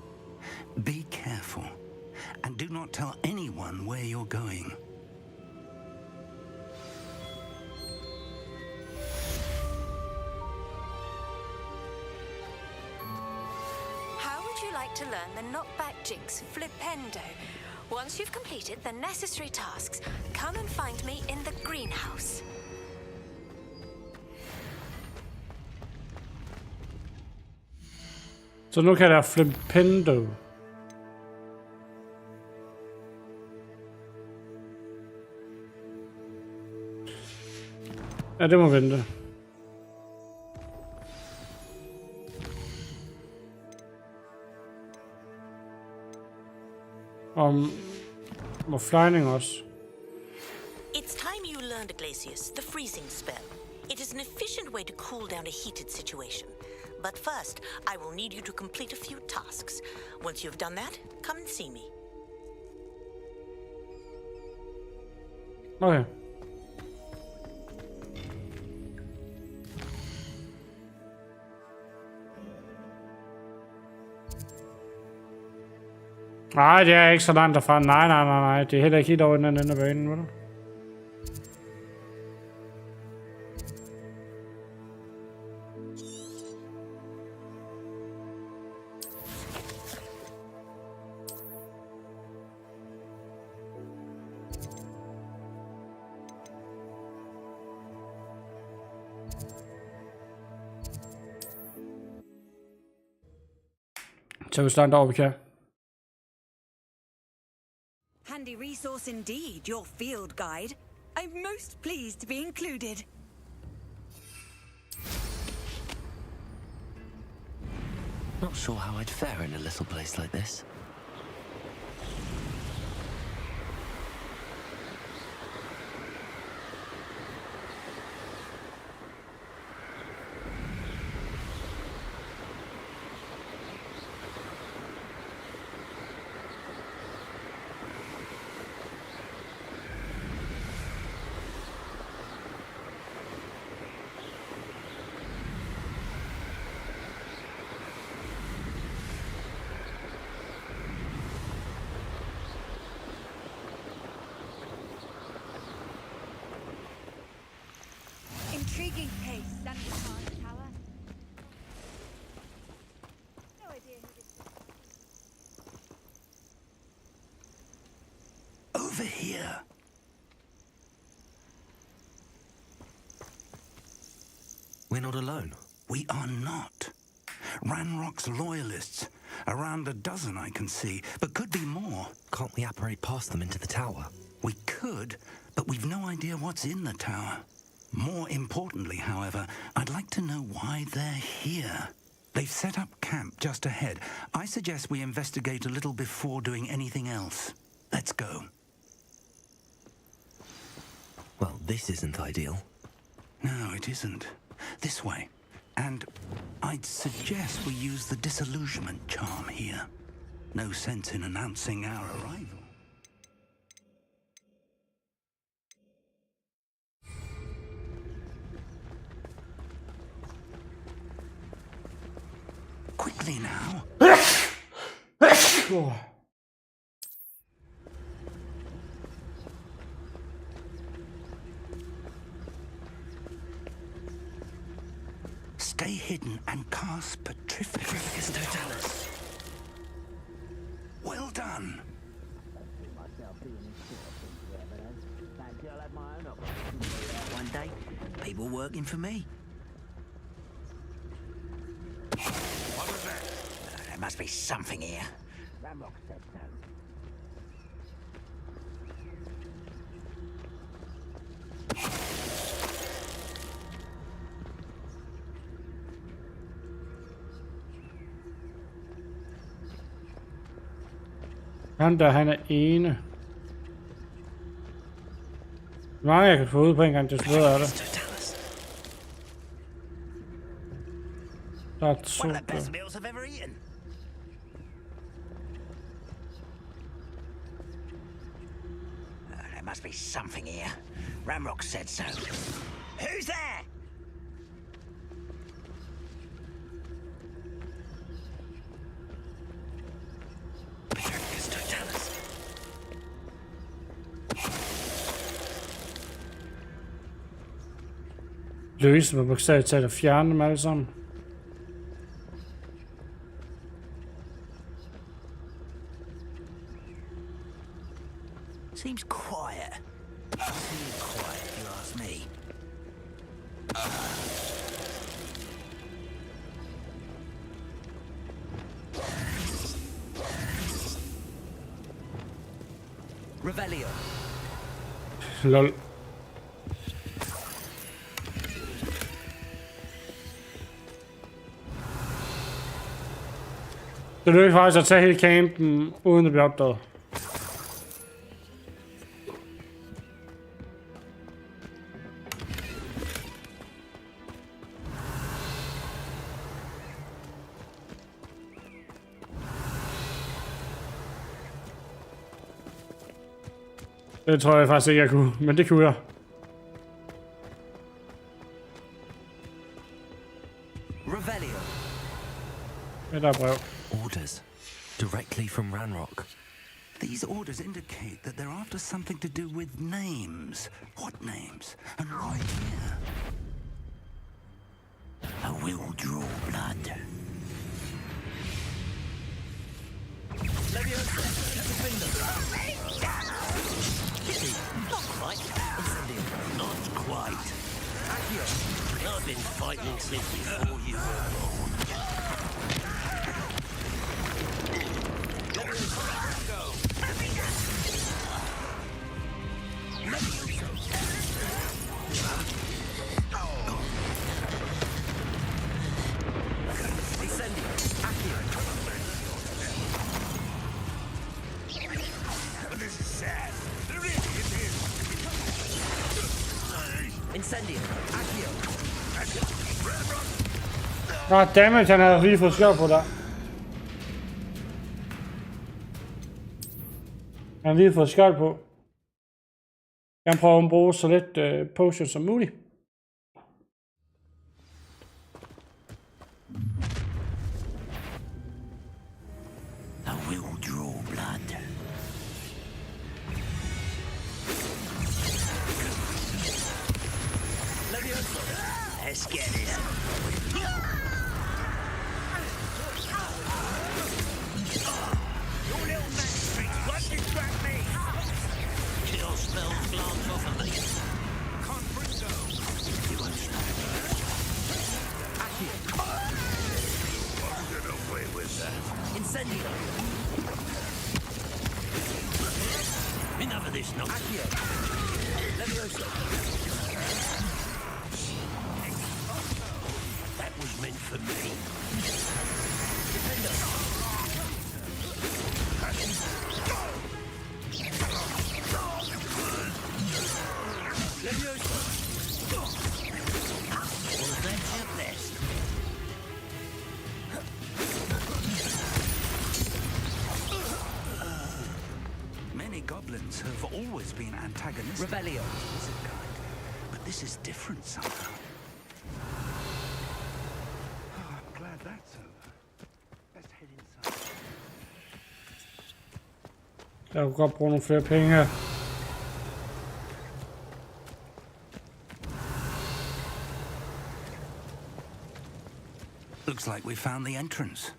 be careful. And do not tell anyone where you're going. How would you like to learn the knockback jinx flipendo? Once you've completed the necessary tasks, come and find me in the greenhouse. Så nu kan der flipendo. Ja, det må vente. Må flyvning også. It's time you learned, Glacius, the freezing spell. It is an efficient way to cool down a heated situation. But first, I will need you to complete a few tasks. Once you've done that, come and see me. Okay. Nej, det er ikke så langt derfra. Nej. Det er heller ikke helt over den anden banen, ved du? Så hvis der er en vi kan. Handy resource indeed, your field guide. I'm most pleased to be included. Not sure how I'd fare in a little place like this. Intriguing case, Sandwich Tower. No idea who this is. Over here. We're not alone. We are not. Ranrock's loyalists. Around a dozen I can see, but could be more. Can't we apparate past them into the tower? We could, but we've no idea what's in the tower. More importantly, however, I'd like to know why they're here. They've set up camp just ahead. I suggest we investigate a little before doing anything else. Let's go. Well, this isn't ideal. No, it isn't. This way. And I'd suggest we use the disillusionment charm here. No sense in announcing our arrival. Quickly now. Stay hidden and cast Petrificus Totalis. Well done. One day, people working for me. What was that? There must be something here. Han der, han er ene. Hvor mange jeg kan få ud på en gang, det slået af det. Der er to. One of the best meals I've ever eaten. There must be something here. Ranrock said so. Who's there? Løse med bogstaveligt talt at fjerne dem alle sammen. Seems quiet. Too quiet, if you ask me. Revelio. Lol. Det lykkes faktisk at tage hele campen, uden at blive opdaget. Det tror jeg faktisk ikke, jeg kunne, men det kunne jeg. Revelio. Der er brev. Orders. Directly from Ranrock. These orders indicate that they're after something to do with names. What names? And right here. I will draw blood. Not quite. Not quite. I've been fighting since before you were born. Dammit, han havde lige fået skjold på der. Han har lige fået skjold på. Jeg prøver at bruge så lidt potion som muligt. I will draw blood. Let's get it. Your little magic tricks won't distract me. Kill spells glance off of me. Can't bring down. You won't stop me. I'll get away with that. Incendio. Enough of this nonsense. Levioso. That was meant for me. Defender. Levioso. Well, that's your best. Many goblins have always been antagonistic. Rebellion. But this is different somehow. Oh, I'm glad that's over. Let's head inside. Jeg kunne godt bruge nogle flere penge her. Looks like we found the entrance.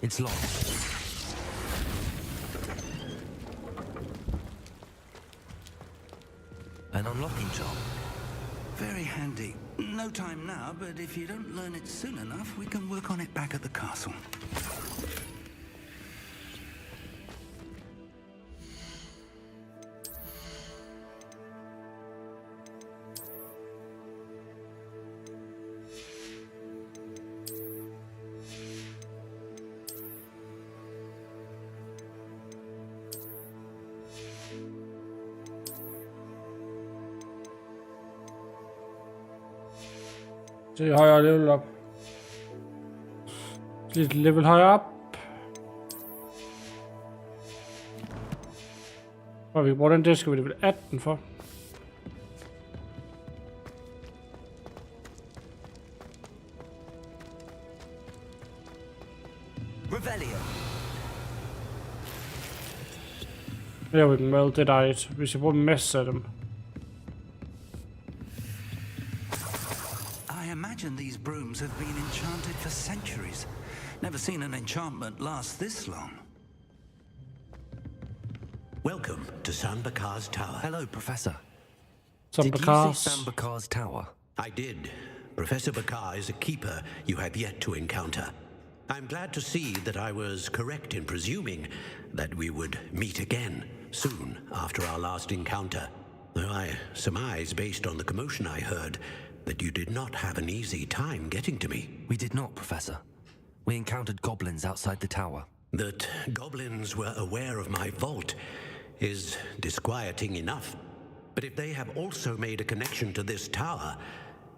It's locked. An unlocking job. Very handy. No time now, but if you don't learn it soon enough, we can work on it back at the castle. Det er højere level op. Lidt level højere op. Og vi bruger den, det skal vi level 18 for. Revelio. There we can well did it. Vi skal bruge en masse af dem. I imagine these brooms have been enchanted for centuries. Never seen an enchantment last this long. Welcome to Sanbakar's Tower. Hello, Professor. Did you say Sanbakar's Tower? I did. Professor Bakar is a keeper you have yet to encounter. I'm glad to see that I was correct in presuming that we would meet again soon after our last encounter. Though I surmise, based on the commotion I heard, that you did not have an easy time getting to me. We did not, Professor. We encountered goblins outside the tower. That goblins were aware of my vault is disquieting enough. But if they have also made a connection to this tower,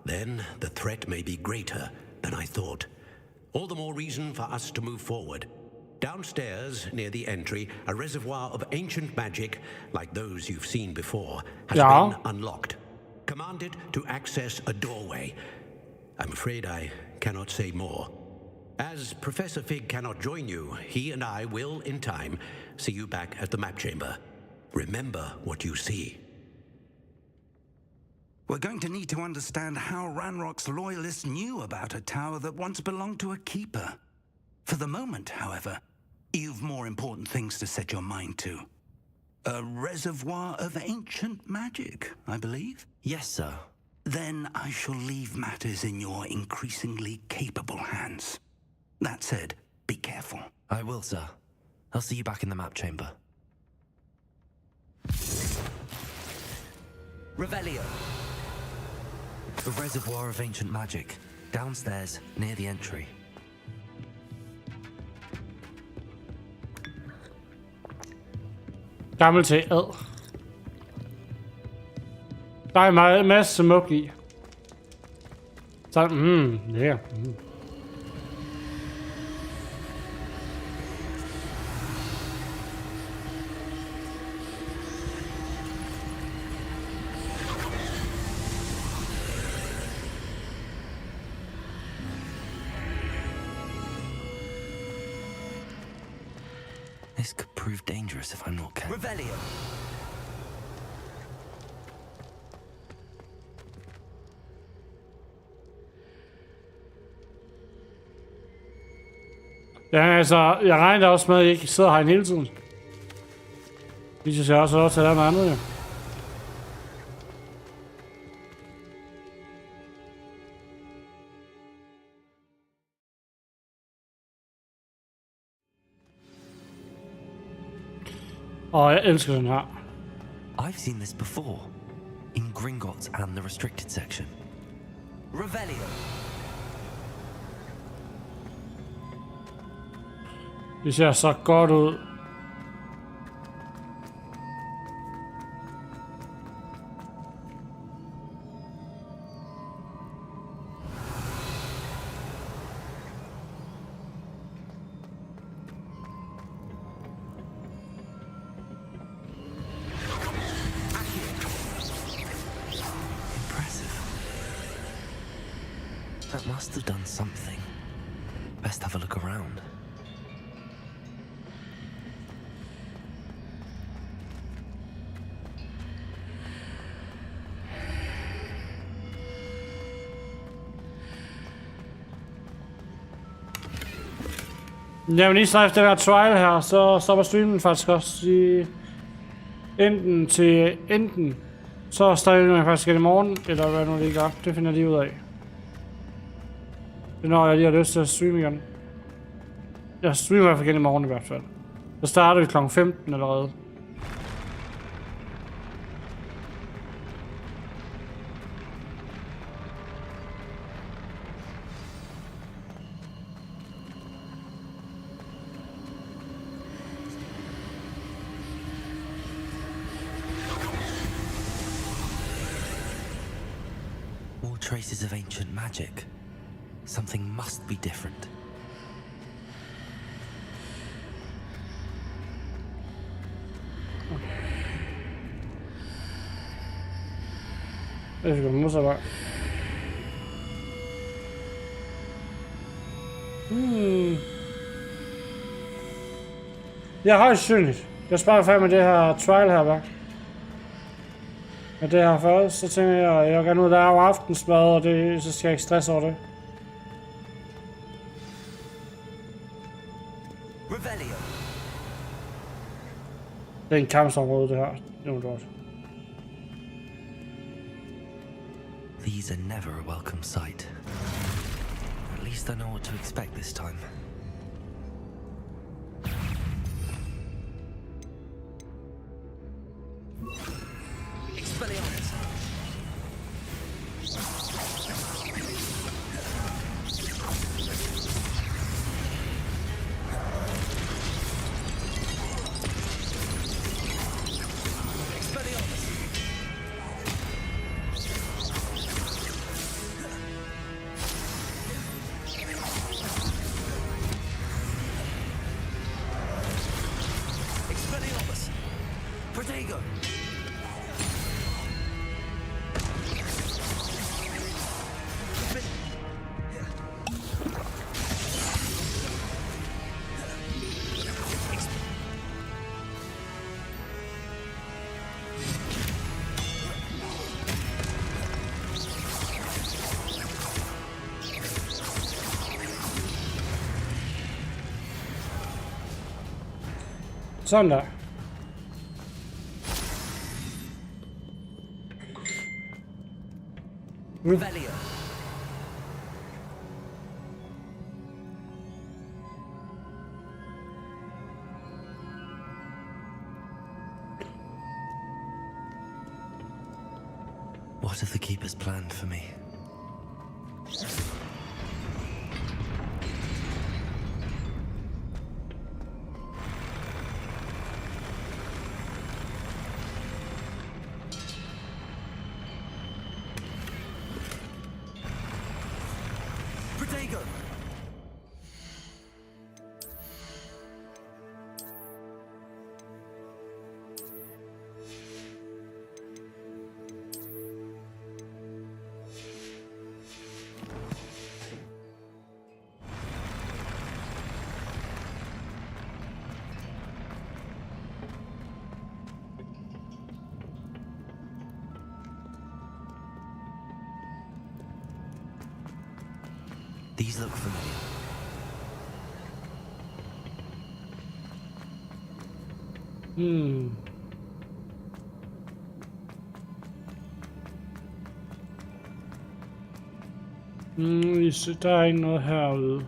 then the threat may be greater than I thought. All the more reason for us to move forward. Downstairs, near the entry, a reservoir of ancient magic, like those you've seen before, has been unlocked. Commanded to access a doorway. I'm afraid I cannot say more. As Professor Fig cannot join you, he and I will, in time, see you back at the map chamber. Remember what you see. We're going to need to understand how Ranrock's loyalists knew about a tower that once belonged to a keeper. For the moment, however, you've more important things to set your mind to. A reservoir of ancient magic, I believe? Yes, sir. Then I shall leave matters in your increasingly capable hands. That said, be careful. I will, sir. I'll see you back in the map chamber. Revelio. A reservoir of ancient magic. Downstairs, near the entry. Gammel til ad. Der er en masse mug i. Så, lækker. This could prove dangerous if I'm not careful. Revelio. Ja, altså, jeg regner også med, at jeg ikke sidder herinde hele tiden. Vi synes jeg også til at lave noget andet, jo. Og jeg elsker den her. I've seen this before. In Gringotts and the restricted section. Revelio. Det ser så godt ud. That must have done something. Best have a look around. Jamen lige så efter det her trial her, så stopper streamen faktisk også i enten så starter jeg faktisk igen i morgen, eller hvad nu lige gør. Det finder jeg lige ud af. Det når jeg lige har lyst til at streame igen. Jeg streamer i hvert fald igen i morgen i hvert fald. Så starter vi kl. 15 allerede. More traces of ancient magic. Something must be different. Det skal man bare. Jeg har højst synligt. Jeg sparer færdig med det her trial her, bare. Men det her først, så tænker jeg, at jeg kan ud der over aftensmad, og det, så skal jeg ikke stresse over det. Revelio. Det er en kampsområde, det her. Det er godt. These are never a welcome sight. At least I know what to expect this time. Expelliarmus. Sådan der. Revelio. What have the keepers planned for me? These look familiar. Der er ikke noget herude.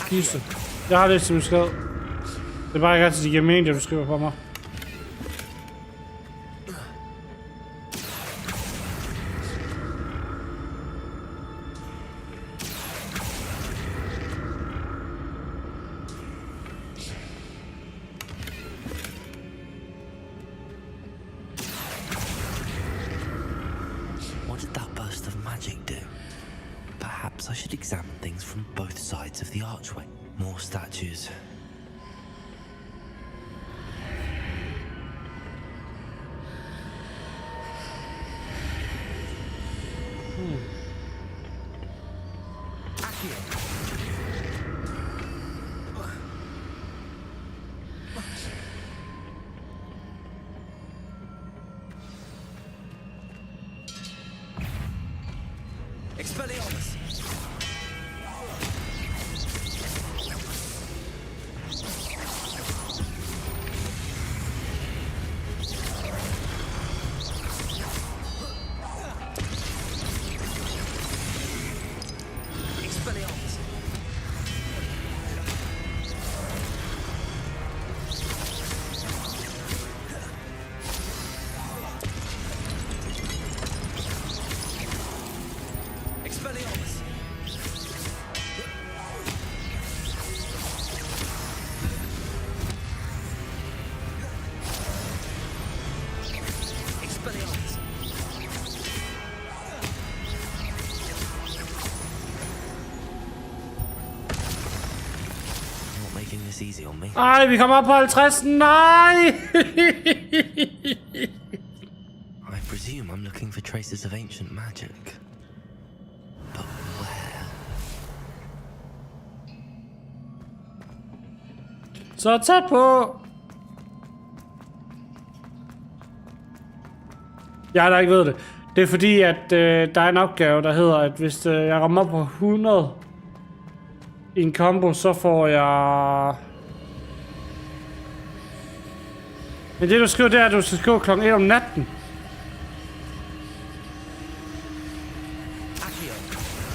Kiste. Jeg har det som besked. Det er bare ikke altid, de giver mening, det du skriver for mig. What did that burst of magic do? Perhaps I should examine things from both sides of the archway. More statues. Expelliarmus! Easy on me. Ej, vi kommer op på 50. Nej! I presume I'm looking for traces of ancient magic. But where? Så tæt på. Jeg der ikke ved det. Det er fordi, at der er en opgave, der hedder, at hvis jeg rammer på 100 i en combo, så får jeg... Men det du skriver, det er, at du skal skrive klokken 1 om natten.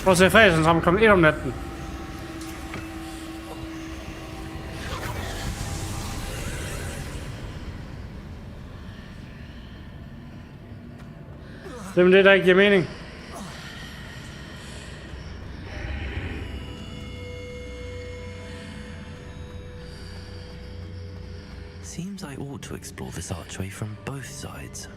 Prøv at se fræsen sammen klokken 1 om natten. Det er det, der ikke giver mening. Seems I ought to explore this archway from both sides.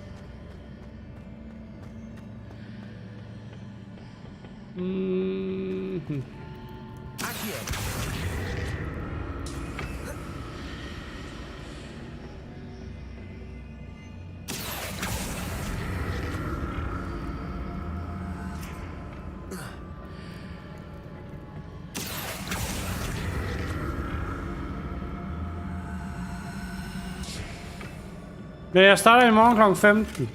Men jeg starter i morgen klokken 15.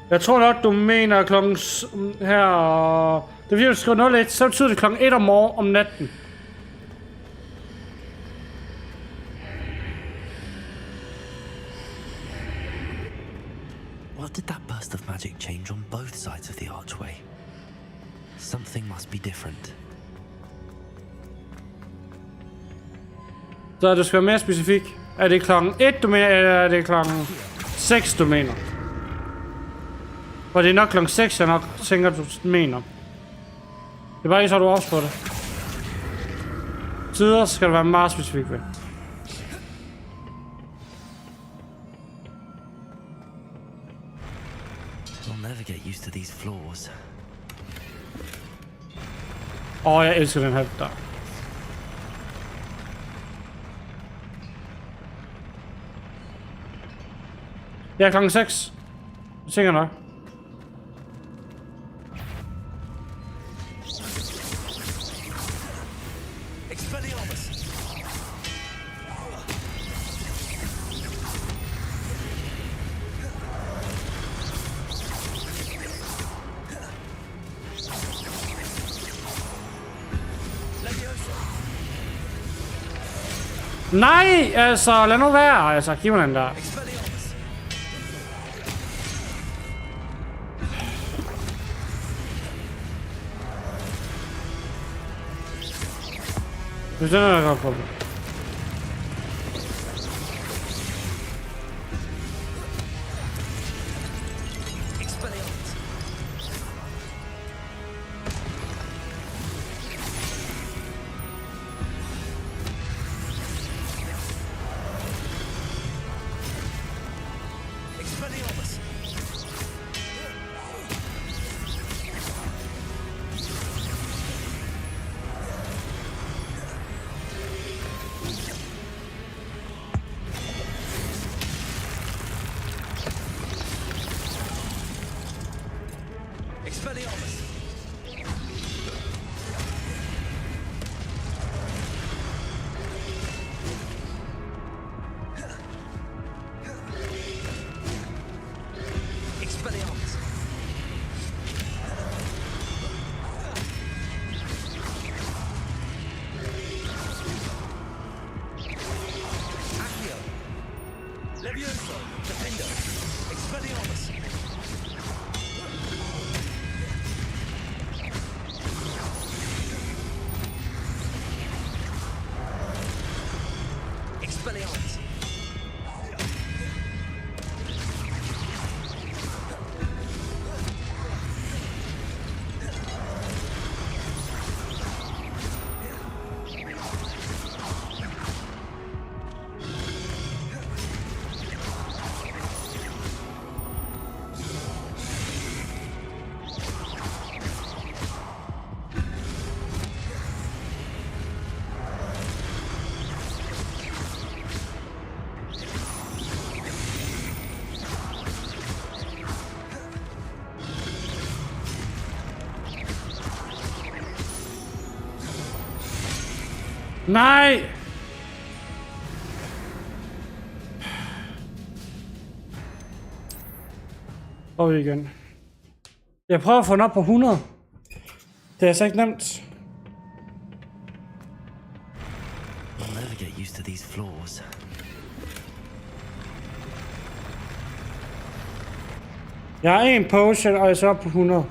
Jeg tror nok, du mener klokken her... Det vil du skrive 01, så betyder det klokken 1 om natten. What did that burst of magic change on both sides of the archway? Something must be different. Så du skal være mere specifik. Er det klokken 1, du mener, eller er det klokken 6, du mener? For det er nok klokken 6, jeg nok tænker, du mener. Det er bare lige så, du også på det. Tider skal du være meget specifik ved. I'll never get used to these floors. Jeg elsker den her der. Ja, klokken 6. Jeg tænker nok. Nej, altså, lad nu være. Altså, giv mig den der. Hvis den er godt på. Nej! Og igen. Jeg prøver at få den op på 100. Det er altså ikke nemt. I'll never get used to these floors. Jeg har en potion, og jeg er så op på 100.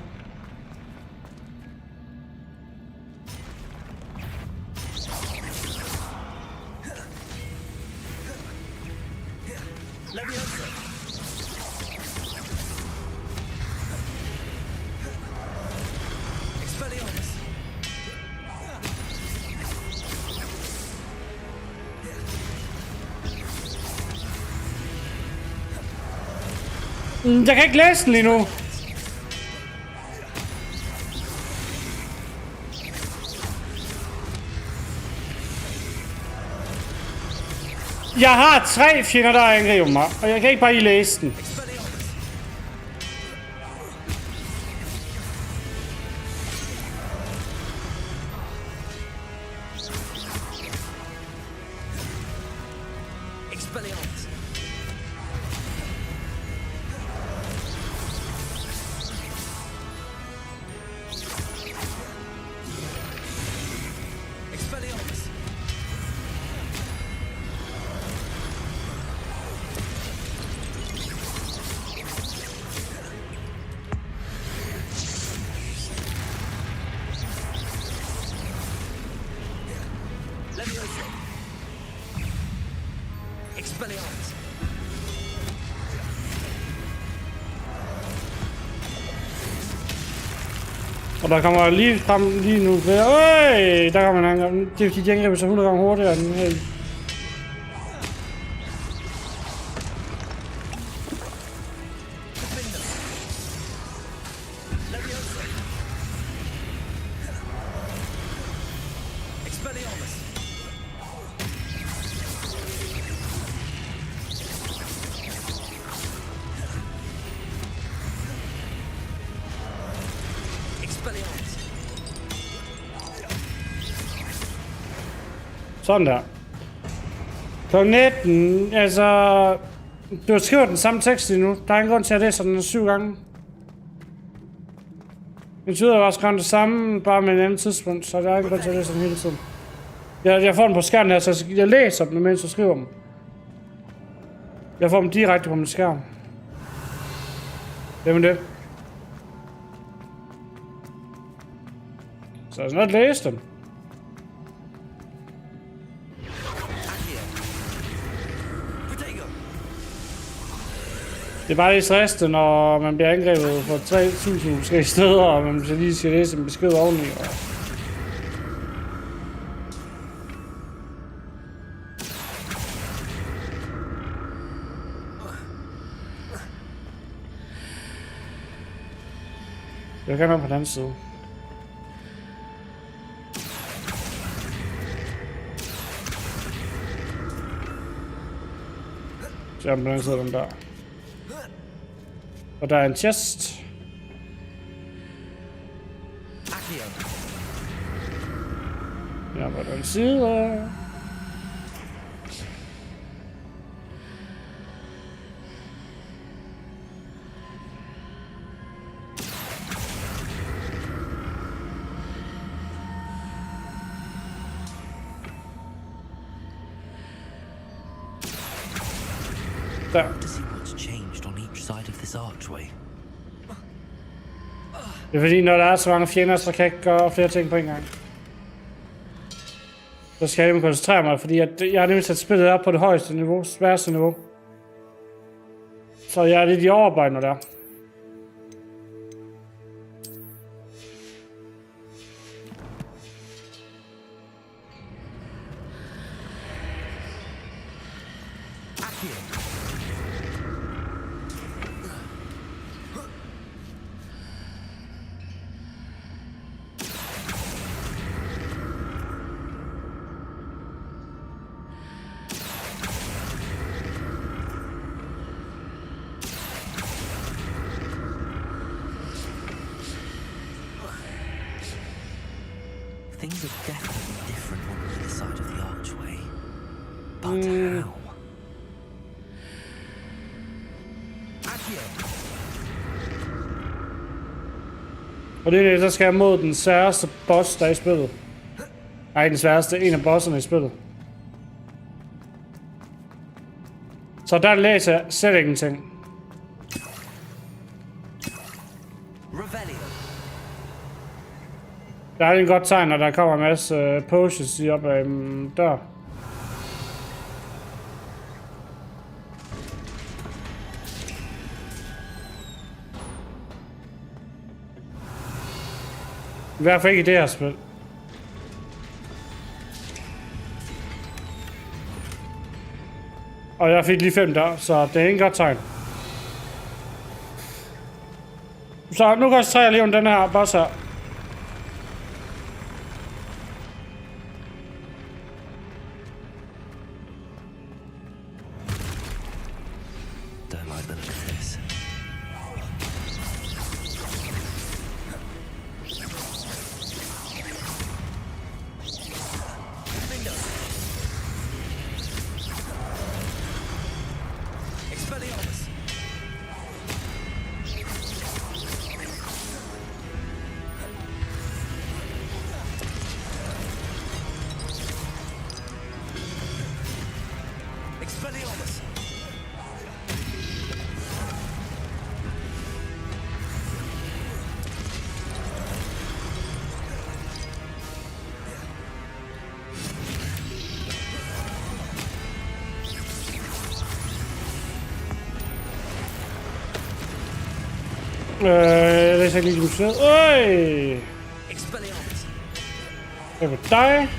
Jeg kan ikke læse den lige nu. Jeg har 3 fjender, der angriber mig, og jeg kan ikke bare lige læse den. Og der kommer lige frem lige nu. Øj! Der kommer en gang. Det er fordi, de angriber så 100 gange hurtigere end her. Sådan der. Kl. 19, altså... Du har skrevet den samme tekst lige nu. Der er ingen grund til at læse den 7 gange. Det betyder også skrevet det samme, bare med en anden tidspunkt, så der er ingen grund til at læse den hele tiden. Jeg får den på skærmen her, så jeg læser dem, mens jeg skriver dem. Jeg får dem direkte på min skærm. Hvem er det? Så er det noget at læse dem. Det er bare lidt stressende, når man bliver angrebet for 3.000 forskellige steder, og man så lige skal læse en besked oveni. Jeg kan være på den anden side. Så jeg er på den anden side af den der. Og der er en chest. Ja, på den side. Der. Det er fordi, når der er så mange fjender, så kan jeg ikke gøre flere ting på en gang. Så skal jeg koncentrere mig, fordi jeg har nemlig sat spillet op på det højeste niveau, sværeste niveau. Så jeg er lidt i overarbejde, når det er. Things are definitely different on either side of the archway. But how? Og det er det, så skal jeg mod den sværeste boss, der er i spillet. Nej, den sværeste, en af bosserne i spillet. Så der læser jeg slet ingenting. Der er en godt tegn, når der kommer en masse potions i op ad en dør. I hvert fald ikke i det her spil. Og jeg fik lige 5 der, så det er ikke godt tegn. Så nu koncentrerer jeg lige om den her boss her. Jeg læser ikke lige, du sidder. Øj! Hvad med dig?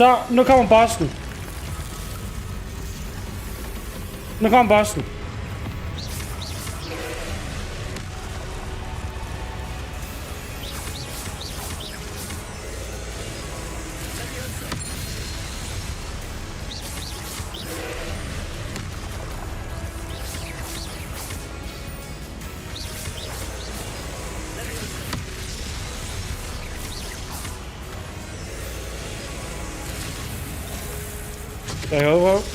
Så, nu kommer bossen. Nu kommer bossen.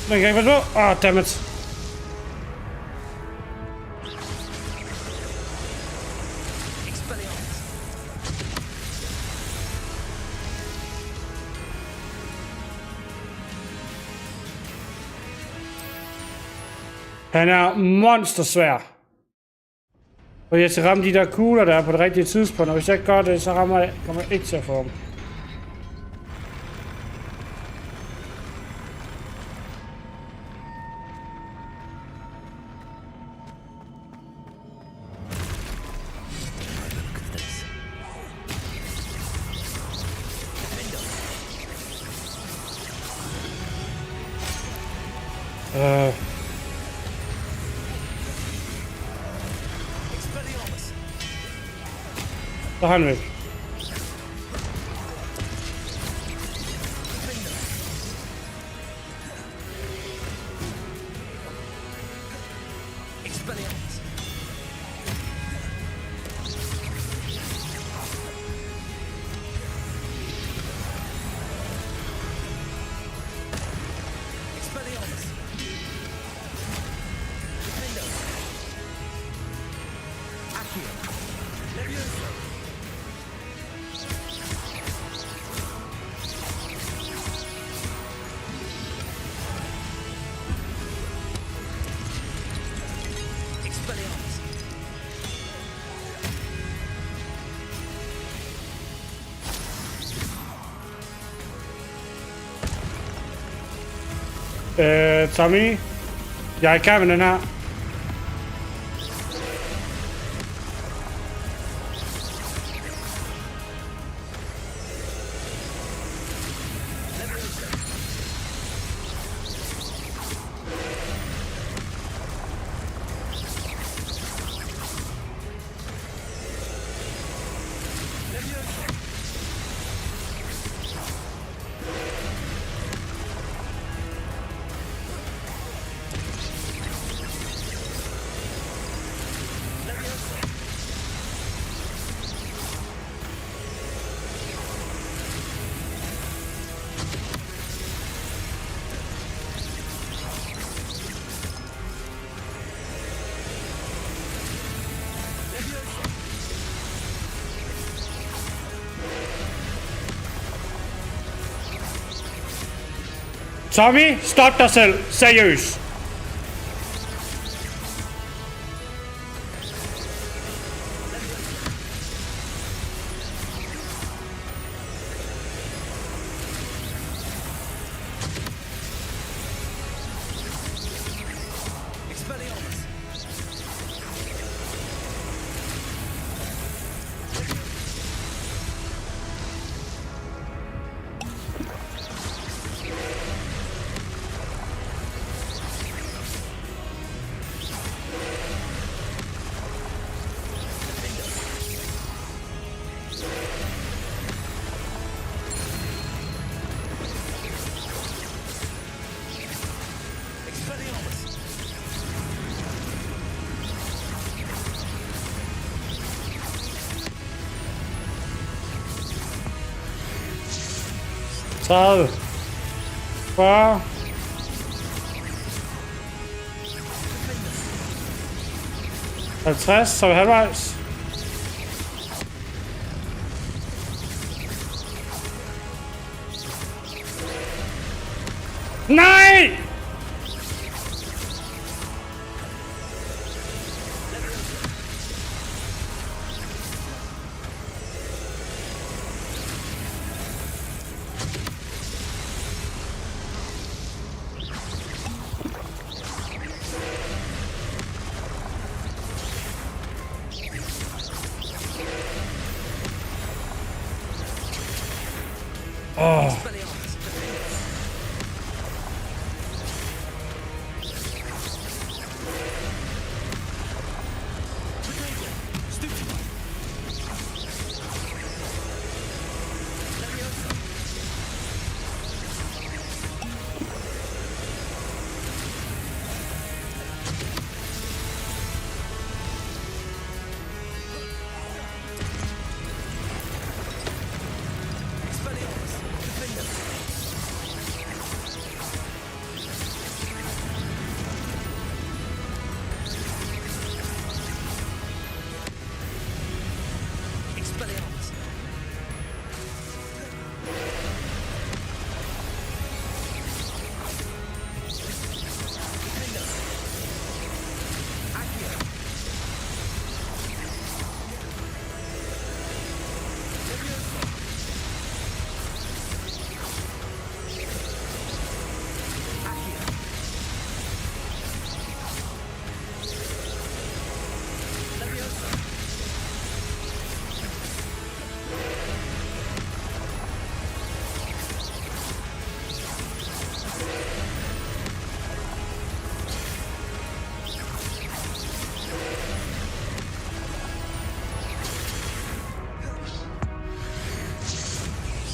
Den kan ikke passe på. Åh, dammit. Han er monstersvær. Og jeg skal ramme de der kugler, der er på det rigtige tidspunkt. Og hvis jeg ikke gør det, så kommer jeg ikke til at få dem. Så har han væk. Tommy, jeg er i gang med den her. Tommy, stop dig selv. Seriøst. Tage. 40. Så er vi halvvejs. Nej!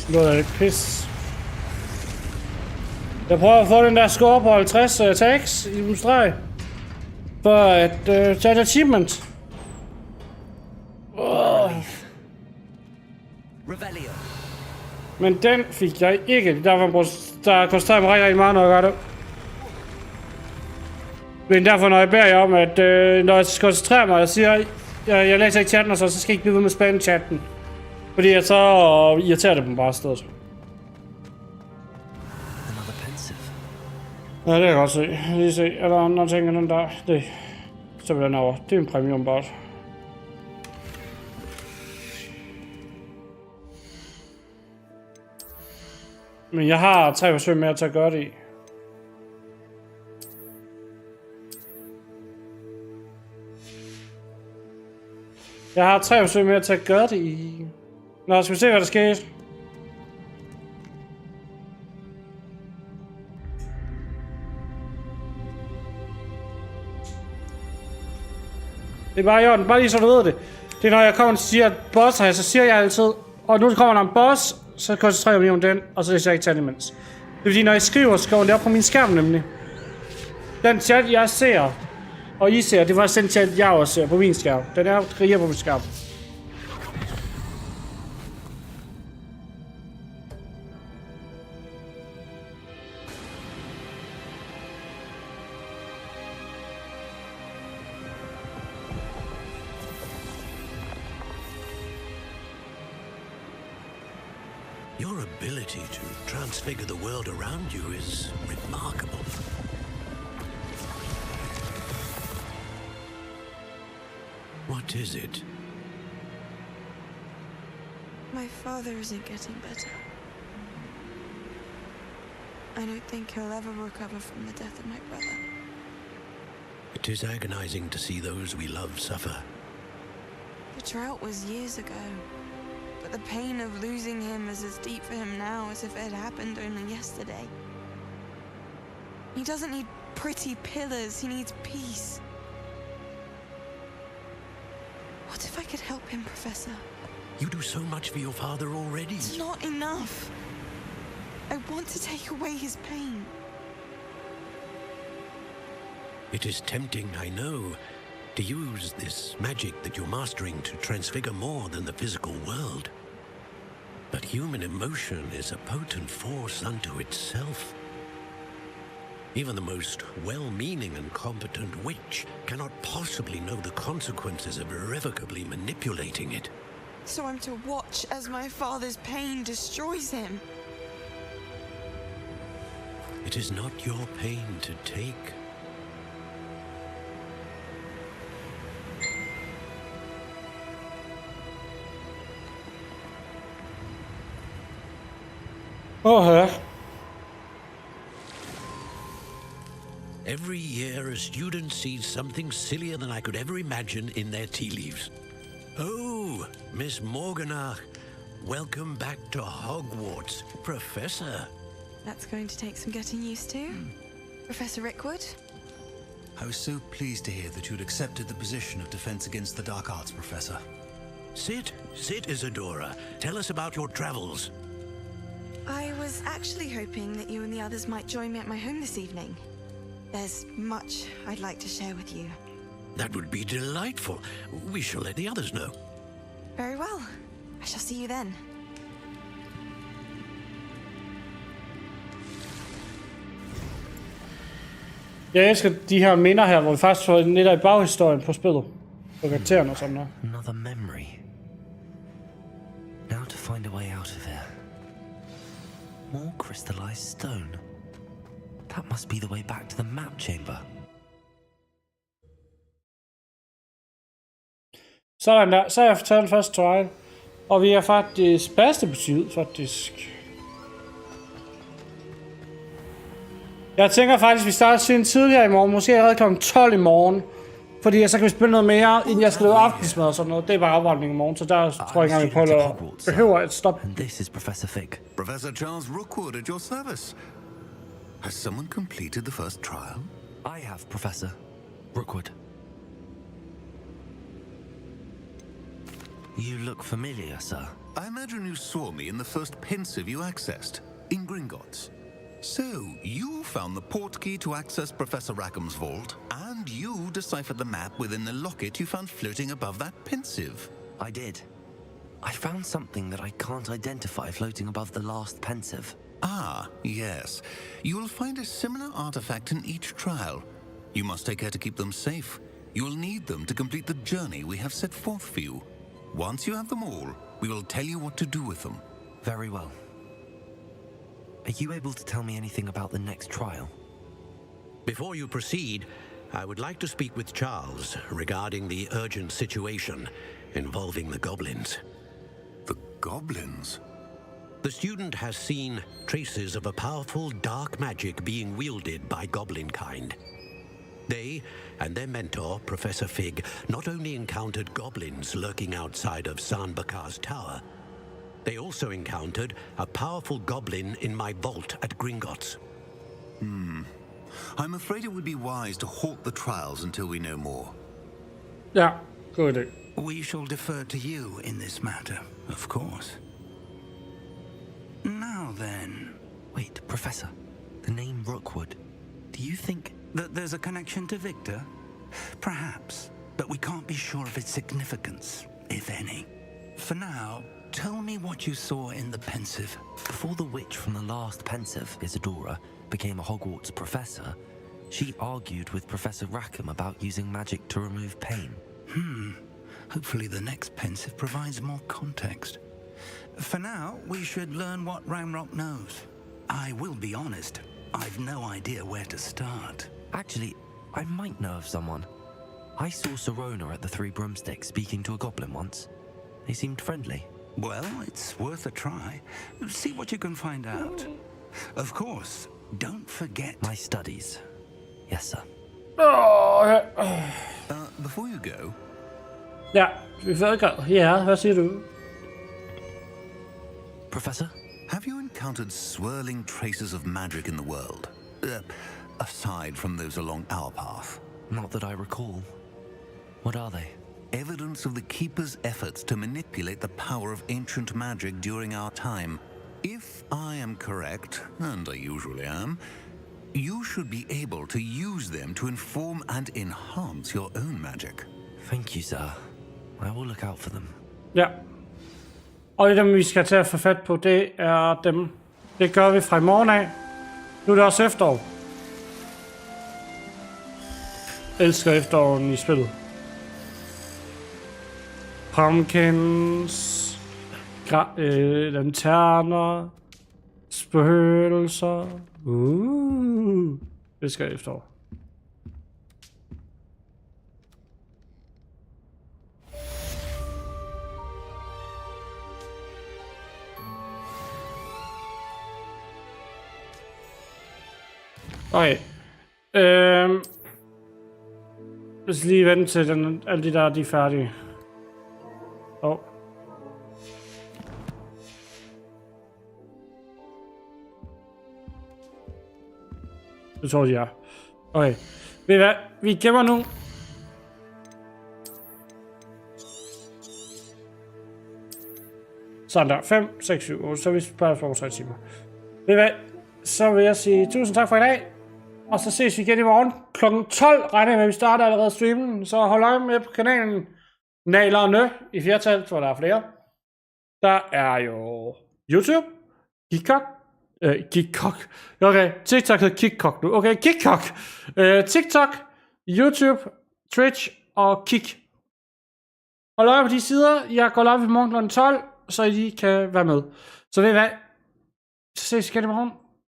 Noget af det pis. Jeg prøver at få den der score på 50 tags i en streg. For at tage et achievement. Men den fik jeg ikke. Der koncentrerer mig rigtig meget, når jeg gør det. Men derfor, når jeg beder jer om, at når jeg koncentrerer mig, jeg siger, jeg læser ikke chatten, og så skal jeg ikke blive ved med at spamme chatten. Fordi jeg så irriterer det dem bare stedet. Ja, det kan jeg godt se. Lige se. Er der andre ting end den der? Det. Så vil den over. Det er en premium bot. Men jeg har 3 forsøg mere til at gøre det i. Jeg har 3 forsøg mere til at gøre det i. Nå, skal vi se, hvad der sker. Det er bare i orden, bare lige så du ved det. Det er når jeg kommer og siger boss her, så siger jeg altid, og nu kommer der en boss, så koncentrerer jeg mig om den, og så læser jeg ikke tal imens. Det er fordi, når jeg skriver det op på min skærm nemlig. Den chat, jeg ser, og I ser, det var den chat, jeg også ser på min skærm. Den er kriger på min skærm. Your ability to transfigure the world around you is remarkable. What is it? My father isn't getting better. I don't think he'll ever recover from the death of my brother. It is agonizing to see those we love suffer. The drought was years ago, but the pain of losing him is as deep for him now as if it had happened only yesterday. He doesn't need pretty pillars, he needs peace. What if I could help him, Professor? You do so much for your father already. It's not enough. I want to take away his pain. It is tempting, I know, to use this magic that you're mastering to transfigure more than the physical world. But human emotion is a potent force unto itself. Even the most well-meaning and competent witch cannot possibly know the consequences of irrevocably manipulating it. So I'm to watch as my father's pain destroys him. It It is not your pain to take. Every year, a student sees something sillier than I could ever imagine in their tea leaves. Oh, Miss Morganach, welcome back to Hogwarts, Professor. That's going to take some getting used to. Professor Rickwood? I was so pleased to hear that you'd accepted the position of Defense Against the Dark Arts, Professor. Sit, Isadora. Tell us about your travels. I was actually hoping that you and the others might join me at my home this evening. There's much I'd like to share with you. That would be delightful. We shall let the others know. Very well. I shall see you then. Jeg elsker de her minder her, hvor vi faktisk får lidt af baghistorien på spillet. På karakteren og sådan noget. Another memory. Now to find a way out of here. More crystallized stone. That must be the way back to the map chamber. Sådan der. Så har jeg fortalt første trial. Og vi er faktisk bedste på tid, faktisk. Jeg tænker faktisk, at vi starter siden tidligere i morgen. Måske allerede kl. 12 i morgen. Fordi så kan vi spille noget mere, inden jeg skal lave aftensmad og sådan noget. Det er bare afretning i morgen, så der tror jeg ikke engang, vi behøver et stop. And this is Professor Fig. Professor Charles Rookwood at your service. Has someone completed the first trial? I have, Professor Rookwood. You look familiar, sir. I imagine you saw me in the first pensive you accessed, in Gringotts. So, you found the portkey to access Professor Rackham's vault, and you deciphered the map within the locket you found floating above that pensive. I did. I found something that I can't identify floating above the last pensive. Ah, yes. You will find a similar artifact in each trial. You must take care to keep them safe. You will need them to complete the journey we have set forth for you. Once you have them all, we will tell you what to do with them. Very well. Are you able to tell me anything about the next trial? Before you proceed, I would like to speak with Charles regarding the urgent situation involving the goblins. The goblins? The student has seen traces of a powerful dark magic being wielded by goblin kind. They and their mentor, Professor Fig, not only encountered goblins lurking outside of Sanbakar's tower, they also encountered a powerful goblin in my vault at Gringotts. I'm afraid it would be wise to halt the trials until we know more. Yeah, good. We shall defer to you in this matter, of course. Now then... Wait, Professor. The name Rookwood. Do you think... that there's a connection to Victor? Perhaps, but we can't be sure of its significance, if any. For now, tell me what you saw in the pensive. Before the witch from the last pensive, Isadora, became a Hogwarts professor, she argued with Professor Rackham about using magic to remove pain. Hopefully the next pensive provides more context. For now, we should learn what Ranrock knows. I will be honest, I've no idea where to start. Actually, I might know of someone. I saw Serona at the Three Broomsticks speaking to a goblin once. They seemed friendly. Well, it's worth a try. See what you can find out. Of course, don't forget... my studies. Yes, sir. Before you go... Ja, vi får ikke... Ja, hvad siger du? Professor? Have you encountered swirling traces of magic in the world? Aside from those along our path? Not that I recall. What are they? Evidence of the Keeper's efforts to manipulate the power of ancient magic during our time. If I am correct, and I usually am, you should be able to use them to inform and enhance your own magic. Thank you, sir. I will look out for them. Ja. Og det dem, vi skal til at få fat på, det er dem. Det gør vi fra i morgen af. Nu er det også efterår. Elsker efteråren i spillet. Pumpkins. Lanterner. Spøgelser. Det skal jeg efterår. Okay. Lad os lige vente til alle de der, de er færdige. Det tror de er. Okay. Ved I hvad? Vi gemmer nu. Sådan der. 5, 6, 7, 8. Så er vi bare for 3 timer. Ved I hvad? Så vil jeg sige tusind tak for i dag. Og så ses vi igen i morgen. Klokken 12 regner jeg med, at vi starter allerede streamen. Så hold øje med på kanalen. Nalerne i flertal, hvor der er flere. Der er jo YouTube. Kickcock. Okay, TikTok hedder Kickcock nu. Okay, Kickcock. TikTok, YouTube, Twitch og Kick. Hold øje på de sider. Jeg går live i morgen kl. 12, så I kan være med. Så ved I hvad? Så ses vi igen i morgen,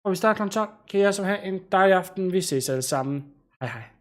og vi starter kl. 12. Kan I altså have en dejlig aften. Vi ses alle sammen. Hej hej.